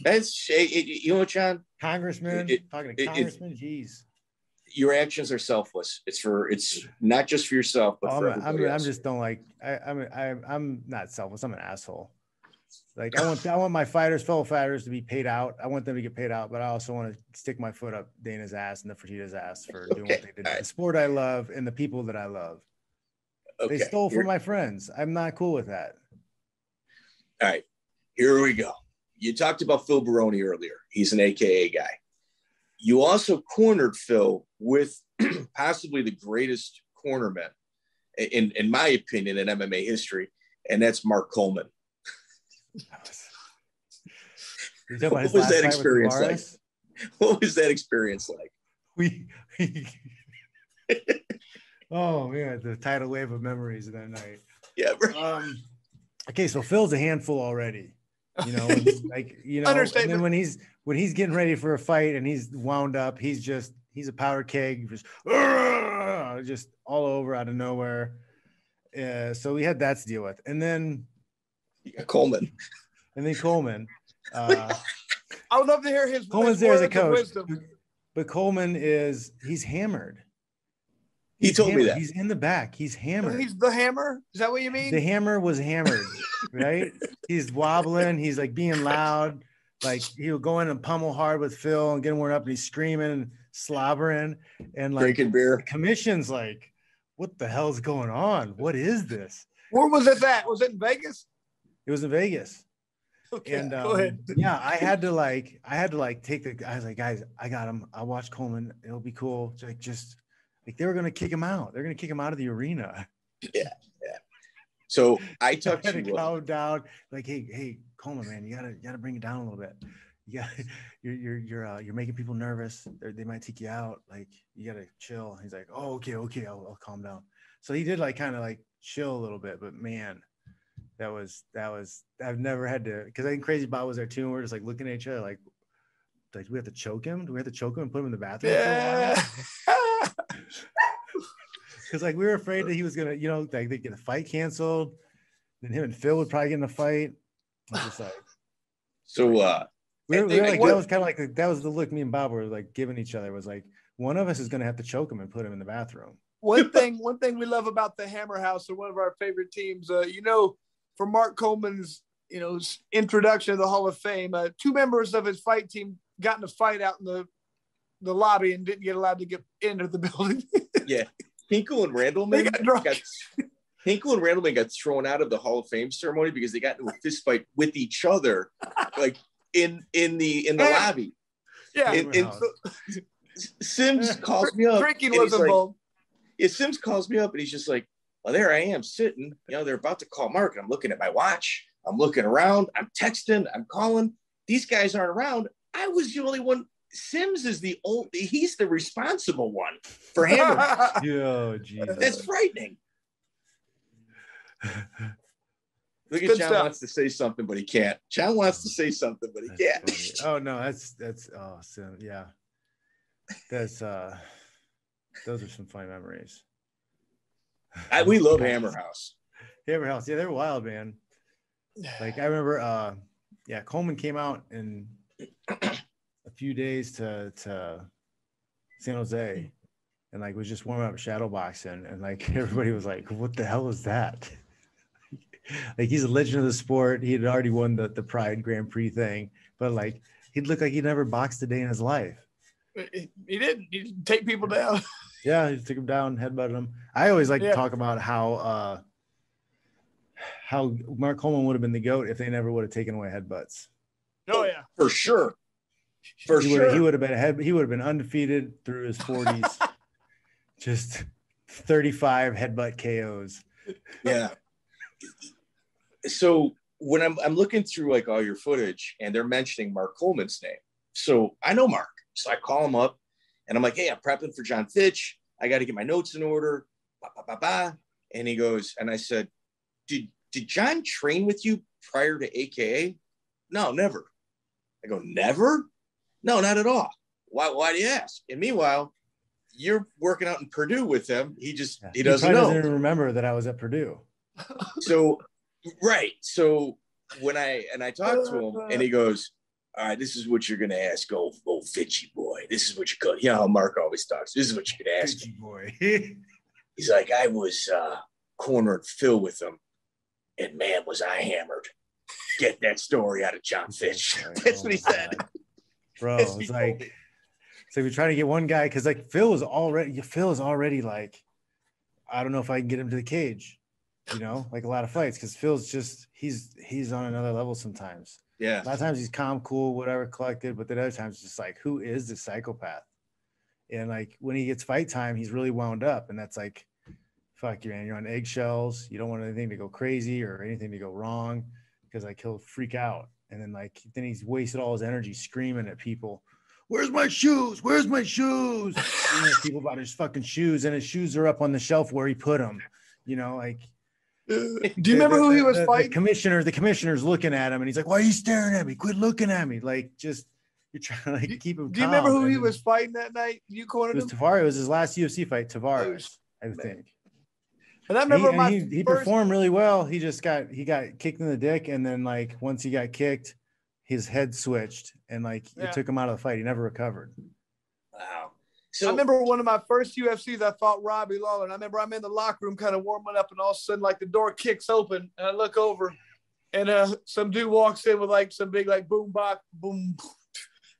That's you know what, John? Congressmen, talking to congressmen. Jeez. Your actions are selfless. It's not just for yourself, but for everybody else. I'm just don't like. I'm not selfless. I'm an asshole. Like I want my fellow fighters to be paid out. I want them to get paid out, but I also want to stick my foot up Dana's ass and the Fertitta's ass for doing what they did. The sport I love and the people that I love. Okay. They stole from my friends. I'm not cool with that. All right, here we go. You talked about Phil Baroni earlier. He's an AKA guy. You also cornered Phil with possibly the greatest cornerman, in my opinion, in MMA history, and that's Mark Coleman. What was that experience like? What was that experience like? Oh man, the tidal wave of memories of that night. Yeah. Right. Okay, so Phil's a handful already. You know, and then when he's getting ready for a fight and he's wound up, he's a powder keg, just all over out of nowhere. So we had that to deal with, and then Coleman. I would love to hear his. Coleman's there as a coach, but Coleman he's hammered. He told me that he's in the back. He's hammered. He's the hammer. Is that what you mean? The hammer was hammered, right? He's wobbling. He's like being loud. Like he'll go in and pummel hard with Phil and get him worn up, and he's screaming and slobbering and like drinking beer. The commission's like, what the hell's going on? What is this? Where was it at? Was it in Vegas? It was in Vegas. Okay, and go ahead. Yeah, I had to take I was like, guys, I got him. I'll watch Coleman. It'll be cool. Like they were going to kick him out. They're going to kick him out of the arena. Yeah. So I talked to calm down. Like, hey, Coleman, man, you gotta bring it down a little bit. You're making people nervous. They might take you out. Like, you gotta chill. He's like, oh, okay, I'll calm down. So he did like kind of like chill a little bit. But man, that was I've never had to, because I think Crazy Bob was there too, and we're just like looking at each other like do we have to choke him? Do we have to choke him and put him in the bathroom? Yeah. Because like we were afraid that he was gonna, like they'd get a fight canceled. Then him and Phil would probably get in a fight. Just like, so we were like, that was kind of like that was the look me and Bob were like giving each other, was like one of us is gonna have to choke him and put him in the bathroom. One thing we love about the Hammer House, or one of our favorite teams, for Mark Coleman's introduction to the Hall of Fame, 2 members of his fight team got in a fight out in the lobby and didn't get allowed to get into the building. Yeah. Hinkle and Randall, man. They got drunk. Hinkle and Randleman got thrown out of the Hall of Fame ceremony because they got into a fist fight with each other, like in the lobby. Yeah. Sims calls me up. Drinking was involved. Sims calls me up and he's just like, well, there I am sitting. They're about to call Mark. I'm looking at my watch. I'm looking around. I'm texting. I'm calling. These guys aren't around. I was the only one. Sims is he's the responsible one for hammering. Oh, Jesus. That's frightening. Look at John wants to say something, but he can't. John wants to say something, but he can't. Funny. Oh no, that's awesome. Yeah. That's those are some funny memories. We love Hammer House. Hammer House, yeah, they're wild, man. Like I remember Coleman came out in a few days to San Jose and like was just warming up shadow boxing and like everybody was like, what the hell is that? Like he's a legend of the sport. He had already won the Pride Grand Prix thing, but like he'd look like he'd never boxed a day in his life. He didn't take people down. Yeah, he took him down, headbutted him. I always like to talk about how Mark Coleman would have been the GOAT if they never would have taken away headbutts. Oh yeah, for sure. He would have been undefeated through his 40s. Just 35 headbutt KOs. Yeah. So when I'm looking through like all your footage and they're mentioning Mark Coleman's name, so I know Mark. So I call him up and I'm like, hey, I'm prepping for Jon Fitch. I got to get my notes in order. And he goes, and I said, did John train with you prior to AKA? No, never. I go, never? No, not at all. Why do you ask? And meanwhile, you're working out in Purdue with him. He doesn't know. He doesn't even remember that I was at Purdue. So, right. So when I talked to him and he goes, all right, this is what you're going to ask. Oh, Fitchy boy. This is what you call, how Mark always talks. This is what you're going to ask. Fitchy boy. He's like, I was cornered Phil with him. And man, was I hammered. Get that story out of Jon Fitch. That's what he said. Bro, it's like we're trying to get one guy because like Phil is already like, I don't know if I can get him to the cage. Like a lot of fights because Phil's just he's on another level sometimes. Yeah. A lot of times he's calm, cool, whatever, collected, but then other times it's just like, who is the psychopath? And like when he gets fight time, he's really wound up, and that's like, fuck you, man. You're on eggshells. You don't want anything to go crazy or anything to go wrong because like he'll freak out, and then he's wasted all his energy screaming at people. Where's my shoes? Where's my shoes? People about his fucking shoes, and his shoes are up on the shelf where he put them. Like. Do you remember who he was fighting? The commissioner's looking at him, and he's like, "Why are you staring at me? Quit looking at me!" Like, just you're trying to keep him. Do you remember who he was fighting that night? You cornered him. Tavares. It was his last UFC fight. Tavares, I think. And I remember he performed really well. He got kicked in the dick, and then like once he got kicked, his head switched, and like it took him out of the fight. He never recovered. Wow. So I remember one of my first UFCs, I fought Robbie Lawler. And I remember I'm in the locker room kind of warming up, and all of a sudden, like the door kicks open, and I look over, and some dude walks in with like some big like boom box, boom.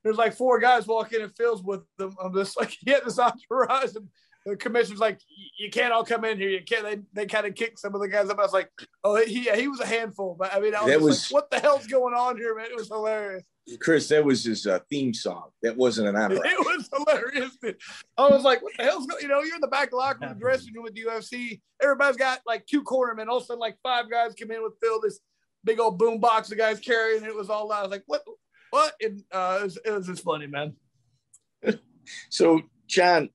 There's like 4 guys walking in, Phil's with them. I'm just like, he had this entourage, and the commissioner's like, you can't all come in here. You can't. They kind of kicked some of the guys up. I was like, oh, he was a handful. But I mean, I was like, what the hell's going on here, man? It was hilarious. Chris, that was his theme song. That wasn't an opera. It was hilarious. I was like, what the hell's going on? You're in the back of the locker room dressing room with the UFC. Everybody's got like 2 cornermen. All of a sudden, like 5 guys come in with Phil, this big old boom box the guys carrying. It was all loud. I was like, what? And it was just funny, man. So, John,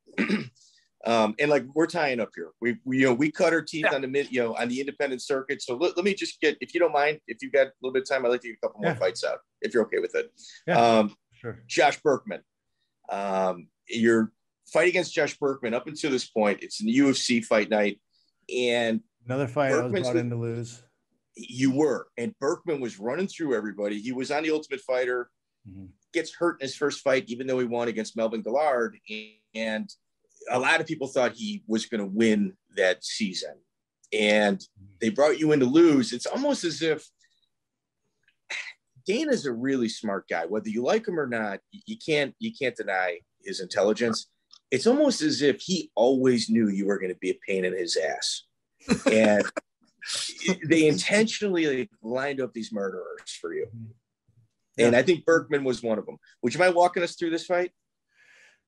and like we're tying up here. We cut our teeth on the on the independent circuit. So let me just get, if you don't mind, if you've got a little bit of time, I'd like to get a couple more fights out, if you're okay with it. Yeah, sure. Josh Burkman. Your fight against Josh Burkman up until this point, it's in the UFC fight night, and another fight Burkman's I was brought in to lose. You were, and Burkman was running through everybody. He was on the Ultimate Fighter, gets hurt in his first fight, even though he won against Melvin Gillard, and a lot of people thought he was going to win that season, and they brought you in to lose. It's almost as if Dana's a really smart guy, whether you like him or not. You can't deny his intelligence. It's almost as if he always knew you were going to be a pain in his ass. And they intentionally lined up these murderers for you. Yeah. And I think Burkman was one of them. Would you mind walking us through this fight?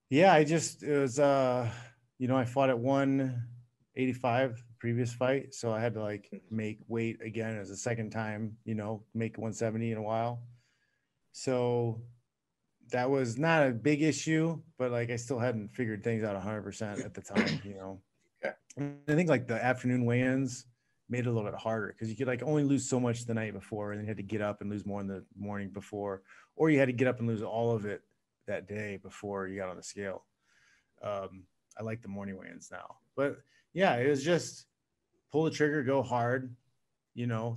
Yeah, it was, I fought at 185 previous fight. So I had to make weight again as a second time, make 170 in a while. So that was not a big issue, but I still hadn't figured things out 100% at the time, Okay. I think the afternoon weigh-ins made it a little bit harder because you could only lose so much the night before, and then you had to get up and lose more in the morning before, or you had to get up and lose all of it that day before you got on the scale. I like the morning weigh-ins now, but yeah, it was just pull the trigger, go hard,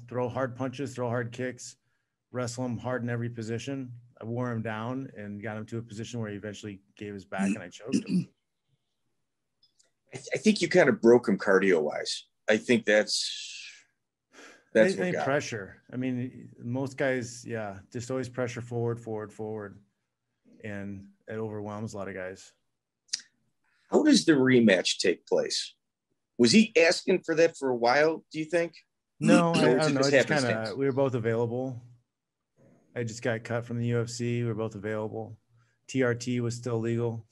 throw hard punches, throw hard kicks, wrestle him hard in every position. I wore him down and got him to a position where he eventually gave his back and I choked him. I think you kind of broke him cardio wise. I think that's what got pressure. I mean, most guys, just always pressure forward. And it overwhelms a lot of guys. How does the rematch take place? Was he asking for that for a while, do you think? No, I don't know. We were both available. I just got cut from the UFC. We were both available. TRT was still legal.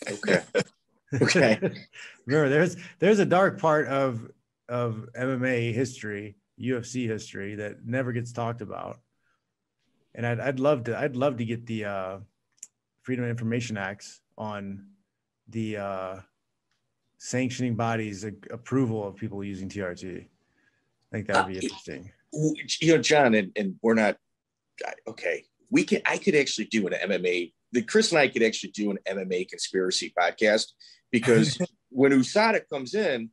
Okay. Okay. Remember, there's a dark part of MMA history, UFC history, that never gets talked about. And I'd love to get the Freedom of Information Acts on the sanctioning bodies' approval of people using TRT. I think that would be interesting. John, and we're not okay. I could actually do an MMA. Chris and I could actually do an MMA conspiracy podcast, because when USADA comes in,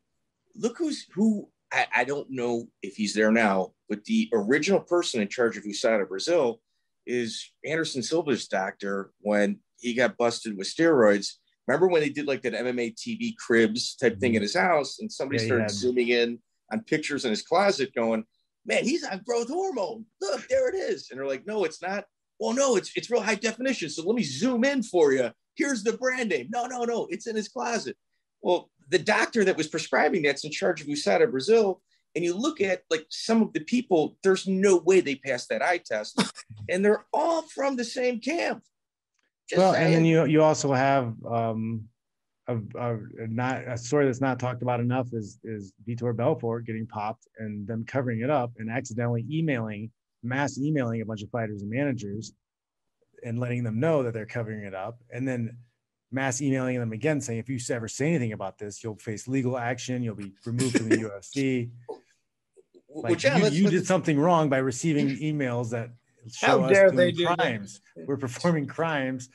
look who I don't know if he's there now, but the original person in charge of USADA Brazil is Anderson Silva's doctor when he got busted with steroids. Remember when they did that MMA TV cribs type thing in his house, and somebody started zooming in on pictures in his closet going, man, he's on growth hormone. Look, there it is. And they're like, no, it's not. Well, no, it's real high definition. So let me zoom in for you. Here's the brand name. No, it's in his closet. Well, the doctor that was prescribing that's in charge of USADA Brazil, and you look at some of the people, there's no way they passed that eye test, and they're all from the same camp. And then you also have a story that's not talked about enough is Vitor Belfort getting popped and them covering it up and accidentally mass emailing a bunch of fighters and managers and letting them know that they're covering it up, and then mass emailing them again saying, if you ever say anything about this, you'll face legal action, you'll be removed from the UFC. You did something wrong by receiving emails that show us doing crimes. We're performing crimes.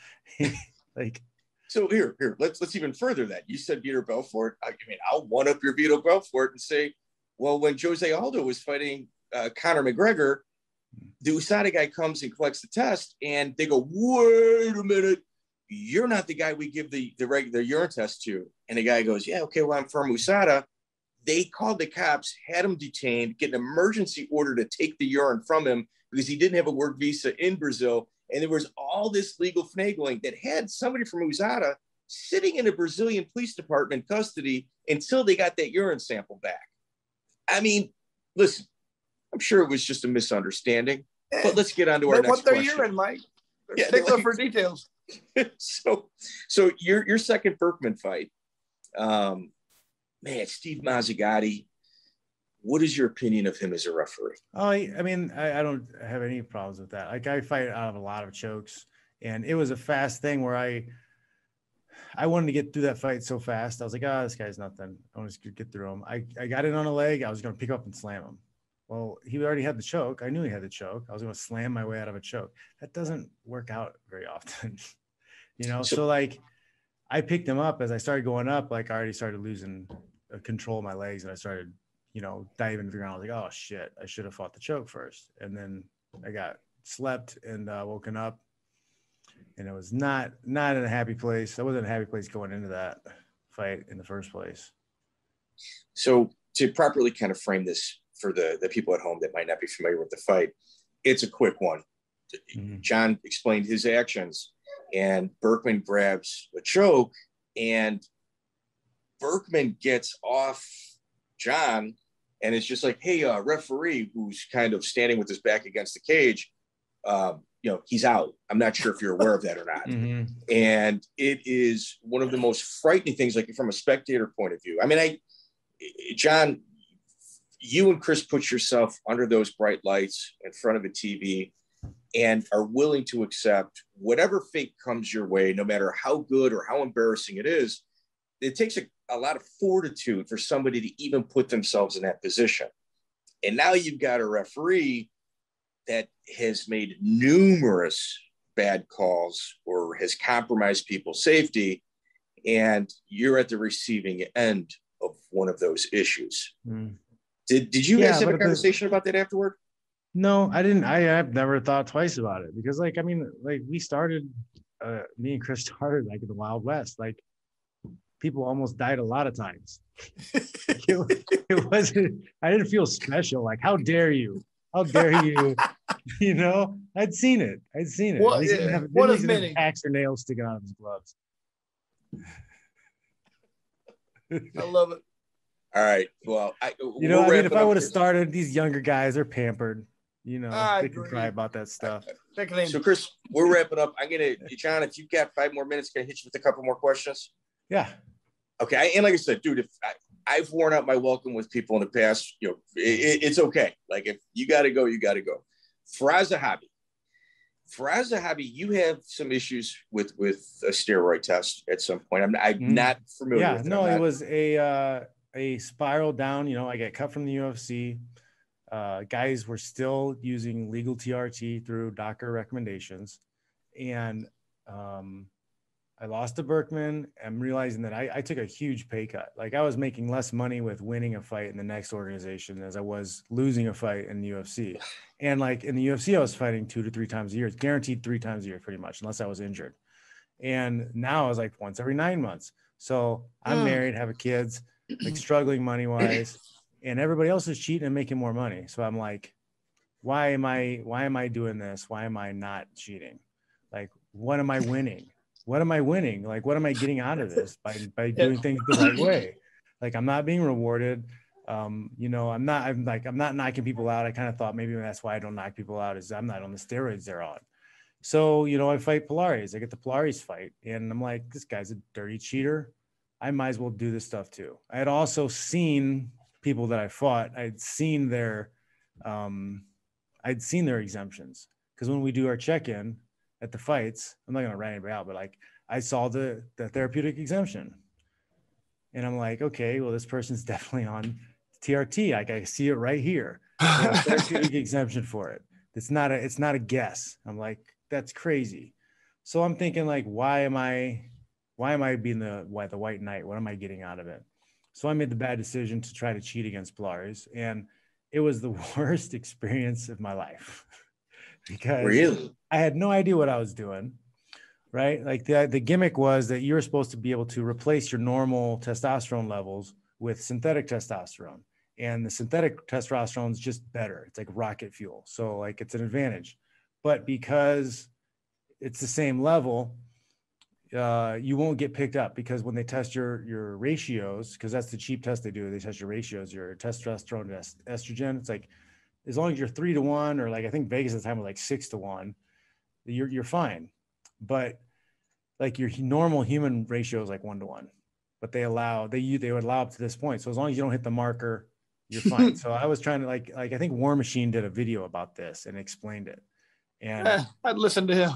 So here, let's even further that. You said Vitor Belfort. I mean, I'll one up your Vitor Belfort and say, well, when Jose Aldo was fighting Conor McGregor, the USADA guy comes and collects the test, and they go, wait a minute, you're not the guy we give the regular urine test to. And the guy goes, yeah, okay, well, I'm from USADA. They called the cops, had him detained, get an emergency order to take the urine from him because he didn't have a work visa in Brazil. And there was all this legal finagling that had somebody from USADA sitting in a Brazilian police department custody until they got that urine sample back. I mean, listen, I'm sure it was just a misunderstanding, but let's get on to our next question. What their urine, Mike? Stickler for details. So your second Burkman fight, man, Steve Mazzigati, what is your opinion of him as a referee? Oh, I mean, I don't have any problems with that. I fight out of a lot of chokes, and it was a fast thing where I wanted to get through that fight so fast. I was like, this guy's nothing. I want to get through him. I got in on a leg. I was going to pick up and slam him. Well, he already had the choke. I knew he had the choke. I was going to slam my way out of a choke. That doesn't work out very often, So I picked him up as I started going up. I already started losing control of my legs, and I started, diving into the ground. I was like, oh shit, I should have fought the choke first. And then I got slept and woken up, and it was not in a happy place. I wasn't in a happy place going into that fight in the first place. So to properly kind of frame this for the people at home that might not be familiar with the fight, it's a quick one. Mm-hmm. Jon explained his actions, and Burkman grabs a choke, and Burkman gets off Jon, and it's just like, hey, referee who's kind of standing with his back against the cage, he's out. I'm not sure if you're aware of that or not. Mm-hmm. And it is one of the most frightening things, like from a spectator point of view. I mean, Jon, you and Chris put yourself under those bright lights in front of a TV and are willing to accept whatever fate comes your way, no matter how good or how embarrassing it is. It takes a lot of fortitude for somebody to even put themselves in that position. And now you've got a referee that has made numerous bad calls or has compromised people's safety, and you're at the receiving end of one of those issues. Mm. Did you guys have a conversation about that afterward? No, I didn't. I've never thought twice about it because, we started, me and Chris started in the Wild West. People almost died a lot of times. It wasn't. I didn't feel special. How dare you? How dare you? I'd seen it. Well, At least he didn't one of have many axe or nails sticking out of his gloves. I love it. All right. Well, if I would have started, these younger guys are pampered. They can cry about that stuff. So, Chris, we're wrapping up. Jon, if you've got 5 more minutes, can I hit you with a couple more questions? Yeah. Okay. And like I said, dude, if I've worn out my welcome with people in the past, it's okay. If you got to go, you got to go. Firas Zahabi, you have some issues with a steroid test at some point. I'm not familiar with it. It was a spiral down. I got cut from the UFC. Guys were still using legal TRT through doctor recommendations. And I lost to Burkman. I'm realizing that I took a huge pay cut. I was making less money with winning a fight in the next organization as I was losing a fight in the UFC. And in the UFC, I was fighting 2 to 3 times a year. It's guaranteed 3 times a year, pretty much, unless I was injured. And now I was once every 9 months. So I'm married, have kids, struggling money-wise, and everybody else is cheating and making more money. So I'm why am I doing this? Why am I not cheating? What am I winning? What am I winning? What am I getting out of this by doing things the right way? I'm not being rewarded. I'm not knocking people out. I kind of thought maybe that's why I don't knock people out is I'm not on the steroids they're on. So, I fight Pilares. I get the Pilares fight and I'm this guy's a dirty cheater. I might as well do this stuff too. I had also seen people that I fought. I'd seen their exemptions. Because when we do our check-in at the fights, I'm not going to rat anybody out, but I saw the therapeutic exemption. And I'm okay, well, this person's definitely on TRT. I see it right here. Therapeutic exemption for it. It's not a guess. I'm that's crazy. So I'm thinking why am I being the white knight? What am I getting out of it? So I made the bad decision to try to cheat against Pilares. And it was the worst experience of my life because really? I had no idea what I was doing. Right? The gimmick was that you're supposed to be able to replace your normal testosterone levels with synthetic testosterone. And the synthetic testosterone is just better. It's like rocket fuel. So it's an advantage. But because it's the same level, you won't get picked up because when they test your ratios, because that's the cheap test they do, they test your ratios, your testosterone to estrogen. It's as long as you're 3 to 1, or I think Vegas at the time was 6 to 1, you're fine. But your normal human ratio is 1 to 1, but they would allow up to this point. So as long as you don't hit the marker, you're fine. So I was trying to I think War Machine did a video about this and explained it. And I'd listen to him.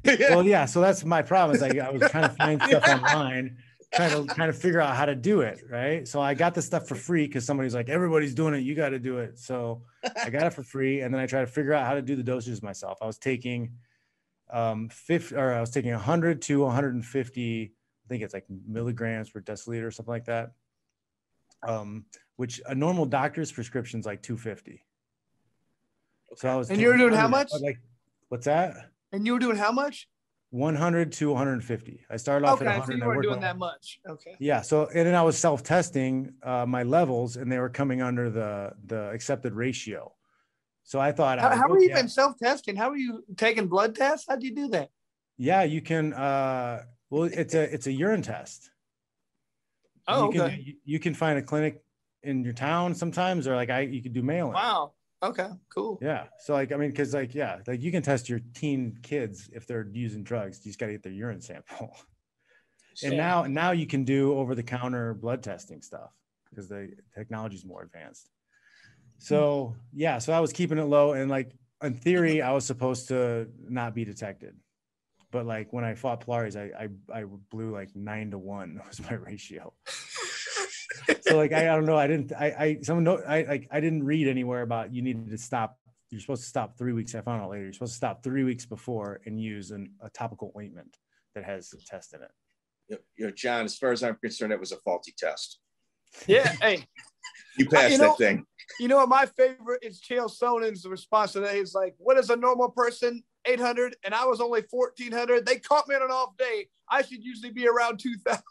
Well, yeah. So that's my problem is I was trying to find stuff online, trying to figure out how to do it. Right. So I got this stuff for free because somebody's everybody's doing it. You got to do it. So I got it for free. And then I tried to figure out how to do the dosages myself. I was taking 100 to 150, I think it's milligrams per deciliter or something like that. Which a normal doctor's prescription is 250. Okay. So I was. And you were doing how much? What's that? And you were doing how much? 100 to 150. I started off at 100. So you weren't doing that much. Okay. Yeah. So and then I was self-testing my levels, and they were coming under the accepted ratio. So I thought, how are you even self-testing? How are you taking blood tests? How do you do that? Yeah, you can. Well, it's a urine test. Oh, okay. You can find a clinic in your town sometimes, or like you could do mail-in. Wow. Okay, cool. Yeah. So like, I mean, cause like, yeah, like you can test your teen kids if they're using drugs. You just got to get their urine sample. And now you can do over-the-counter blood testing stuff because the technology is more advanced. So yeah, so I was keeping it low, and like in theory, I was supposed to not be detected, but like when I fought Pilares, I blew like 9-1 was my ratio. So like I don't know, I didn't read anywhere about you needed to stop. You're supposed to stop 3 weeks. I found out later. You're supposed to stop 3 weeks before and use a topical ointment that has a test in it. You know, John, as far as I'm concerned, it was a faulty test. Yeah, hey. You passed that thing. You know what my favorite is? Chael Sonnen's response today is like, what is a normal person? 800, and I was only 1,400. They caught me on an off day. I should usually be around 2,000.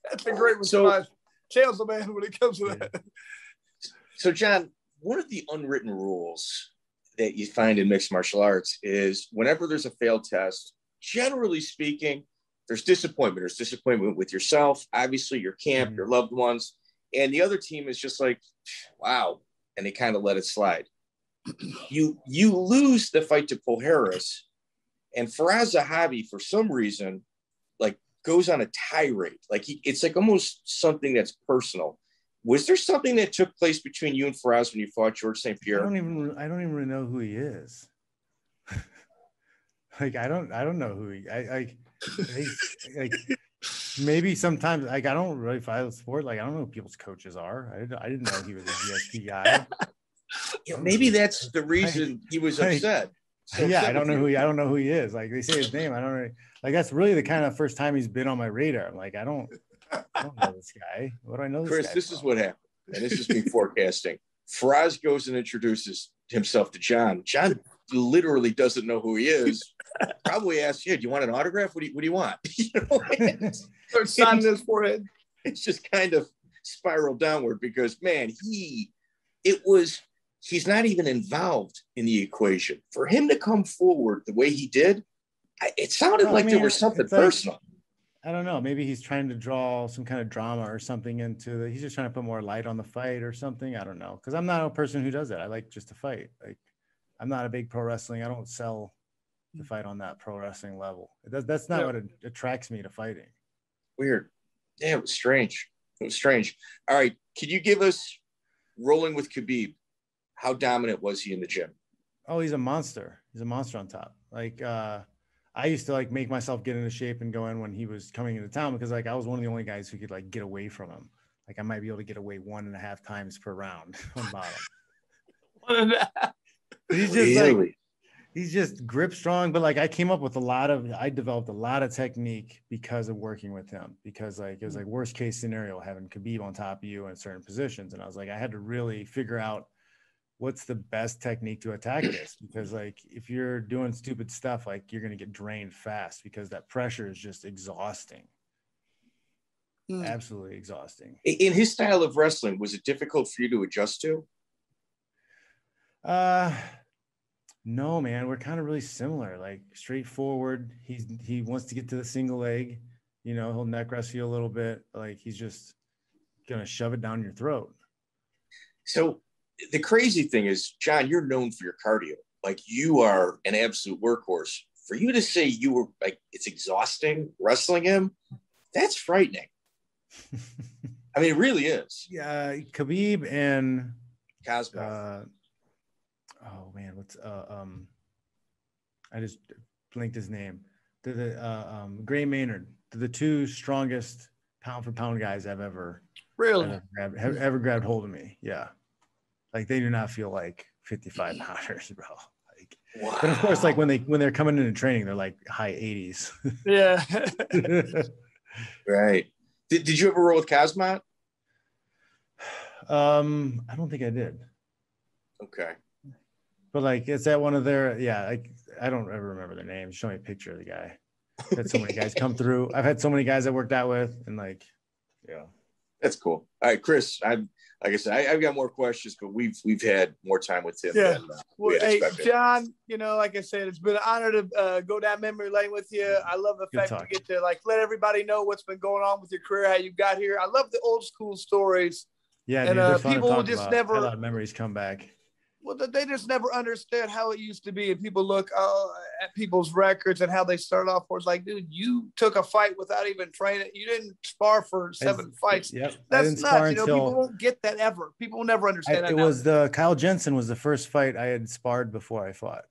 That's a great response. Chael's the man when it comes to that. So, John, one of the unwritten rules that you find in mixed martial arts is whenever there's a failed test, generally speaking, there's disappointment. There's disappointment with yourself, obviously your camp, your loved ones, and the other team is just like, wow, and they kind of let it slide. You lose the fight to Kohler, and Firas Zahabi, for some reason, like goes on a tirade. Like it's like almost something that's personal. Was there something that took place between you and Firas when you fought George St. Pierre? I don't even really know who he is. Like I don't know who like maybe sometimes like I don't really follow the sport. Like I don't know who people's coaches are. I didn't know he was a GSP guy. You know, maybe that's the reason he was upset. Yeah, I don't know who he is. Like they say his name, I don't know. Like that's really the kind of first time he's been on my radar. I'm like, I don't know this guy. What do I know? Chris, this is what happened, and this is me forecasting. Firas goes and introduces himself to John. John literally doesn't know who he is. Probably asks, "Yeah, do you want an autograph? What do you want?" You know, Start signing his forehead. It's just kind of spiraled downward because, man, he's not even involved in the equation. For him to come forward the way he did, it sounded there was something personal. I don't know. Maybe he's trying to draw some kind of drama or something into he's just trying to put more light on the fight or something. I don't know. Because I'm not a person who does that. I like just to fight. Like I'm not a big pro wrestling. I don't sell the fight on that pro wrestling level. That's not what attracts me to fighting. Weird. Yeah, it was strange. All right. Can you give us rolling with Khabib? How dominant was he in the gym? Oh, he's a monster. He's a monster on top. Like I used to like make myself get into shape and go in when he was coming into town because like I was one of the only guys who could like get away from him. Like I might be able to get away 1.5 times per round on bottom. 1.5. He's just he's just grip strong, but like I developed a lot of technique because of working with him, because like it was like worst case scenario having Khabib on top of you in certain positions. And I was like, I had to really figure out what's the best technique to attack this, because like if you're doing stupid stuff, like you're going to get drained fast because that pressure is just exhausting. Absolutely exhausting. In his style of wrestling, was it difficult for you to adjust to? No, man, we're kind of really similar, like straightforward. He wants to get to the single leg, you know, he'll neck wrestle you a little bit. Like he's just going to shove it down your throat. So the crazy thing is, John, you're known for your cardio. Like you are an absolute workhorse. For you to say you were like, it's exhausting wrestling him, that's frightening. I mean, it really is. Yeah. Khabib and Cosmo. Oh man, what's I just blinked his name. The Gray Maynard. They're the two strongest pound for pound guys I've ever grabbed hold of me. Yeah. Like they do not feel like 55 pounders, bro. Like, wow. But of course, like when they're coming into training, they're like high 80s. Yeah. Right. Did you ever roll with Cosmo? I don't think I did. Okay. But like it's at one of their like I don't ever remember their names. Show me a picture of the guy. I've had so many guys come through. I've had so many guys I worked out with, and like, yeah. That's cool. All right, Chris. Like I said, I've got more questions, but we've had more time with him. Yeah. Than, hey, John, you know, like I said, it's been an honor to go down memory lane with you. I love the fact you get to like let everybody know what's been going on with your career, how you got here. I love the old school stories Yeah, and dude, people just never. A lot of memories come back. Well, they just never understand how it used to be. And people look at people's records and how they started off. Where it's like, dude, you took a fight without even training. You didn't spar for 7 fights. Yep. That's nuts. People won't get that ever. People will never understand that. It was Kyle Jensen was the first fight I had sparred before I fought.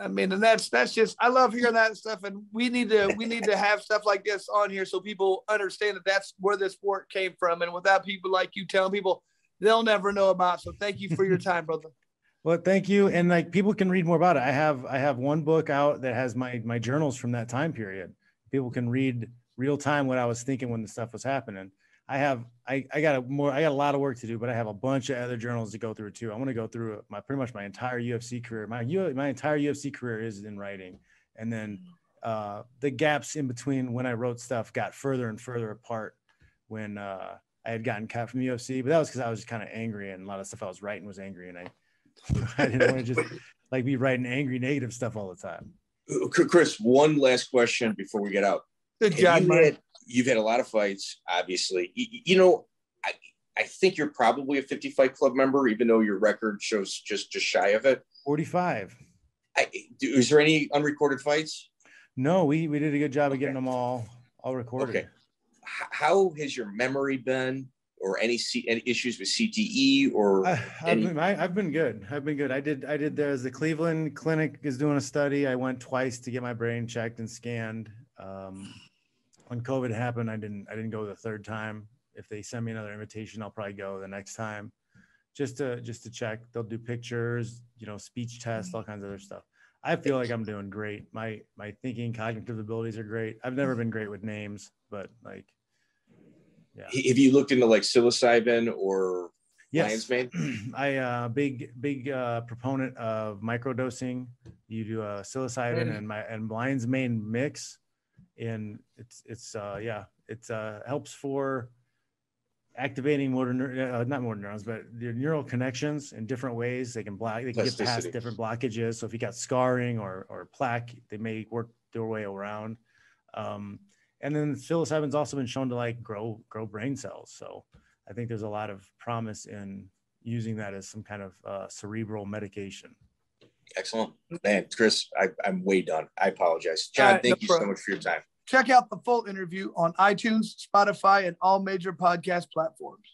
I mean, and that's just, I love hearing that stuff. And we need to have stuff like this on here so people understand that that's where this sport came from. And without people like you telling people, they'll never know about. So thank you for your time, brother. Well, thank you. And like people can read more about it. I have one book out that has my journals from that time period. People can read real time what I was thinking when the stuff was happening. I got a lot of work to do, but I have a bunch of other journals to go through too. I want to go through pretty much my entire UFC career. My entire UFC career is in writing. And then the gaps in between when I wrote stuff got further and further apart when I had gotten cut from the UFC, but that was because I was just kind of angry, and a lot of stuff I was writing was angry, and I didn't want to just like be writing angry, negative stuff all the time. Chris, one last question before we get out. Good job, You've had a lot of fights, obviously. I think you're probably a 50 Fight Club member, even though your record shows just shy of it. 45. Is there any unrecorded fights? No, we did a good job of getting them all recorded. Okay. How has your memory been, or any issues with CTE or? I've been good. I did. There's the Cleveland Clinic is doing a study. I went twice to get my brain checked and scanned. When COVID happened, I didn't go the third time. If they send me another invitation, I'll probably go the next time, just to check. They'll do pictures, speech tests, all kinds of other stuff. I feel like I'm doing great. My thinking, cognitive abilities are great. I've never been great with names, but yeah. Have you looked into like psilocybin or yes. lion's mane? I big proponent of microdosing. You do a psilocybin and lion's mane mix, and it helps for activating not motor neurons, but your neural connections in different ways. They can get past different blockages. So if you got scarring or plaque, they may work their way around. And then psilocybin's also been shown to grow brain cells. So I think there's a lot of promise in using that as some kind of cerebral medication. Excellent, man. Chris, I'm way done. I apologize. John, thank you so much for your time. Check out the full interview on iTunes, Spotify, and all major podcast platforms.